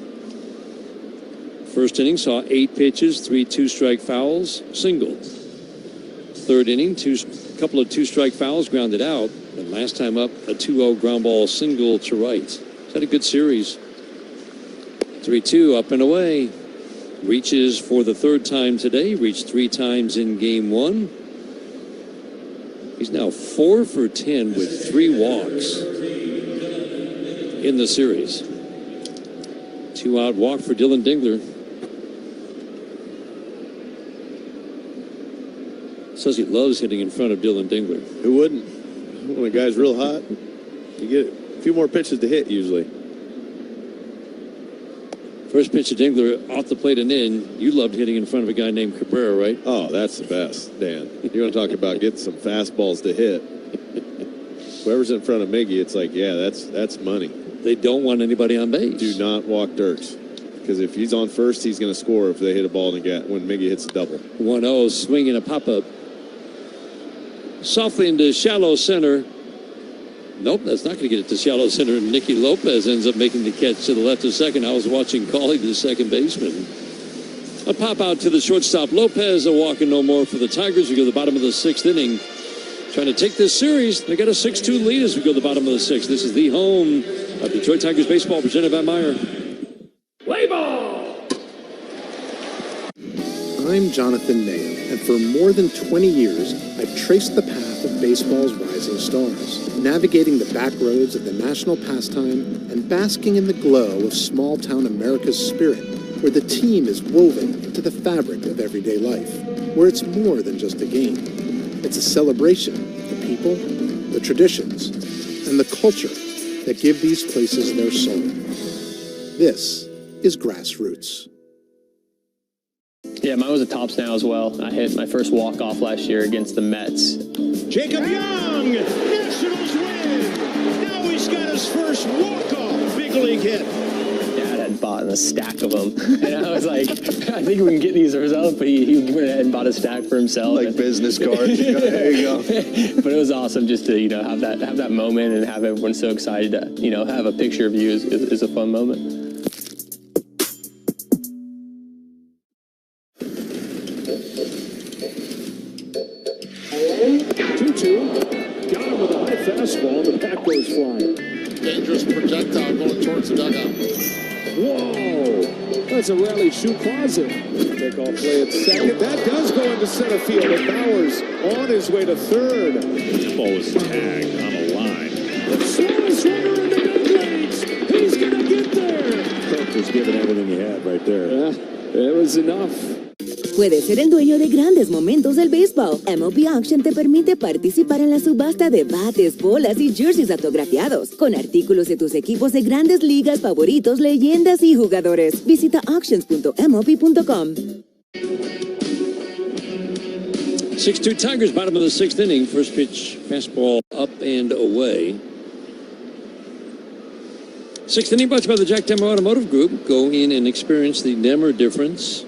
First inning saw 8 pitches, 3 2-strike fouls, single. Third inning, couple of 2-strike fouls, grounded out. And last time up, a 2-0 ground ball single to right. He's had a good series. 3-2, up and away. Reaches for the third time today. Reached 3 times in game 1. He's now 4 for 10 with 3 walks in the series. 2-out walk for Dylan Dingler. Says he loves hitting in front of Dylan Dingler. Who wouldn't? When a guy's real hot, you get a few more pitches to hit usually. First pitch to Dingler off the plate and in. You loved hitting in front of a guy named Cabrera, right? Oh, that's the best, Dan. You want to talk about getting some fastballs to hit. Whoever's in front of Miggy, it's like, yeah, that's money. They don't want anybody on base. Do not walk Dirks. Because if he's on first, he's going to score if they hit a ball in the gap when Miggy hits a double. 1-0, swing and a pop-up. Softly into shallow center. Nope, that's not going to get it to shallow center. And Nicky Lopez ends up making the catch to the left of second. I was watching Cauley, the second baseman. A pop out to the shortstop. Lopez, a walk and no more for the Tigers. We go to the bottom of the 6th inning. Trying to take this series. They got a 6-2 lead as we go to the bottom of the 6th. This is the home of Detroit Tigers baseball, presented by Meyer. Play ball! I'm Jonathan Nahum, and for more than 20 years, I've traced the path of baseball's rising stars, navigating the back roads of the national pastime and basking in the glow of small-town America's spirit, where the team is woven into the fabric of everyday life, where it's more than just a game. It's a celebration of the people, the traditions, and the culture that give these places their soul. This is Grassroots. Yeah, mine was a tops now as well. I hit my first walk-off last year against the Mets. Jacob Young, Nationals win. Now he's got his first walk-off big league hit. Dad had bought a stack of them, and I was like, I think we can get these results, but he went ahead and bought a stack for himself. Like business cards. There you go. But it was awesome just to have that moment and have everyone so excited to have a picture of you is a fun moment. 2-2. Got him with a high fastball. The back goes flying. Dangerous projectile going towards the dugout. Whoa! That's a rally shoe closet. Takeoff play at second. That does go into center field. And Bowers on his way to third. The ball was tagged on a line. Slow swimmer in the big leagues. He's going to get there. Kirk was giving everything he had right there. Yeah, it was enough. Puedes ser el dueño de grandes momentos del béisbol. MLB Auction te permite participar en la subasta de bates, bolas y jerseys autografiados, con artículos de tus equipos de grandes ligas favoritos, leyendas y jugadores. Visita auctions.mlb.com. 6-2 Tigers, bottom of the 6th inning. First pitch, fastball up and away. 6th inning brought to you by the Jack Demmer Automotive Group. Go in and experience the Demmer difference.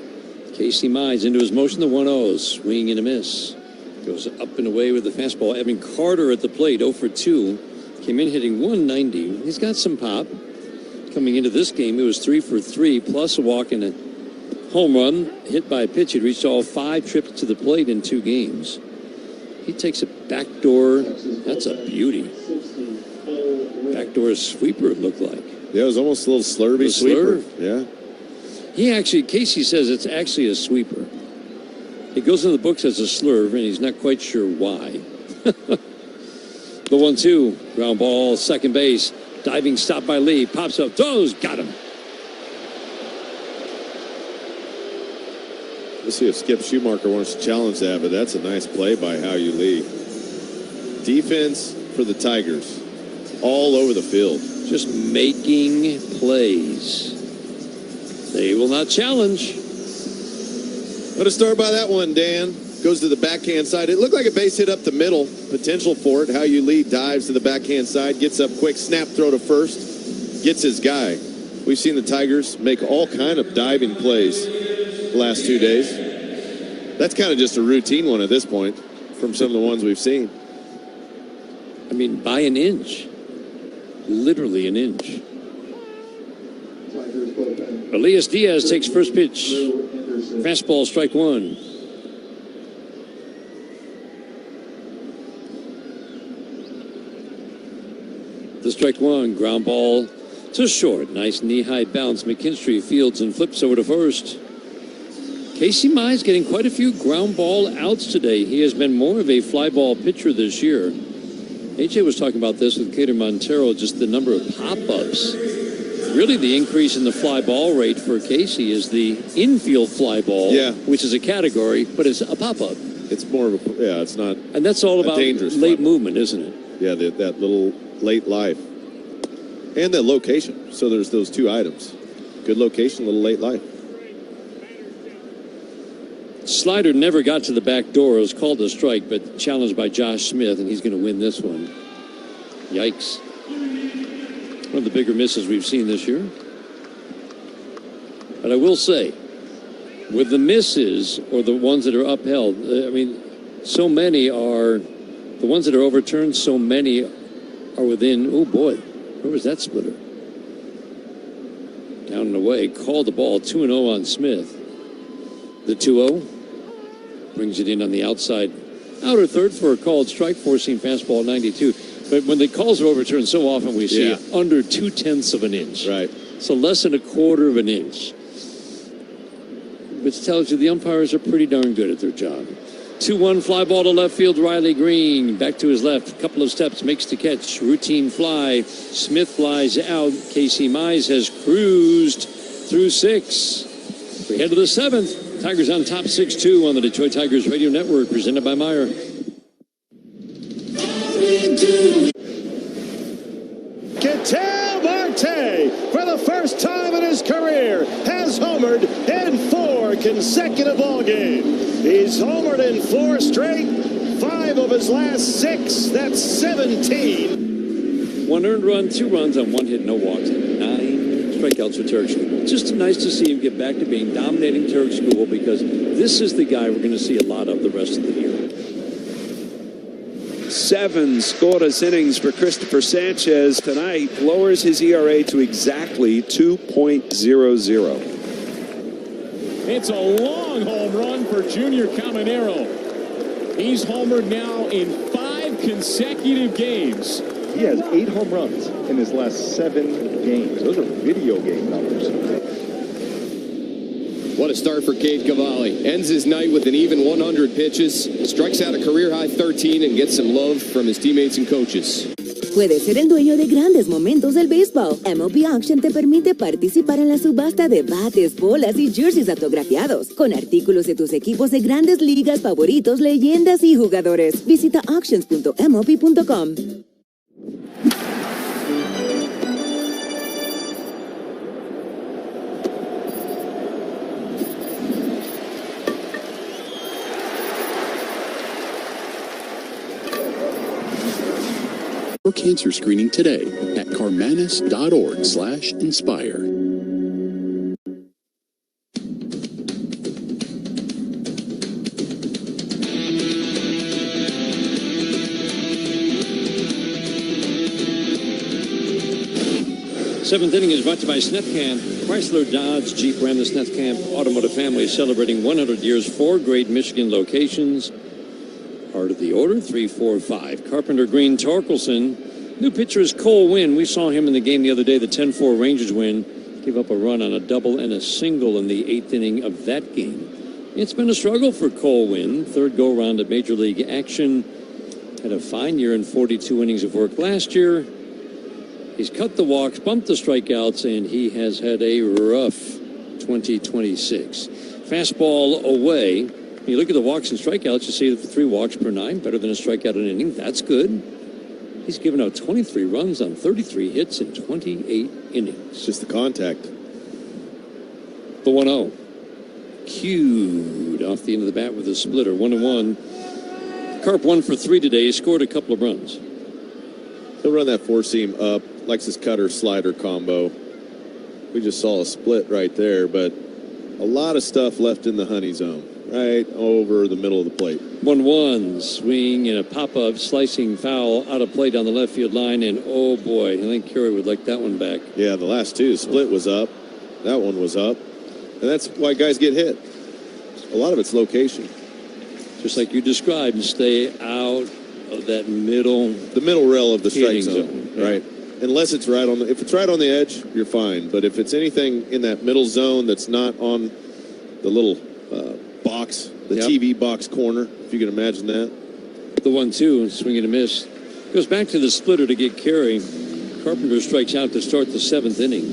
Casey Mize into his motion, the 1-0, swing and a miss. Goes up and away with the fastball. Evan Carter at the plate, 0 for 2. Came in hitting 190. He's got some pop. Coming into this game, it was 3 for 3, plus a walk and a home run. Hit by a pitch. He'd reached all 5 trips to the plate in 2 games. He takes a backdoor. That's a beauty. Backdoor sweeper, it looked like. Yeah, it was almost a little slurvy sweeper. Yeah. He actually, Casey says it's actually a sweeper. It goes in the books as a slurve, and he's not quite sure why. The 1-2, ground ball, second base, diving stop by Lee, pops up, throws, got him. Let's see if Skip Schumacher wants to challenge that, but that's a nice play by Hao-Yu Lee. Defense for the Tigers, all over the field. Just making plays. They will not challenge. Let us start by that one, Dan. Goes to the backhand side. It looked like a base hit up the middle. Potential for it. Hao-Yu Lee dives to the backhand side, gets up quick, snap throw to first, gets his guy. We've seen the Tigers make all kind of diving plays the last 2 days. That's kind of just a routine one at this point from some of the ones we've seen. I mean, by an inch. Literally an inch. Elias Diaz takes first pitch. Fastball, strike 1. The strike 1, ground ball to short. Nice knee-high bounce. McKinstry fields and flips over to first. Casey Mize getting quite a few ground ball outs today. He has been more of a fly ball pitcher this year. AJ was talking about this with Cater Montero, just the number of pop-ups. Really, the increase in the fly ball rate for Casey is the infield fly ball, which is a category, but it's a pop-up. It's more of a, it's not. And that's all about late movement, isn't it? Yeah, that little late life. And the location. So there's those two items. Good location, little late life. Slider never got to the back door. It was called a strike, but challenged by Josh Smith, and he's going to win this one. Yikes. One of the bigger misses we've seen this year. But I will say, with the misses or the ones that are upheld, I mean, so many are, the ones that are overturned, so many are within, oh boy, where was that splitter? Down and away, called the ball, 2-0 on Smith. The 2-0 brings it in on the outside outer third for a called strike, four-seam fastball 92. But when the calls are overturned, so often we see under 0.2 of an inch. Right. So less than 1/4 of an inch. Which tells you the umpires are pretty darn good at their job. 2-1 fly ball to left field. Riley Green back to his left. Couple of steps, makes the catch. Routine fly. Smith flies out. Casey Mize has cruised through 6. We head to the 7th. Tigers on top 6-2 on the Detroit Tigers Radio Network, presented by Meyer. Ketel Marte, for the first time in his career, has homered in 4 consecutive ball games. He's homered in 4 straight, 5 of his last 6. That's 17. 1 earned run, 2 runs on 1 hit, no walks, and 9 strikeouts for Turk School. Just nice to see him get back to being dominating Turk School, because this is the guy we're going to see a lot of the rest of the year. 7 scoreless innings for Christopher Sanchez tonight, lowers his ERA to exactly 2.00. It's a long home run for Junior Caminero. He's homered now in 5 consecutive games. He has 8 home runs in his last 7 games. Those are video game numbers. What a start for Cade Cavalli. Ends his night with an even 100 pitches, strikes out a career-high 13, and gets some love from his teammates and coaches. Puedes ser el dueño de grandes momentos del béisbol. MLB Auction te permite participar en la subasta de bates, bolas y jerseys autografiados, con artículos de tus equipos de grandes ligas favoritos, leyendas y jugadores. Visita auctions.mlb.com. For cancer screening today at carmanis.org/inspire. Seventh inning is brought to you by Snethcamp. Chrysler, Dodge, Jeep, Ram. The Snethcamp Automotive family is celebrating 100 years, 4 great Michigan locations. Part of the order, 3, 4, 5. Carpenter, Green, Torkelson. New pitcher is Cole Winn. We saw him in the game the other day, the 10-4 Rangers win. Gave up a run on a double and a single in the 8th inning of that game. It's been a struggle for Cole Winn. 3rd go-around at Major League action. Had a fine year in 42 innings of work last year. He's cut the walks, bumped the strikeouts, and he has had a rough 2026. Fastball away. When you look at the walks and strikeouts, you see 3 walks per 9, better than a strikeout an inning. That's good. He's given out 23 runs on 33 hits in 28 innings. It's just the contact. The 1-0. Cued off the end of the bat with a splitter. 1-1. Carp 1 for 3 today. Scored a couple of runs. He'll run that 4-seam up. Likes his cutter-slider combo. We just saw a split right there, but a lot of stuff left in the honey zone. Right over the middle of the plate. 1-1 swing and a pop-up slicing foul out of play down the left field line, and oh boy, I think Curry would like that one back. Yeah, the last 2. Split was up. That one was up. And that's why guys get hit. A lot of it's location. Just like you described, stay out of that middle. The middle rail of the strike zone. Right. Unless it's right on the, if it's right on the edge, you're fine. But if it's anything in that middle zone that's not on the little box, the TV box corner, if you can imagine that. The 1-2, swing and a miss. Goes back to the splitter to get carry. Carpenter strikes out to start the 7th inning.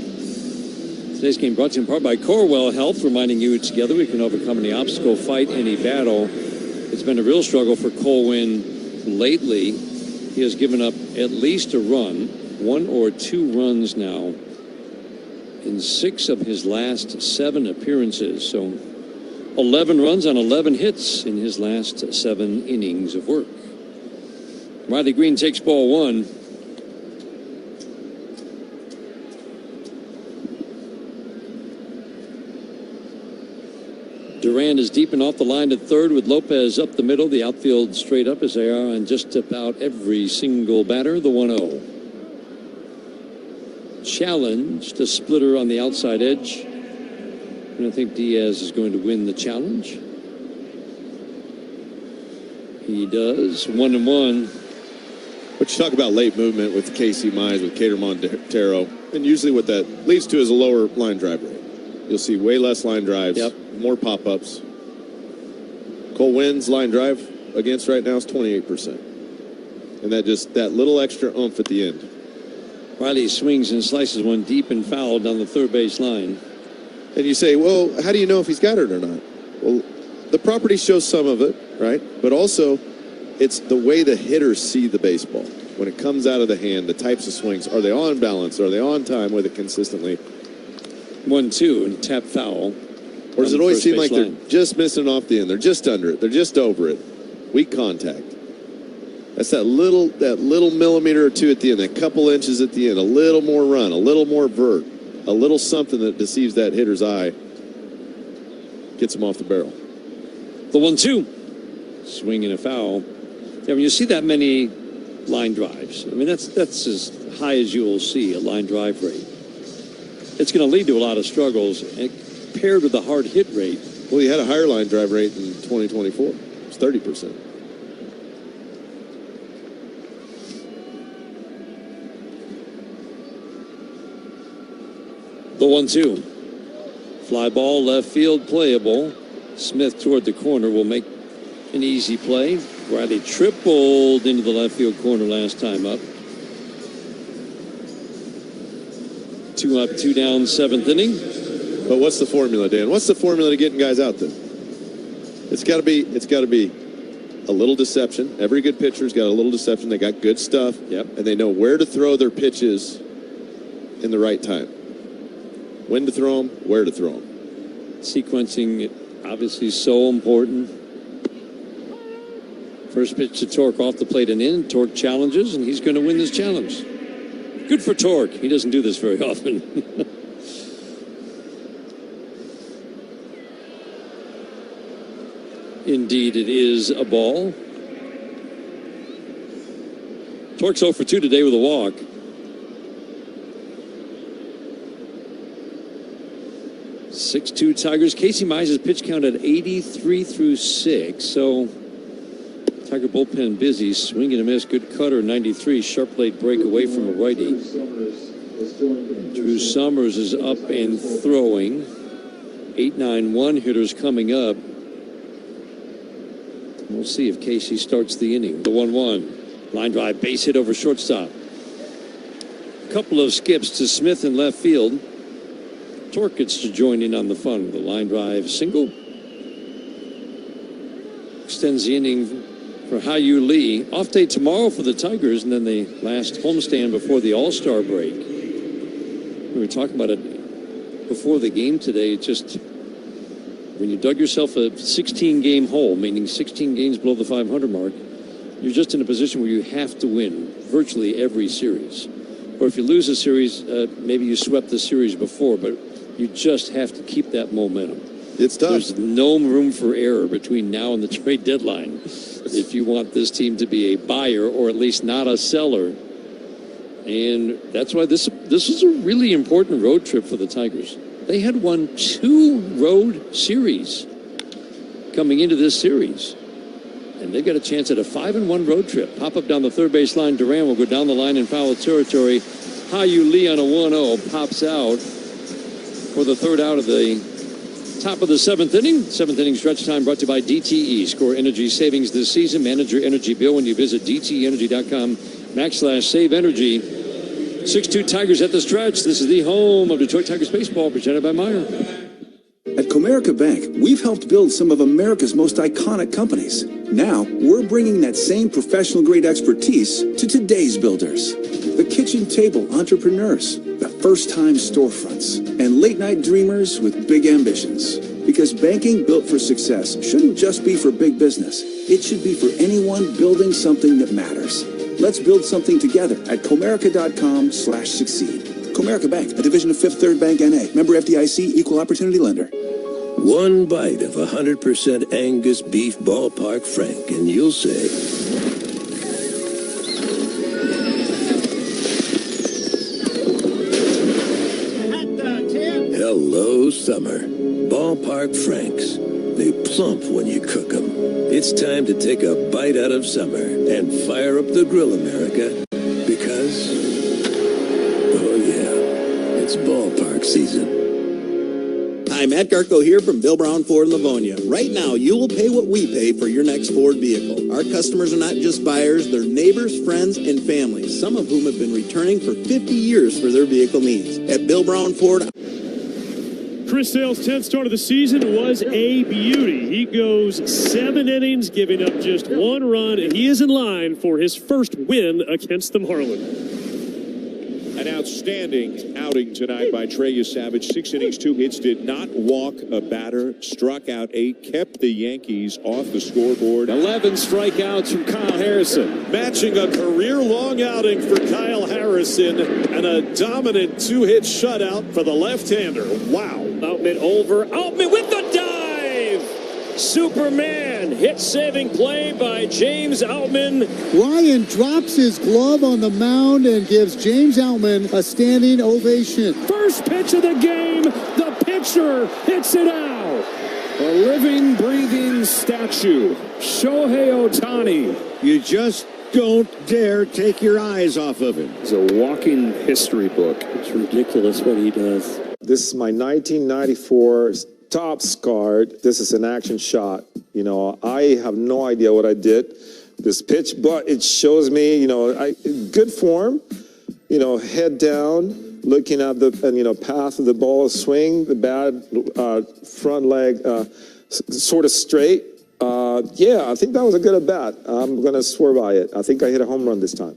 Today's game brought to you in part by Corewell Health, reminding you together we can overcome any obstacle, fight any battle. It's been a real struggle for Colwyn lately. He has given up at least a run, 1 or 2 runs now, in 6 of his last 7 appearances. So 11 runs on 11 hits in his last 7 innings of work. Riley Green takes ball 1. Durand is deep and off the line at third with Lopez up the middle. The outfield straight up as they are on just about every single batter. The 1-0. Challenged, a splitter on the outside edge. And I think Diaz is going to win the challenge. He does. 1-1. But you talk about late movement with Casey Mize, with Cater Montero, and usually what that leads to is a lower line drive rate. You'll see way less line drives, more pop-ups. Colwyn's line drive against right now is 28%. And that little extra oomph at the end. Riley swings and slices one deep and foul down the third base line. And you say, well, how do you know if he's got it or not? Well, the property shows some of it, right? But also, it's the way the hitters see the baseball. When it comes out of the hand, the types of swings. Are they on balance? Are they on time with it consistently? 1-2 and tap foul. Or does it always seem like they're just missing off the end? They're just under it. They're just over it. Weak contact. That's that little millimeter or two at the end, that couple inches at the end, a little more run, a little more vert, a little something that deceives that hitter's eye, gets him off the barrel. The 1-2. Swing and a foul. Yeah, when you see that many line drives, I mean, that's as high as you will see a line drive rate. It's going to lead to a lot of struggles, and paired with the hard hit rate. Well, he had a higher line drive rate in 2024. It's 30%. The 1-2. Fly ball, left field, playable. Smith toward the corner will make an easy play. Riley tripled into the left field corner last time up. 2 up, 2 down, 7th inning. But what's the formula, Dan? What's the formula to getting guys out there? It's got to be a little deception. Every good pitcher's got a little deception. They got good stuff. Yep. And they know where to throw their pitches in the right time. When to throw them, where to throw them. Sequencing, obviously, so important. First pitch to Torque off the plate and in. Torque challenges, and he's going to win this challenge. Good for Torque. He doesn't do this very often. Indeed, it is a ball. Torque's 0 for 2 today with a walk. 6-2 Tigers. Casey Mize's pitch count at 83 through 6. So Tiger bullpen busy. Swing and a miss. Good cutter. 93. Sharp blade break away from a righty. Drew Summers is up and throwing. 8-9-1 hitters coming up. We'll see if Casey starts the inning. The 1-1. Line drive, base hit over shortstop. Couple of skips to Smith in left field. Torque gets to join in on the fun. The line drive single. Extends the inning for Hao-Yu Lee. Off day tomorrow for the Tigers, and then the last homestand before the All-Star break. We were talking about it before the game today. Just when you dug yourself a 16-game hole, meaning 16 games below the 500 mark, you're just in a position where you have to win virtually every series. Or if you lose a series, maybe you swept the series before, but you just have to keep that momentum. It's tough. There's no room for error between now and the trade deadline if you want this team to be a buyer or at least not a seller. And that's why this is a really important road trip for the Tigers. They had won 2 road series coming into this series. And they've got a chance at a 5-1 road trip. Pop up down the third base line. Duran will go down the line in foul territory. Hao-Yu Lee on a 1-0 pops out for the third out of the Top of the seventh inning. Seventh inning stretch time brought to you by DTE. Score energy savings this season. Manage your energy bill when you visit DTEnergy.com/save energy. 6-2 Tigers at the stretch. This is the home of Detroit Tigers baseball, presented by Meyer. At Comerica Bank, we've helped build some of America's most iconic companies. Now, we're bringing that same professional-grade expertise to today's builders. The kitchen table entrepreneurs, the first-time storefronts, and late-night dreamers with big ambitions. Because banking built for success shouldn't just be for big business. It should be for anyone building something that matters. Let's build something together at Comerica.com/succeed. Comerica Bank, a division of Fifth Third Bank N.A., member FDIC, equal opportunity lender. One bite of 100% Angus beef ballpark frank, and you'll say, hello, summer. Ballpark Franks. They plump when you cook them. It's time to take a bite out of summer and fire up the grill, America. Because, oh yeah, it's ballpark season. Hi, Matt Garko here from Bill Brown Ford Livonia. Right now, you will pay what we pay for your next Ford vehicle. Our customers are not just buyers, they're neighbors, friends, and families, some of whom have been returning for 50 years for their vehicle needs. At Bill Brown Ford... Chris Sale's 10th start of the season was a beauty. He goes 7 innings, giving up just 1 run, and he is in line for his first win against the Marlins. An outstanding outing tonight by Trey Savage. 6 innings, 2 hits, did not walk a batter, struck out 8, kept the Yankees off the scoreboard. 11 strikeouts from Kyle Harrison. Matching a career-long outing for Kyle Harrison and a dominant 2-hit shutout for the left-hander. Wow. Outman over. Outman with the dive. Superman. Hit-saving play by James Outman. Ryan drops his glove on the mound and gives James Outman a standing ovation. First pitch of the game. The pitcher hits it out. A living, breathing statue. Shohei Ohtani. You just don't dare take your eyes off of him. It's a walking history book. It's ridiculous what he does. This is my 1994 Topps card. This is an action shot. You know, I have no idea what I did this pitch, but it shows me, you know, good form, you know, head down, looking at the, path of the ball swing, the bad front leg sort of straight. Yeah, I think that was a good at bat. I'm going to swear by it. I think I hit a home run this time.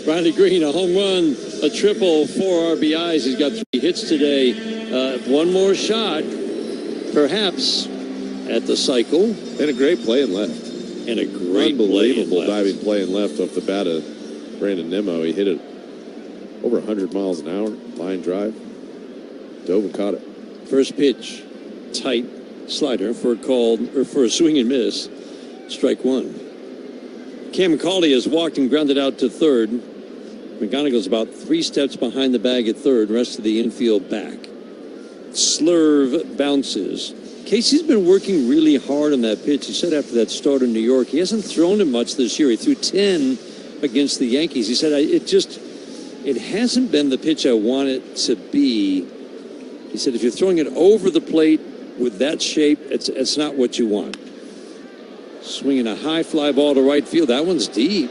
Riley Green, a home run, a triple, 4 RBIs. He's got 3 hits today. One more shot, perhaps, at the cycle. And a great play in left. And a great unbelievable diving play in left off the bat of Brandon Nimmo. He hit it over 100 miles an hour, line drive. Dove and caught it. First pitch, tight slider for a swing and miss. Strike 1. Cam McCauley has walked and grounded out to third. McGonigal's about 3 steps behind the bag at third, rest of the infield back. Slurve bounces. Casey's been working really hard on that pitch. He said after that start in New York, he hasn't thrown it much this year. He threw 10 against the Yankees. He said, it hasn't been the pitch I want it to be. He said, if you're throwing it over the plate with that shape, it's not what you want. Swinging a high fly ball to right field. That one's deep.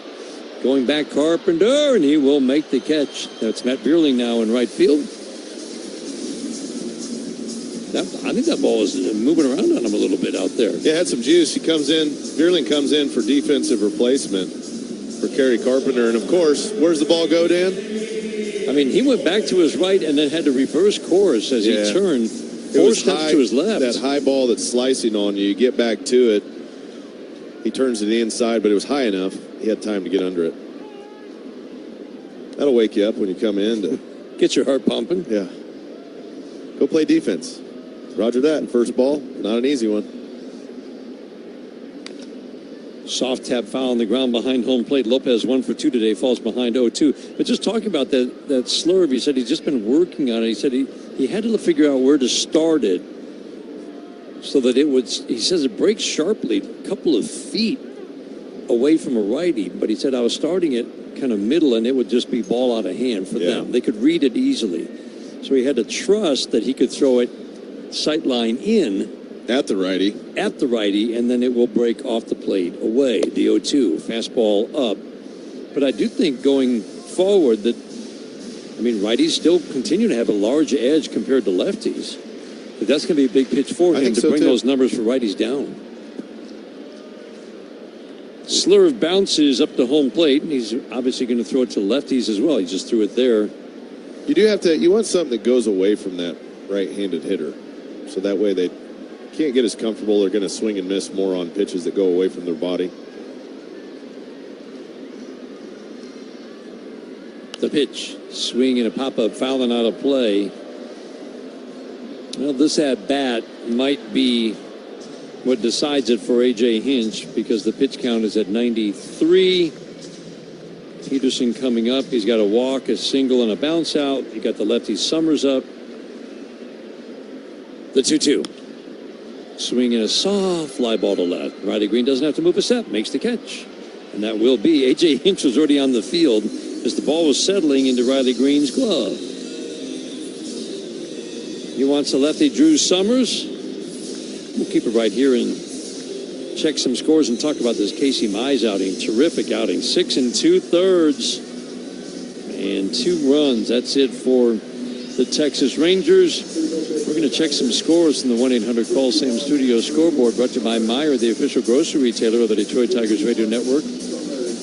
Going back Carpenter, and he will make the catch. That's Matt Bierling now in right field. I think that ball was moving around on him a little bit out there. Yeah, had some juice. He comes in. Bierling comes in for defensive replacement for Kerry Carpenter. And, of course, where's the ball go, Dan? I mean, he went back to his right and then had to reverse course as he turned. 4 steps to his left. That high ball that's slicing on you. You get back to it. He turns to the inside, but it was high enough. He had time to get under it. That'll wake you up when you come in. To get your heart pumping. Yeah. Go play defense. Roger that. First ball, not an easy one. Soft tap foul on the ground behind home plate. Lopez 1 for 2 today, falls behind 0-2. But just talking about that slurve, he said he's just been working on it. He said he had to figure out where to start it so that it would, he says it breaks sharply a couple of feet away from a righty. But he said I was starting it kind of middle and it would just be ball out of hand for them. They could read it easily. So he had to trust that he could throw it sightline in. At the righty, and then it will break off the plate away. The 0-2, fastball up. But I do think going forward that, I mean, righties still continue to have a large edge compared to lefties. But that's going to be a big pitch for him to bring those numbers for righties down. Slurve bounces up to home plate, and he's obviously going to throw it to lefties as well. He just threw it there. You want something that goes away from that right-handed hitter. So that way they can't get as comfortable. They're going to swing and miss more on pitches that go away from their body. The pitch, swing and a pop-up, fouling out of play. Well, this at-bat might be what decides it for A.J. Hinch because the pitch count is at 93. Peterson coming up. He's got a walk, a single, and a bounce out. You got the lefty Summers up. The 2-2. Swing and a soft fly ball to left. Riley Green doesn't have to move a step, makes the catch. And that will be. A.J. Hinch was already on the field as the ball was settling into Riley Green's glove. He wants the lefty Drew Summers. We'll keep it right here and check some scores and talk about this Casey Mize outing. Terrific outing. 6 2/3 and 2 runs. That's it for the Texas Rangers. We're going to check some scores from the 1-800-CALL-SAM Studio scoreboard, brought to you by Meijer, the official grocery retailer of the Detroit Tigers radio network.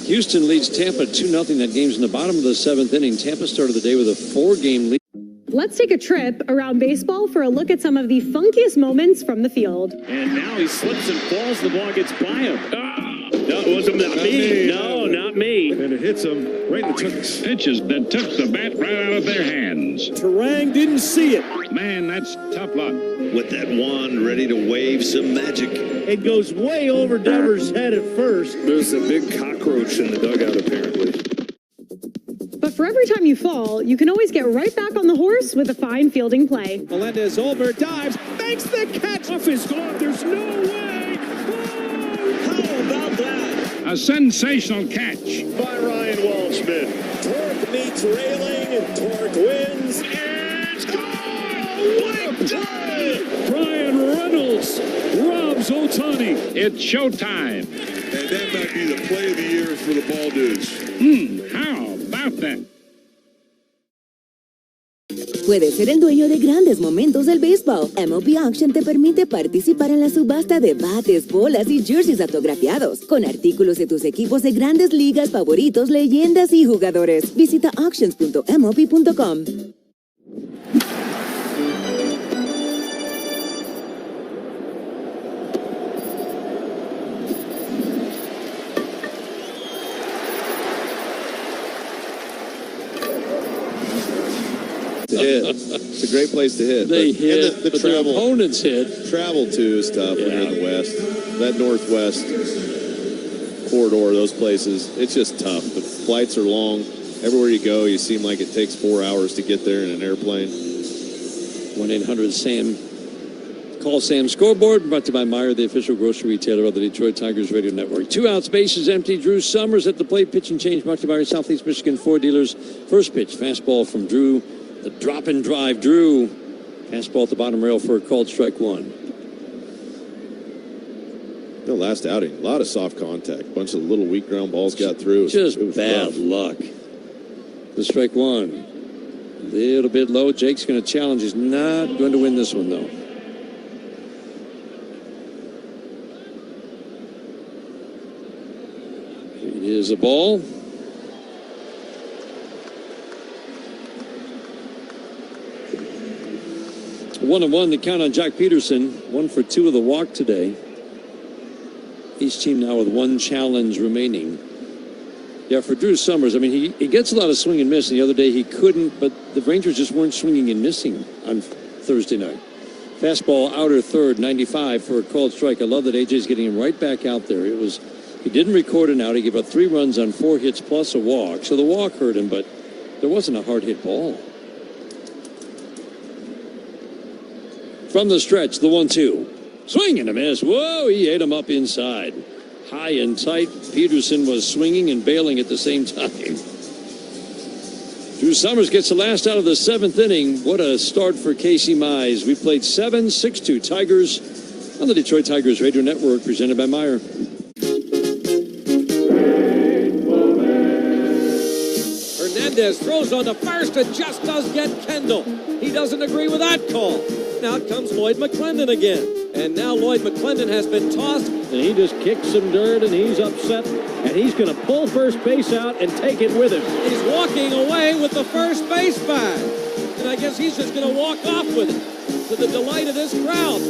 Houston leads Tampa 2-0. That game's in the bottom of the 7th inning. Tampa started the day with a 4-game lead. Let's take a trip around baseball for a look at some of the funkiest moments from the field. And now he slips and falls. The ball gets by him. No, it wasn't me. No, not me. And it hits him right in the tucks. Pitches that took the bat right out of their hands. Terang didn't see it. Man, that's tough luck. With that wand ready to wave some magic. It goes way over Devers' head at first. There's a big cockroach in the dugout, apparently. But for every time you fall, you can always get right back on the horse with a fine fielding play. Melendez over, dives, makes the catch. Off his glove, there's no way. How about that? A sensational catch. By Ryan Waldschmidt. Torque meets railing and Torque wins. It's gone! What a day! Brian Reynolds robs Ohtani. It's showtime. And that might be the play of the year for the Ball Dudes. How about that? Puedes ser el dueño de grandes momentos del béisbol. MLB Auction te permite participar en la subasta de bates, bolas y jerseys autografiados, con artículos de tus equipos de grandes ligas favoritos, leyendas y jugadores. Visita auctions.mlb.com. It's a great place to hit. They hit, and the but travel, the opponents hit. Travel, too, is tough when you're in the West. That Northwest corridor, those places, it's just tough. The flights are long. Everywhere you go, you seem like it takes 4 hours to get there in an airplane. 1-800-SAM. Call Sam Scoreboard, brought to you by Meijer, the official grocery retailer of the Detroit Tigers radio network. 2 out, bases empty. Drew Summers at the plate. Pitch and change, brought to you by our Southeast Michigan Ford dealers. First pitch, fastball from Drew. The drop and drive, Drew. Fastball at the bottom rail for a called strike 1. The last outing, a lot of soft contact. Bunch of little weak ground balls got through. Just it was bad rough. luck. The strike 1. A little bit low. Jake's going to challenge. He's not going to win this one, though. It is a ball. 1-1 the count on Jack Peterson. 1 for 2 of the walk today. Each team now with 1 challenge remaining. Yeah, for Drew Summers, I mean, he gets a lot of swing and miss. And the other day he couldn't, but the Rangers just weren't swinging and missing on Thursday night. Fastball outer third, 95 for a called strike. I love that AJ's getting him right back out there. He He didn't record an out. He gave up 3 runs on 4 hits plus a walk. So the walk hurt him, but there wasn't a hard hit ball. From the stretch, the 1-2. Swing and a miss. Whoa, he ate him up inside. High and tight. Peterson was swinging and bailing at the same time. Drew Summers gets the last out of the 7th inning. What a start for Casey Mize. We played 7, 6-2 Tigers on the Detroit Tigers Radio Network, presented by Meyer. Hernandez throws on the first and just does get Kendall. He doesn't agree with that call. Now comes Lloyd McClendon again. And now Lloyd McClendon has been tossed. And he just kicks some dirt, and he's upset. And he's going to pull first base out and take it with him. He's walking away with the first base bag. And I guess he's just going to walk off with it, to the delight of this crowd.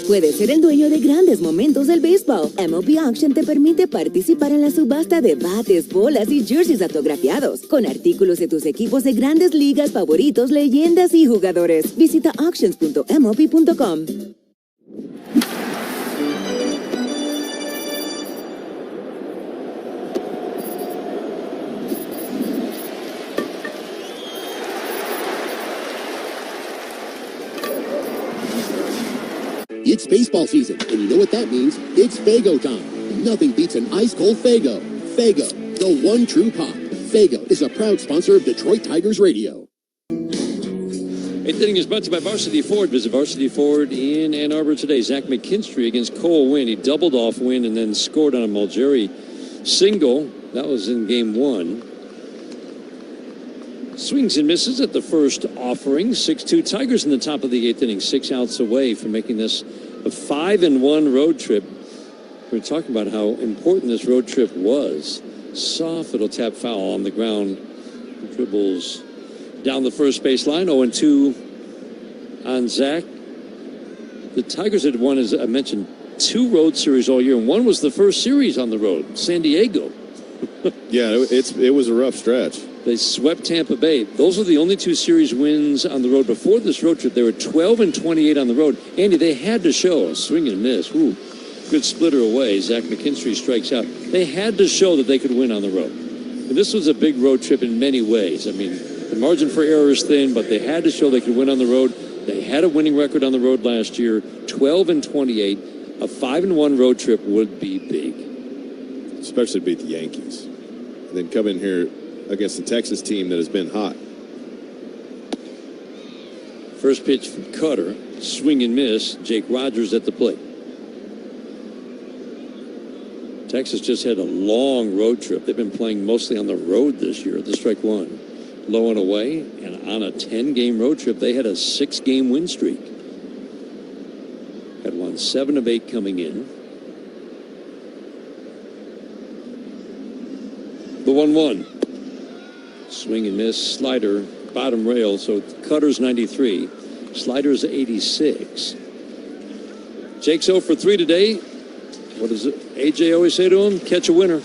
Puedes ser el dueño de grandes momentos del béisbol. MLB Auction te permite participar en la subasta de bates, bolas y jerseys autografiados, con artículos de tus equipos de grandes ligas favoritos, leyendas y jugadores. Visita auctions.mlb.com. It's baseball season, and you know what that means. It's Faygo time. Nothing beats an ice-cold Faygo. Faygo, the one true pop. Faygo is a proud sponsor of Detroit Tigers Radio. 8th inning is brought to you by Varsity Ford. Visit Varsity Ford in Ann Arbor today. Zach McKinstry against Cole Winn. He doubled off Winn and then scored on a Mulgeri single. That was in game 1. Swings and misses at the first offering. 6-2 Tigers in the top of the 8th inning. 6 outs away from making this a 5-1 road trip. We're talking about how important this road trip was. Soft little tap foul on the ground. Dribbles down the first base line. 0-2 on Zach. The Tigers had won, as I mentioned, 2 road series all year, and one was the first series on the road, San Diego. Yeah, it was a rough stretch. They swept Tampa Bay. Those are the only 2 series wins on the road. Before this road trip, they were 12-28 on the road. Andy, they had to show a swing and miss. Ooh, good splitter away. Zach McKinstry strikes out. They had to show that they could win on the road. And this was a big road trip in many ways. I mean, the margin for error is thin, but they had to show they could win on the road. They had a winning record on the road last year, 12-28. A 5-1 road trip would be big. Especially beat the Yankees. And then come in here against the Texas team that has been hot. First pitch from Cutter. Swing and miss. Jake Rogers at the plate. Texas just had a long road trip. They've been playing mostly on the road this year. The strike 1. Low and away. And on a 10-game road trip, they had a 6-game win streak. Had won 7 of 8 coming in. The 1-1. Swing and miss, slider, bottom rail. So Cutter's 93, slider's 86. Jake's 0 for 3 today. What does AJ always say to him? Catch a winner.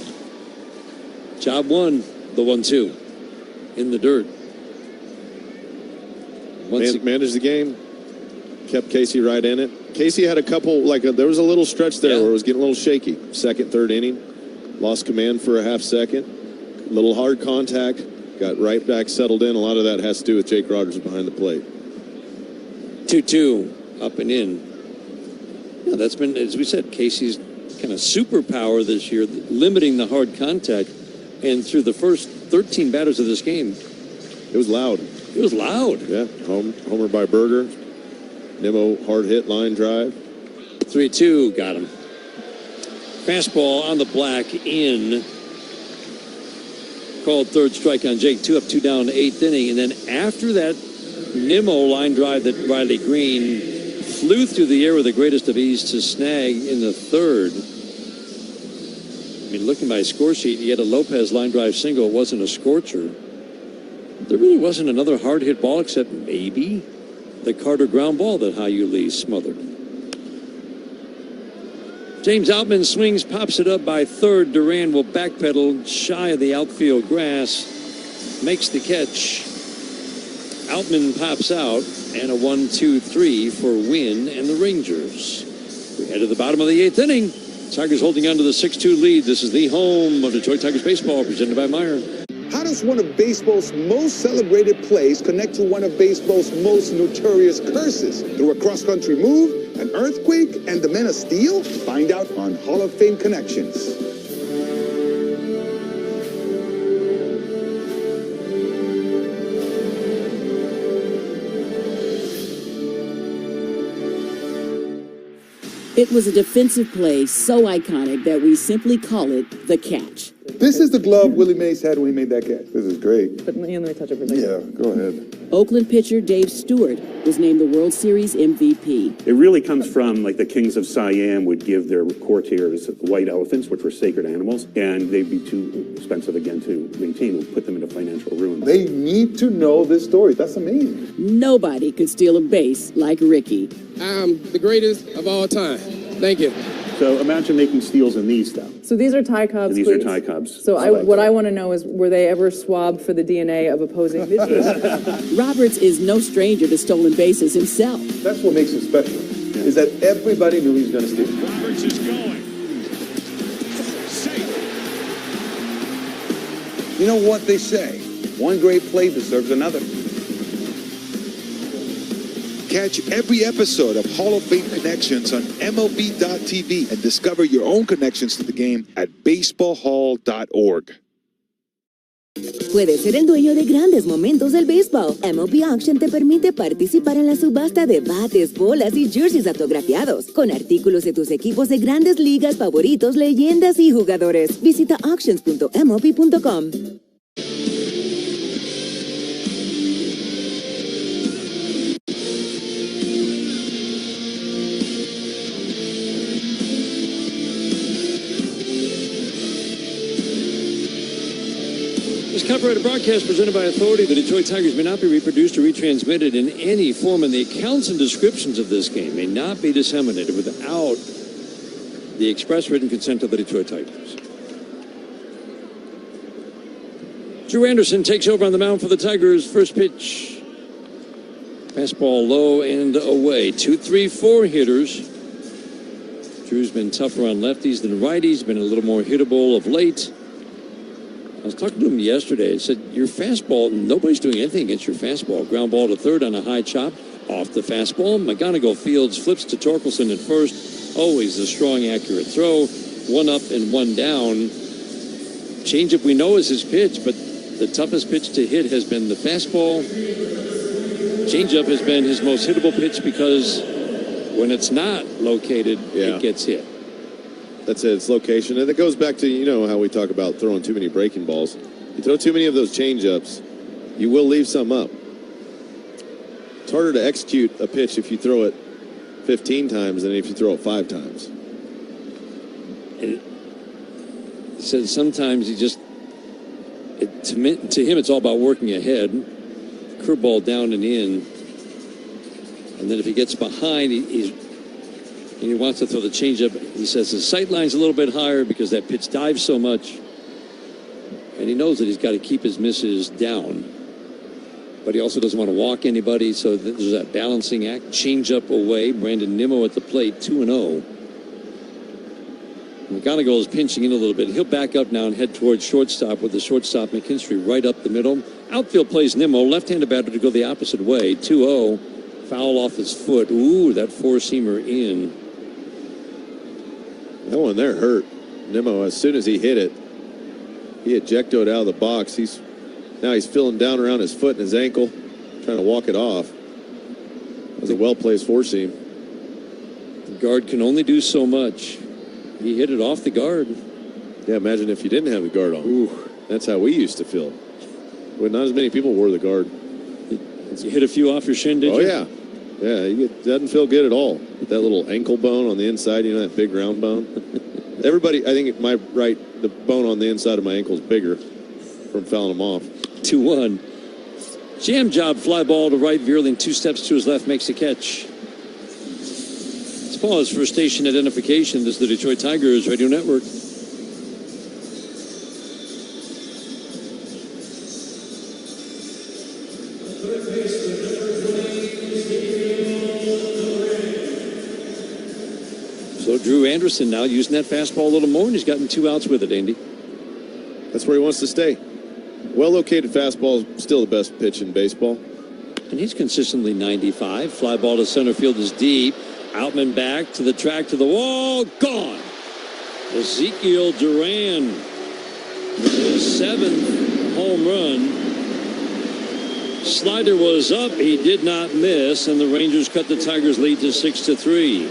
Job 1, the 1-2 in the dirt. Managed the game, kept Casey right in it. Casey had a couple, there was a little stretch there where it was getting a little shaky. 2nd, 3rd inning, lost command for a half second. A little hard contact. Got right back settled in. A lot of that has to do with Jake Rogers behind the plate. 2-2, up and in. Yeah, that's been, as we said, Casey's kind of superpower this year, limiting the hard contact. And through the first 13 batters of this game, it was loud. It was loud. Yeah, homer by Berger. Nimmo, hard hit, line drive. 3-2, got him. Fastball on the black, in. Called 3rd strike on Jake. 2 up, 2 down, 8th inning. And then after that Nimmo line drive that Riley Green flew through the air with the greatest of ease to snag in the third. I mean, looking by his score sheet, he had a Lopez line drive single. It wasn't a scorcher. There really wasn't another hard hit ball except maybe the Carter ground ball that Hyu Lee smothered. James Outman swings, pops it up by third. Duran will backpedal shy of the outfield grass, makes the catch. Outman pops out, and a 1-2-3 for Wynn and the Rangers. We head to the bottom of the 8th inning. Tigers holding on to the 6-2 lead. This is the home of Detroit Tigers baseball, presented by Meyer. How does one of baseball's most celebrated plays connect to one of baseball's most notorious curses? Through a cross-country move, an earthquake, and the Men of Steel? Find out on Hall of Fame Connections. It was a defensive play so iconic that we simply call it the catch. This is the glove Willie Mays had when he made that catch. This is great. But let me touch it for a second. Yeah, go ahead. Oakland pitcher Dave Stewart was named the World Series MVP. It really comes from like the kings of Siam would give their courtiers white elephants, which were sacred animals, and they'd be too expensive again to maintain. Would put them into financial ruin. They need to know this story. That's amazing. Nobody could steal a base like Ricky. I'm the greatest of all time. Thank you. So imagine making steals in these stuff. So these are Ty Cobb's These cleats? are Ty Cobb's. So what I want to know is, were they ever swabbed for the DNA of opposing pitchers? Roberts is no stranger to stolen bases himself. That's what makes him special, is that everybody knew he was going to steal. Roberts is going. Safe. You know what they say? One great play deserves another. Catch every episode of Hall of Fame Connections on MLB.tv and discover your own connections to the game at baseballhall.org. Puedes ser el dueño de grandes momentos del béisbol. MLB Auction te permite participar en la subasta de bates, bolas y jerseys autografiados, con artículos de tus equipos de grandes ligas favoritos, leyendas y jugadores. Visita auctions.mlb.com. This copyrighted broadcast presented by authority. The Detroit Tigers may not be reproduced or retransmitted in any form, and the accounts and descriptions of this game may not be disseminated without the express written consent of the Detroit Tigers. Drew Anderson takes over on the mound for the Tigers. First pitch. Fastball low and away. 2-3-4 hitters. Drew's been tougher on lefties than righties, been a little more hittable of late. I was talking to him yesterday. I said, your fastball, nobody's doing anything against your fastball. Ground ball to third on a high chop. Off the fastball. McGonigal fields, flips to Torkelson at first. Always a strong, accurate throw. One up and one down. Changeup we know is his pitch, but the toughest pitch to hit has been the fastball. Changeup has been his most hittable pitch because when it's not located, it gets hit. That's it. It's location. And it goes back to, you know, how we talk about throwing too many breaking balls. You throw too many of those changeups, you will leave some up. It's harder to execute a pitch if you throw it 15 times than if you throw it 5 times. And he said sometimes he just, to him, it's all about working ahead. Curveball down and in. And then if he gets behind, and he wants to throw the changeup. He says his sight line's a little bit higher because that pitch dives so much. And he knows that he's got to keep his misses down. But he also doesn't want to walk anybody, so there's that balancing act. Changeup away. Brandon Nimmo at the plate, 2-0. McGonigal is pinching in a little bit. He'll back up now and head towards shortstop with the shortstop McKinstry right up the middle. Outfield plays Nimmo, left-handed batter to go the opposite way, 2-0. Foul off his foot. Ooh, that four-seamer in. That one there hurt. Nimmo, as soon as he hit it, he ejectoed out of the box. Now he's feeling down around his foot and his ankle, trying to walk it off. It was a well-placed four-seam. The guard can only do so much. He hit it off the guard. Yeah, imagine if you didn't have the guard on. Ooh. That's how we used to feel. When not as many people wore the guard. You hit a few off your shin, did you? Oh, yeah. Yeah, it doesn't feel good at all. That little ankle bone on the inside, you know, that big round bone. Everybody, I think the bone on the inside of my ankle is bigger from fouling them off. 2-1. Jam job, fly ball to right. Vierling 2 steps to his left, makes the catch. Let's pause for station identification. This is the Detroit Tigers Radio Network. So Drew Anderson now using that fastball a little more, and he's gotten 2 outs with it, Andy. That's where he wants to stay. Well-located fastball is still the best pitch in baseball. And he's consistently 95. Fly ball to center field is deep. Outman back to the track, to the wall. Gone. Ezekiel Duran with his 7th home run. Slider was up. He did not miss. And the Rangers cut the Tigers' lead to 6-3.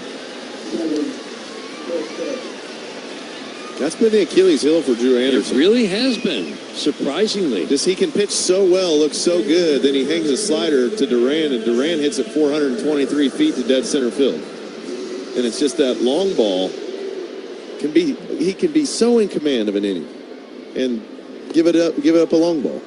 That's been the Achilles heel for Drew Anderson. It really has been, surprisingly. Just he can pitch so well, looks so good, then he hangs a slider to Duran, and Duran hits it 423 feet to dead center field. And it's just that long ball he can be so in command of an inning and give it up a long ball.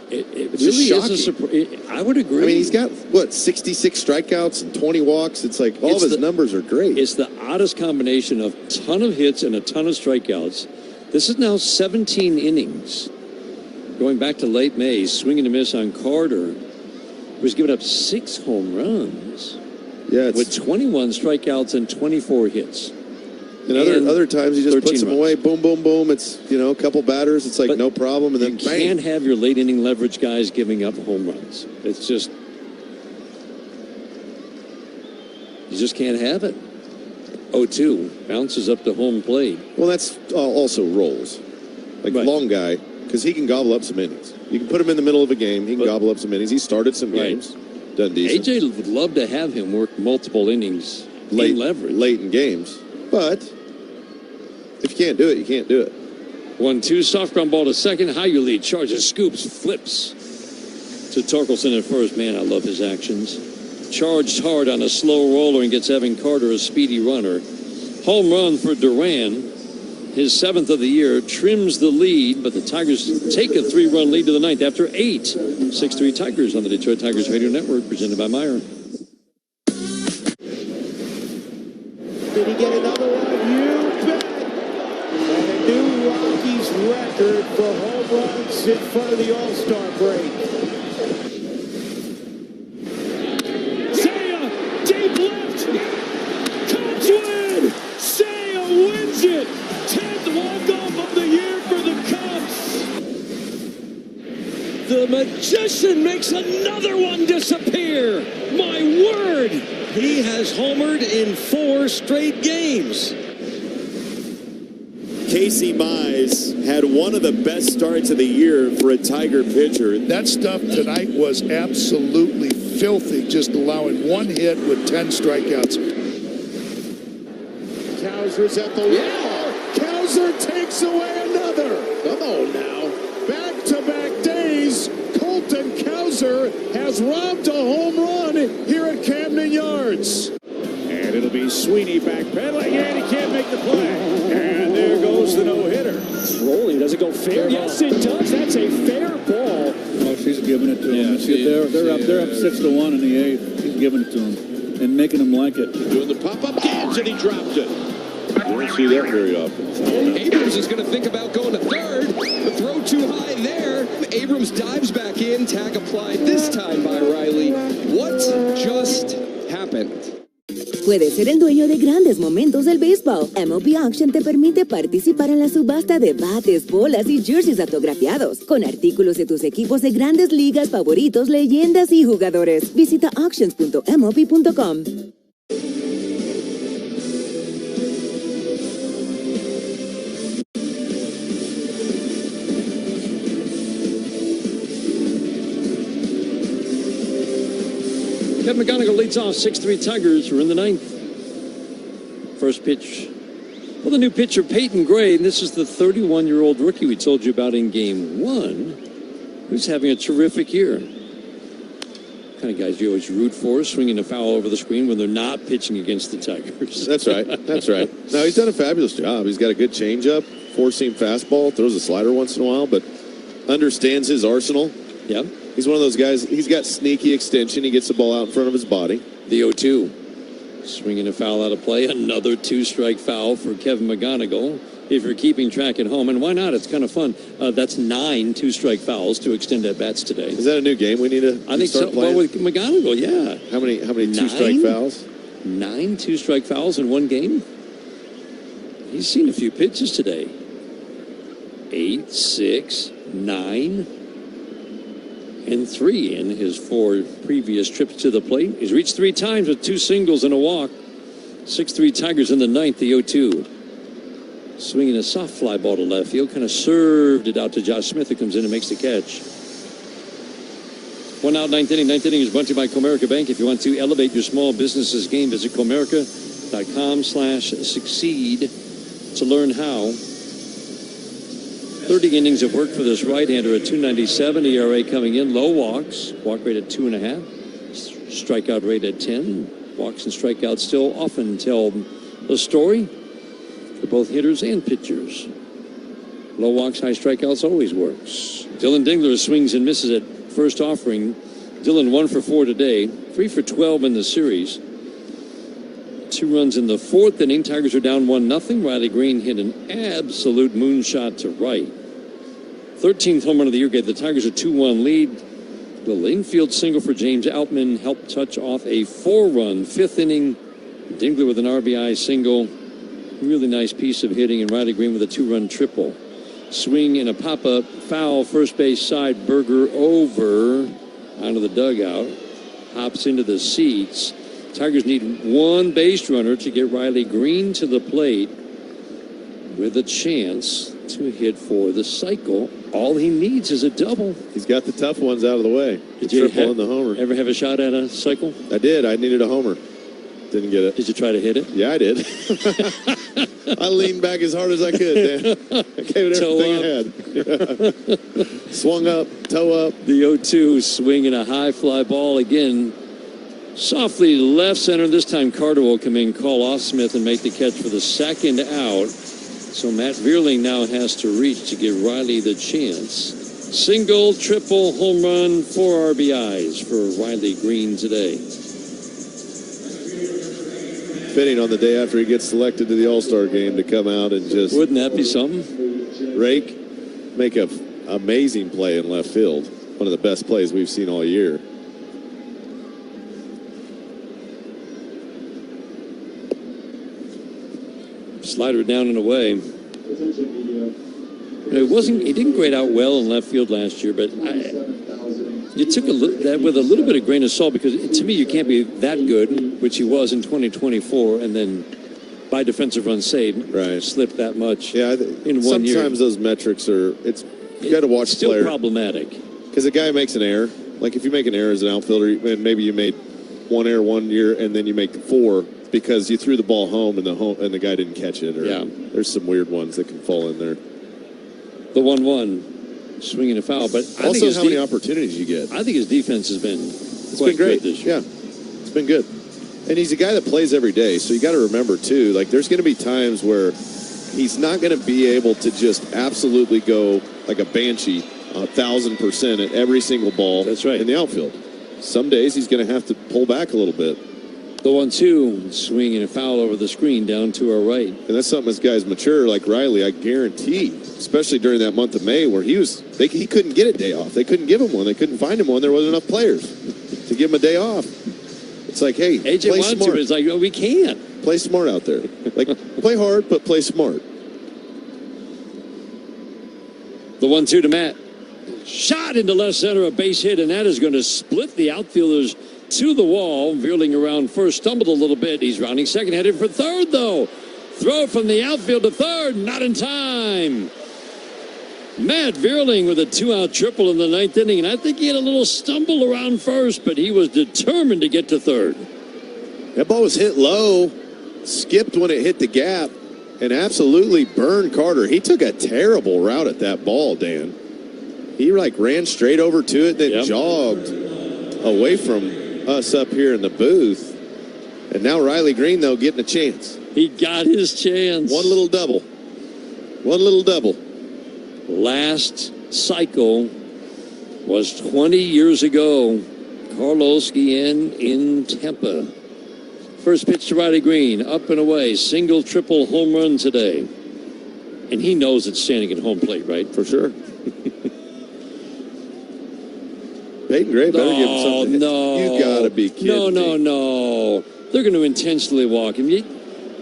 It it's really just is a surprise. I would agree. I mean, he's got, 66 strikeouts and 20 walks. It's like all of his numbers are great. It's the oddest combination of ton of hits and a ton of strikeouts. This is now 17 innings. Going back to late May, swinging a miss on Carter, who's given up 6 home runs. Yeah, with 21 strikeouts and 24 hits. And other times he just puts them away. Boom, boom, boom. It's, a couple batters. It's like no problem. And then you can't have your late inning leverage guys giving up home runs. It's just, you just can't have it. 0-2 bounces up to home plate. Well, that's also rolls. Like long guy, because he can gobble up some innings. You can put him in the middle of a game. He can gobble up some innings. He started some games. Done decent. AJ would love to have him work multiple innings in leverage. Late in games. But if you can't do it, you can't do it. 1-2, soft ground ball to second. High-lead charges, scoops, flips to Torkelson at first. Man, I love his actions. Charged hard on a slow roller and gets Evan Carter, a speedy runner. Home run for Duran. His 7th of the year, trims the lead, but the Tigers take a 3-run lead to the 9th after 8. 6-3 Tigers on the Detroit Tigers Radio Network, presented by Meyer. Did he get another one? You bet. And a new Rockies record for home runs in front of the All-Star break. Seiya, deep left. Cubs win. Seiya wins it. 10th walk-off of the year for the Cubs. The magician makes another one disappear. My word. He has homered in 4 straight games. Casey Mize had one of the best starts of the year for a Tiger pitcher. That stuff tonight was absolutely filthy, just allowing 1 hit with 10 strikeouts. Cowser's at the wall. Cowser takes away another. Come on now. Back-to-back days, Colton Cowser has robbed a home run here at Camden Yards. And it'll be Sweeney backpedaling, and he can't make the play. And there goes the no-hitter. Rolling, does it go fair? Yes, it does. That's a fair ball. Oh, she's giving it to him. They're up 6-1 in the 8th. He's giving it to him and making them like it. Doing the pop-up games, and he dropped it. You don't see that very often. Abrams is going to think about going to third. The throw too high there. Abrams dives back in. Tag applied this time by Riley. What just happened? Puedes ser el dueño de grandes momentos del béisbol. MLB Auction te permite participar en la subasta de bates, bolas y jerseys autografiados, con artículos de tus equipos de grandes ligas favoritos, leyendas y jugadores. Visita auctions.mlb.com. Kevin McGonigal leads off 6-3 Tigers. We're in the 9th. First pitch. Well, the new pitcher, Peyton Gray, and this is the 31-year-old rookie we told you about in Game 1, who's having a terrific year. kind of guys you always root for, swinging a foul over the screen when they're not pitching against the Tigers. That's right. That's right. No, he's done a fabulous job. He's got a good changeup, four-seam fastball, throws a slider once in a while, but understands his arsenal. Yeah. He's one of those guys, he's got sneaky extension. He gets the ball out in front of his body. The 0-2. Swinging a foul out of play. Another 2-strike foul for Kevin McGonigal. If you're keeping track at home, and why not? It's kind of fun. That's 9 2-strike fouls to extend at bats today. Is that a new game we need to I think start so. playing? Well, with McGonigal, yeah. How many 2-strike fouls? 9 2-strike fouls in one game. He's seen a few pitches today. 8, 6, 9, and 3 in his 4 previous trips to the plate. He's reached 3 times with 2 singles and a walk. 6-3 Tigers in the 9th, the 0-2. Swinging a soft fly ball to left field, kind of served it out to Josh Smith, who comes in and makes the catch. 1 out, 9th inning. 9th inning is brought to you by Comerica Bank. If you want to elevate your small business's game, visit Comerica.com/succeed to learn how. 30 innings of work for this right-hander at 2.97 ERA coming in. Low walks, walk rate at 2.5, strikeout rate at 10. Walks and strikeouts still often tell the story for both hitters and pitchers. Low walks, high strikeouts always works. Dylan Dingler swings and misses at first offering. Dylan 1 for 4 today, 3 for 12 in the series. 2 runs in the 4th inning. Tigers are down 1-0. Riley Green hit an absolute moonshot to right. 13th home run of the year gave the Tigers a 2-1 lead. The infield single for James Outman helped touch off a 4-run 5th inning. Dingler with an RBI single. Really nice piece of hitting, and Riley Green with a 2-run triple. Swing and a pop-up foul, first base side. Berger over onto the dugout. Hops into the seats. Tigers need 1 base runner to get Riley Green to the plate with a chance to hit for the cycle. All he needs is a double. He's got the tough ones out of the way. Did you triple and the homer. Ever have a shot at a cycle? I did. I needed a homer. Didn't get it. Did you try to hit it? Yeah, I did. I leaned back as hard as I could, Dan. I gave it everything I had. Swung up, toe up. The 0-2 swinging a high fly ball again. Softly left center. This time Carter will come in, call off Smith, and make the catch for the second out. So Matt Vierling now has to reach to give Riley the chance. Single, triple, home run, 4 RBIs for Riley Green today. Fitting on the day after he gets selected to the All-Star game to come out and just... Wouldn't that be something? Rake, make an amazing play in left field. One of the best plays we've seen all year. Slider down and away. He didn't grade out well in left field last year, but you took that with a little bit of grain of salt, because to me you can't be that good, which he was in 2024, and then by defensive run saved, slip that much in 1 year. Sometimes those metrics are, you got to watch the player. Still problematic. Because a guy makes an error. Like if you make an error as an outfielder, and maybe you made 1 error 1 year and then you make 4 because you threw the ball home and the guy didn't catch it. Or there's some weird ones that can fall in there. The 1-1. Swinging a foul, but I think how many opportunities you get. I think his defense has been great good this year. Yeah, it's been good. And he's a guy that plays every day, so you got to remember too, like there's going to be times where he's not going to be able to just absolutely go like a banshee 1,000% at every single ball. That's right. In the outfield. Some days he's going to have to pull back a little bit. The 1-2, swinging a foul over the screen down to our right. And that's something as guys mature like Riley, I guarantee, especially during that month of May where he couldn't get a day off. They couldn't give him one. They couldn't find him one. There wasn't enough players to give him a day off. It's like, hey, AJ play wanted smart. to, it's like, oh, we can't. Play smart out there. Like, play hard, but play smart. The 1-2 to Matt. Shot into left center, a base hit, and that is going to split the outfielders to the wall. Veerling around first, stumbled a little bit. He's rounding second, headed for third, though. Throw from the outfield to third, not in time. Matt Veerling with a 2-out triple in the 9th inning, and I think he had a little stumble around first, but he was determined to get to third. That ball was hit low, skipped when it hit the gap, and absolutely burned Carter. He took a terrible route at that ball, Dan. He ran straight over to it, then jogged. away from us up here in the booth. And now Riley Green, though, getting a chance. He got his chance. One little double. One little double. Last cycle was 20 years ago. Carlos Guillen in Tampa. First pitch to Riley Green, up and away. Single, triple, home run today. And he knows it's standing at home plate, right? For sure. Peyton Gray better give him something. No. You gotta be kidding me. No. They're going to intentionally walk him.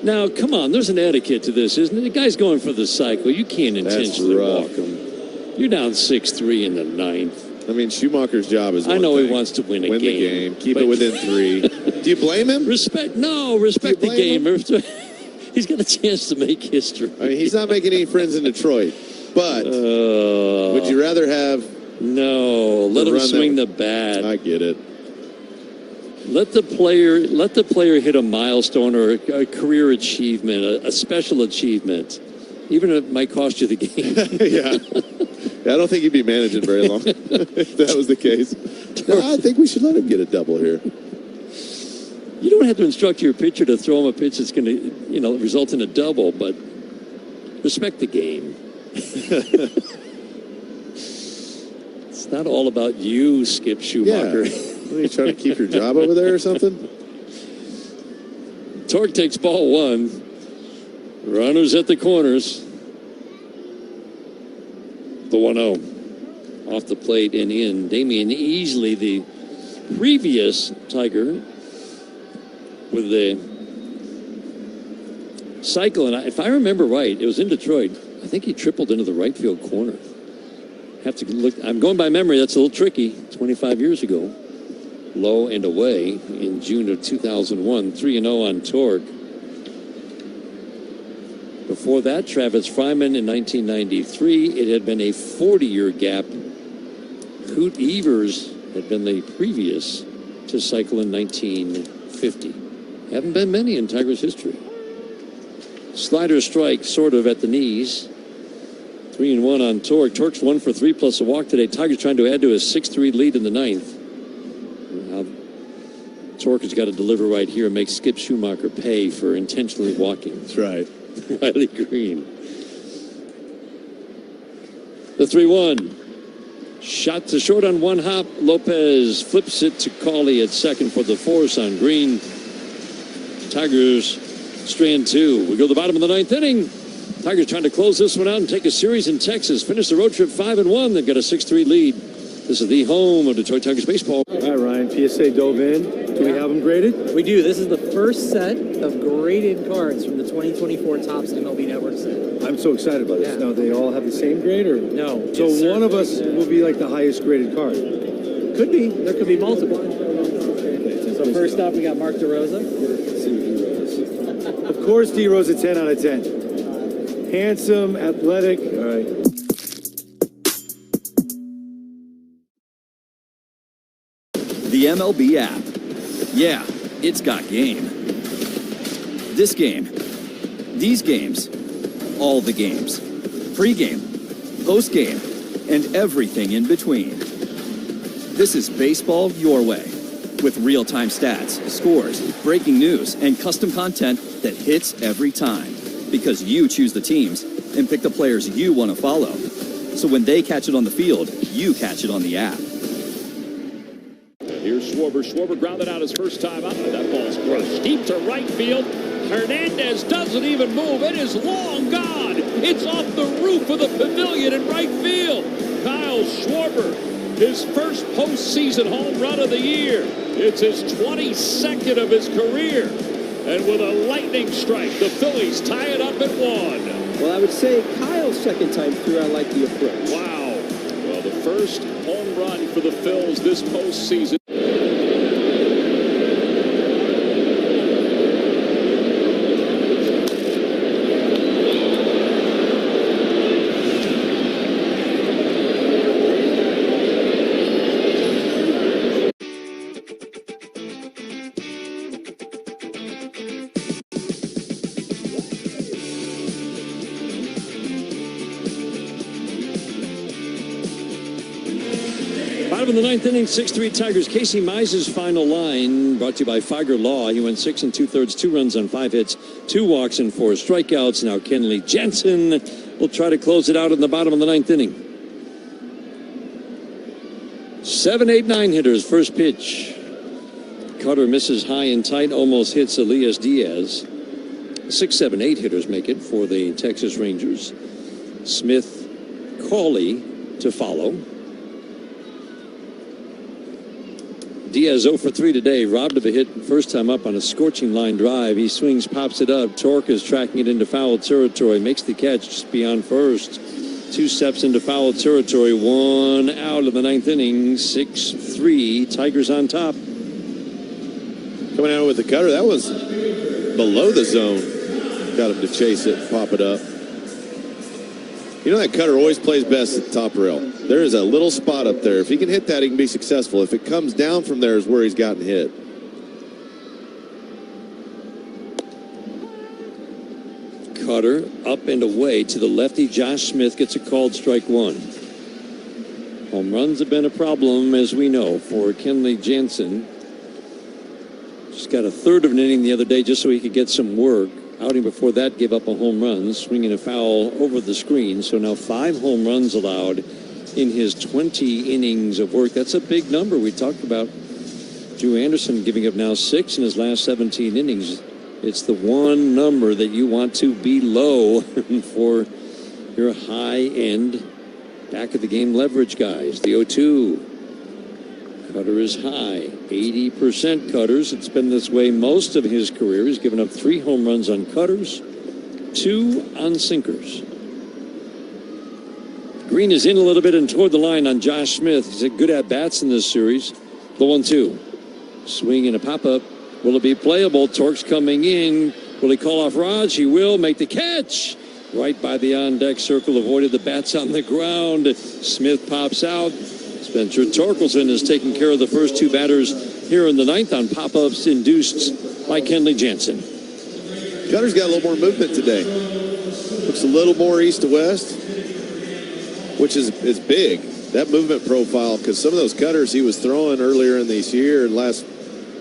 Now, come on, there's an etiquette to this, isn't it? The guy's going for the cycle. You can't intentionally walk him. You're down 6-3 in the ninth. I mean, Schumacher's job is I know he wants to win a game. Win the game. Keep it within 3. Do you blame him? Respect the game. He's got a chance to make history. I mean, he's not making any friends in Detroit. But would you rather have... No, let him swing the bat. I get it. Let the player hit a milestone or a career achievement, a special achievement, even if it might cost you the game. Yeah, I don't think he'd be managing very long if that was the case. No, I think we should let him get a double here. You don't have to instruct your pitcher to throw him a pitch that's going to, result in a double, but respect the game. It's not all about you, Skip Schumacher. Yeah. What, are you trying to keep your job over there or something? Torque takes ball 1. Runners at the corners. The 1-0. Off the plate and in. Damian Easley, the previous Tiger, with the cycle. And if I remember right, it was in Detroit. I think he tripled into the right field corner. Have to look. I'm going by memory. That's a little tricky. 25 years ago. Low and away in June of 2001. 3-0 on Torque. Before that, Travis Fryman in 1993. It had been a 40-year gap. Coot Evers had been the previous to cycle in 1950. Haven't been many in Tigers history. Slider strike, sort of at the knees. 3-1 on Torque. Torque's 1 for 3 plus a walk today. Tigers trying to add to his 6-3 lead in the ninth. Torque has got to deliver right here and make Skip Schumacher pay for intentionally walking. That's right. Riley Green. The 3-1. Shot to short on one hop. Lopez flips it to Cawley at second for the force on Green. Tigers strand 2. We go to the bottom of the ninth inning. Tigers trying to close this one out and take a series in Texas. Finish the road trip 5-1. They've got a 6-3 lead. This is the home of Detroit Tigers baseball. All right, Ryan. PSA dove in. Do we have them graded? We do. This is the first set of graded cards from the 2024 Topps MLB Network set. I'm so excited about this. Now, they all have the same grade, or no? So one of us will be like the highest graded card. Could be. There could be multiple. So first up, we got Mark DeRosa. Of course, D-Rose a 10 out of 10. Handsome, athletic. All right. The MLB app. Yeah, it's got game. This game. These games. All the games. Pre-game. Post-game. And everything in between. This is baseball your way. With real-time stats, scores, breaking news, and custom content that hits every time. Because you choose the teams and pick the players you want to follow. So when they catch it on the field, you catch it on the app. Here's Schwarber. Schwarber grounded out his first time out. That ball's crushed deep to right field. Hernandez doesn't even move. It is long gone. It's off the roof of the pavilion in right field. Kyle Schwarber, his first postseason home run of the year. It's his 22nd of his career. And with a lightning strike, the Phillies tie it up at 1. Well, I would say Kyle's second time through, I like the approach. Wow. Well, the first home run for the Phils this postseason. 5 in the ninth inning, 6-3 Tigers. Casey Mize's final line brought to you by Figer Law. He went 6 2/3, 2 runs on 5 hits, 2 walks and 4 strikeouts. Now Kenley Jansen will try to close it out in the bottom of the ninth inning. 7, 8, 9 hitters. First pitch. Cutter misses high and tight, almost hits Elias Diaz. 6, 7, 8 hitters make it for the Texas Rangers. Smith, Cawley to follow. Diaz 0 for 3 today, robbed of a hit first time up on a scorching line drive. He swings, pops it up. Torque is tracking it into foul territory, makes the catch just beyond first. 2 steps into foul territory, 1 out of the ninth inning, 6-3, Tigers on top. Coming out with the cutter, that was below the zone. Got him to chase it, pop it up. You know that cutter always plays best at the top rail. There is a little spot up there. If he can hit that, he can be successful. If it comes down from there is where he's gotten hit. Cutter up and away to the lefty. Josh Smith gets a called strike 1. Home runs have been a problem, as we know, for Kenley Jansen. Just got a third of an inning the other day just so he could get some work. Outing before that gave up a home run, swinging a foul over the screen. So now 5 home runs allowed in his 20 innings of work. That's a big number. We talked about Drew Anderson giving up now 6 in his last 17 innings. It's the one number that you want to be low for your high-end back-of-the-game leverage guys. The 0-2. Cutter is high, 80% cutters. It's been this way most of his career. He's given up 3 home runs on cutters, 2 on sinkers. Green is in a little bit and toward the line on Josh Smith. He's had good at-bats in this series. The 1-2. Swing and a pop-up. Will it be playable? Torque's coming in. Will he call off Raj? He will make the catch. Right by the on-deck circle, avoided the bats on the ground. Smith pops out. Spencer Torkelson is taking care of the first 2 batters here in the ninth on pop-ups induced by Kenley Jansen. Cutter's got a little more movement today. Looks a little more east to west, which is big. That movement profile, because some of those cutters he was throwing earlier in this year and last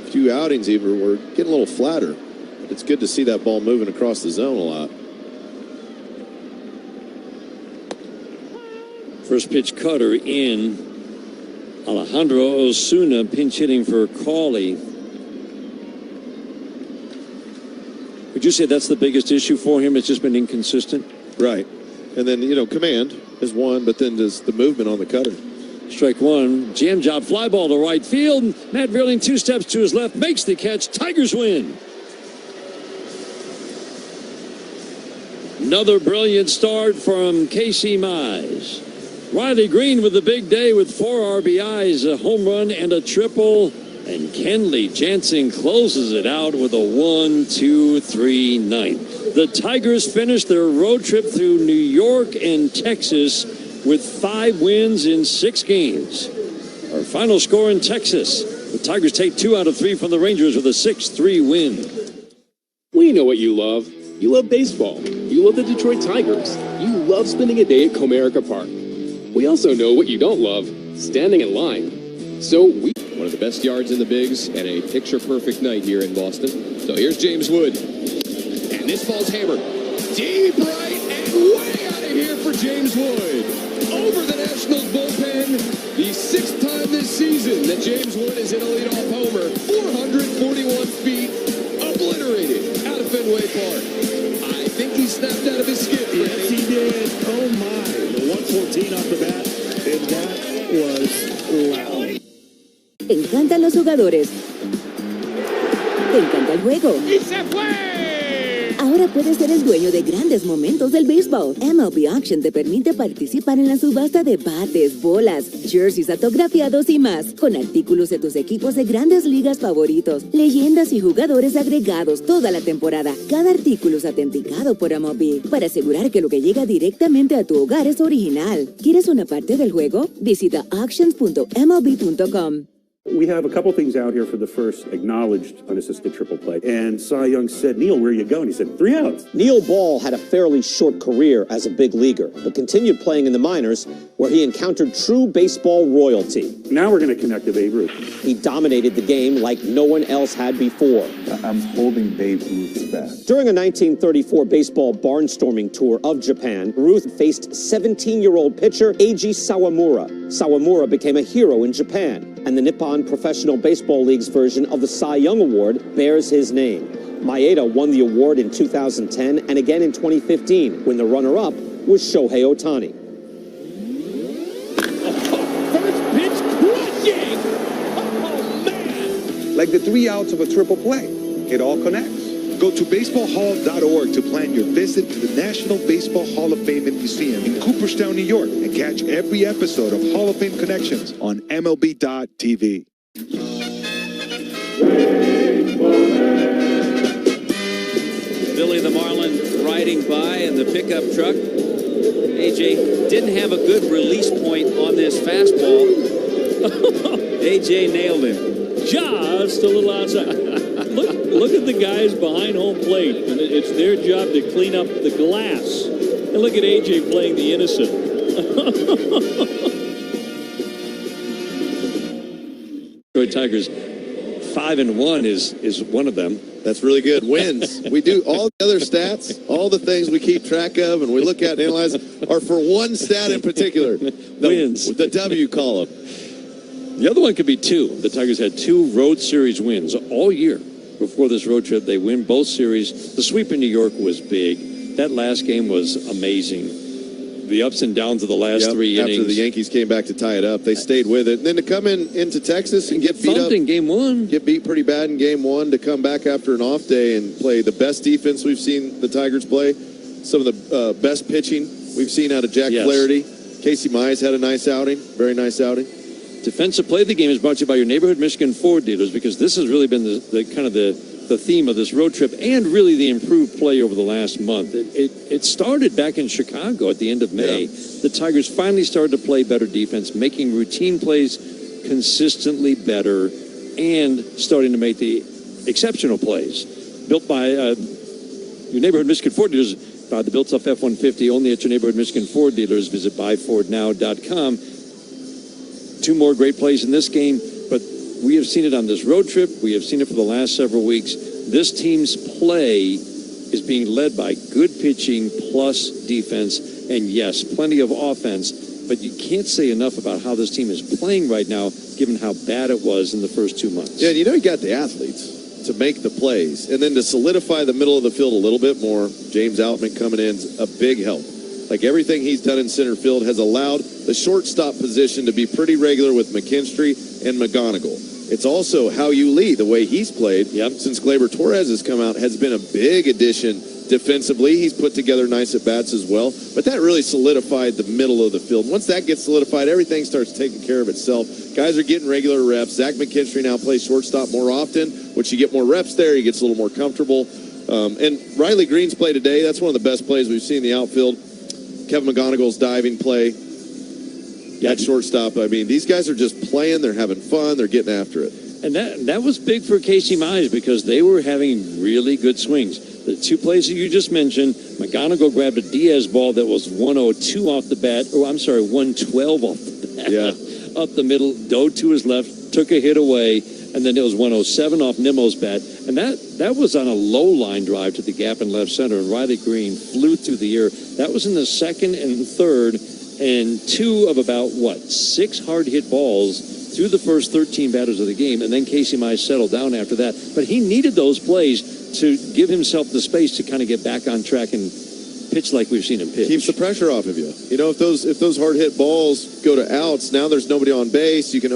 few outings even were getting a little flatter. It's good to see that ball moving across the zone a lot. First pitch cutter in. Alejandro Osuna pinch hitting for Cawley. Would you say that's the biggest issue for him? It's just been inconsistent? Right. And then, command is one, but then there's the movement on the cutter. Strike 1. Jam job fly ball to right field. Matt Vierling 2 steps to his left, makes the catch. Tigers win. Another brilliant start from Casey Mize. Riley Green with the big day with 4 RBIs, a home run and a triple. And Kenley Jansen closes it out with a 1-2-3 ninth. The Tigers finished their road trip through New York and Texas with 5 wins in 6 games. Our final score in Texas, the Tigers take 2 out of 3 from the Rangers with a 6-3 win. We know what you love. You love baseball. You love the Detroit Tigers. You love spending a day at Comerica Park. We also know what you don't love, standing in line. So one of the best yards in the bigs and a picture-perfect night here in Boston. So here's James Wood. And this ball's hammered. Deep right and way out of here for James Wood. Over the Nationals bullpen. The 6th time this season that James Wood is in a leadoff homer. 441 feet, obliterated out of Fenway Park. I think he snapped out of his skin. Yes, he did. Oh, my. 114 off the bat, and that was loud. Te encantan los jugadores. Te encanta el juego. ¡Y se fue! Ahora puedes ser el dueño de grandes momentos del béisbol. MLB Auction te permite participar en la subasta de bates, bolas, jerseys autografiados y más, con artículos de tus equipos de grandes ligas favoritos, leyendas y jugadores agregados toda la temporada. Cada artículo es autenticado por MLB para asegurar que lo que llega directamente a tu hogar es original. ¿Quieres una parte del juego? Visita auctions.mlb.com. We have a couple things out here for the first acknowledged unassisted triple play. And Cy Young said, Neil, where are you going? He said, 3 outs. Neil Ball had a fairly short career as a big leaguer, but continued playing in the minors, where he encountered true baseball royalty. Now we're going to connect to Babe Ruth. He dominated the game like no one else had before. I'm holding Babe Ruth's bat. During a 1934 baseball barnstorming tour of Japan, Ruth faced 17-year-old pitcher Eiji Sawamura. Sawamura became a hero in Japan, and the Nippon Professional Baseball League's version of the Cy Young Award bears his name. Maeda won the award in 2010 and again in 2015, when the runner-up was Shohei Ohtani. First pitch crushing! Oh, man! Like the 3 outs of a triple play. It all connects. Go to baseballhall.org to plan your visit to the National Baseball Hall of Fame and Museum in Cooperstown, New York, and catch every episode of Hall of Fame Connections on MLB.tv. Billy the Marlin riding by in the pickup truck. AJ didn't have a good release point on this fastball. AJ nailed it. Just a little outside. Look at the guys behind home plate, and it's their job to clean up the glass. And look at AJ playing the innocent. Detroit Tigers 5-1 is one of them. That's really good. Wins. We do all the other stats, all the things we keep track of and we look at and analyze are for one stat in particular. Wins. The W column. The other one could be 2. The Tigers had 2 road series wins all year. Before this road trip, they win both series. The sweep in New York was big. That last game was amazing. The ups and downs of the last 3 innings. After the Yankees came back to tie it up, they stayed with it. And then to come into Texas and get beat up in game 1. Get beat pretty bad in game 1, to come back after an off day and play the best defense we've seen the Tigers play. Some of the best pitching we've seen out of Jack Flaherty. Casey Mize had a nice outing. Very nice outing. Defensive play of the game is brought to you by your neighborhood Michigan Ford dealers, because this has really been the theme of this road trip, and really the improved play over the last month. It started back in Chicago at the end of May. Yeah. The Tigers finally started to play better defense, making routine plays consistently better, and starting to make the exceptional plays. Built by your neighborhood Michigan Ford dealers, by the built-up F-150, only at your neighborhood Michigan Ford dealers. Visit buyfordnow.com. 2 more great plays in this game, but we have seen it on this road trip. We have seen it for the last several weeks. This team's play is being led by good pitching plus defense, and yes, plenty of offense, but you can't say enough about how this team is playing right now, given how bad it was in the first 2 months. Yeah, you got the athletes to make the plays, and then to solidify the middle of the field a little bit more. James Outman coming in is a big help. Like everything he's done in center field has allowed the shortstop position to be pretty regular with McKinstry and McGonigal. It's also how you lead. The way he's played since Gleyber Torres has come out has been a big addition defensively. He's put together nice at-bats as well. But that really solidified the middle of the field. Once that gets solidified, everything starts taking care of itself. Guys are getting regular reps. Zach McKinstry now plays shortstop more often, which you get more reps there. He gets a little more comfortable. And Riley Green's play today, that's one of the best plays we've seen in the outfield. Kevin McGonigal's diving play at shortstop. I mean, these guys are just playing. They're having fun. They're getting after it. And that was big for Casey Mize, because they were having really good swings. The 2 plays that you just mentioned, McGonigal grabbed a Diaz ball that was 102 off the bat. Oh, I'm sorry, 112 off the bat. Yeah. Up the middle, dove to his left, took a hit away, and then it was 107 off Nimmo's bat. And that was on a low line drive to the gap in left center, and Riley Green flew through the air. That was in the 2nd and 3rd, and 2 of about, 6 hard-hit balls through the first 13 batters of the game, and then Casey Mize settled down after that. But he needed those plays to give himself the space to kind of get back on track and pitch like we've seen him pitch. Keeps the pressure off of you. You know, if those hard-hit balls go to outs, now there's nobody on base. You can,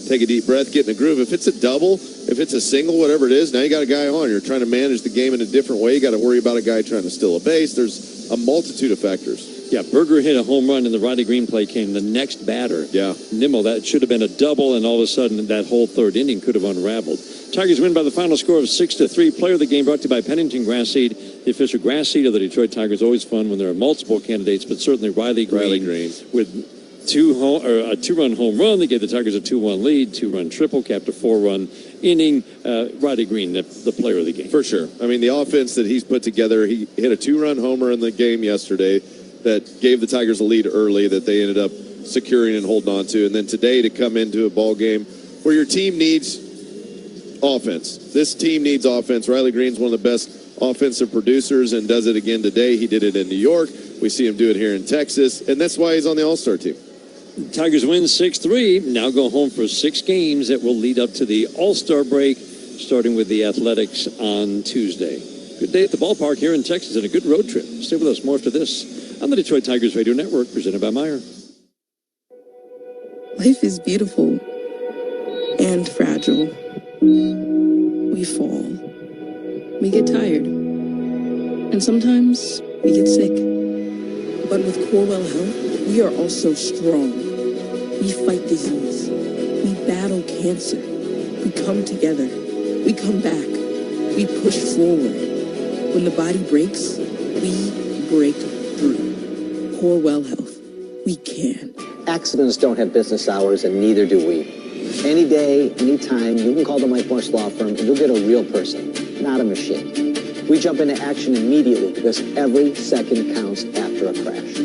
take a deep breath, get in the groove. If it's a double, if it's a single, whatever it is, now you got a guy on. You're trying to manage the game in a different way. You got to worry about a guy trying to steal a base. There's a multitude of factors. Yeah, Berger hit a home run, and the Riley Green play came the next batter. Yeah. Nimmo, that should have been a double, and all of a sudden that whole 3rd inning could have unraveled. Tigers win by the final score of 6-3. Player of the game brought to you by Pennington Grass Seed, the official grass seed of the Detroit Tigers. Always fun when there are multiple candidates, but certainly Riley Green. With two-run home run. They gave the Tigers a 2-1 lead, 2-run triple, capped a 4-run inning. Riley Green, the player of the game. For sure. I mean, the offense that he's put together, he hit a 2-run homer in the game yesterday that gave the Tigers a lead early that they ended up securing and holding on to. And then today to come into a ball game where your team needs offense. This team needs offense. Riley Green's one of the best offensive producers and does it again today. He did it in New York. We see him do it here in Texas, and that's why he's on the All-Star team. Tigers win 6-3, now go home for 6 games that will lead up to the All-Star break, starting with the Athletics on Tuesday. Good day at the ballpark here in Texas and a good road trip. Stay with us more after this on the Detroit Tigers Radio Network, presented by Meyer. Life is beautiful and fragile. We fall. We get tired. And sometimes we get sick. But with Corewell Health, we are also strong. We fight disease. We battle cancer. We come together. We come back. We push forward. When the body breaks, we break through. Corewell Health. We can. Accidents don't have business hours, and neither do we. Any day, anytime, you can call the Mike Morse Law Firm and you'll get a real person, not a machine. We jump into action immediately because every second counts after a crash.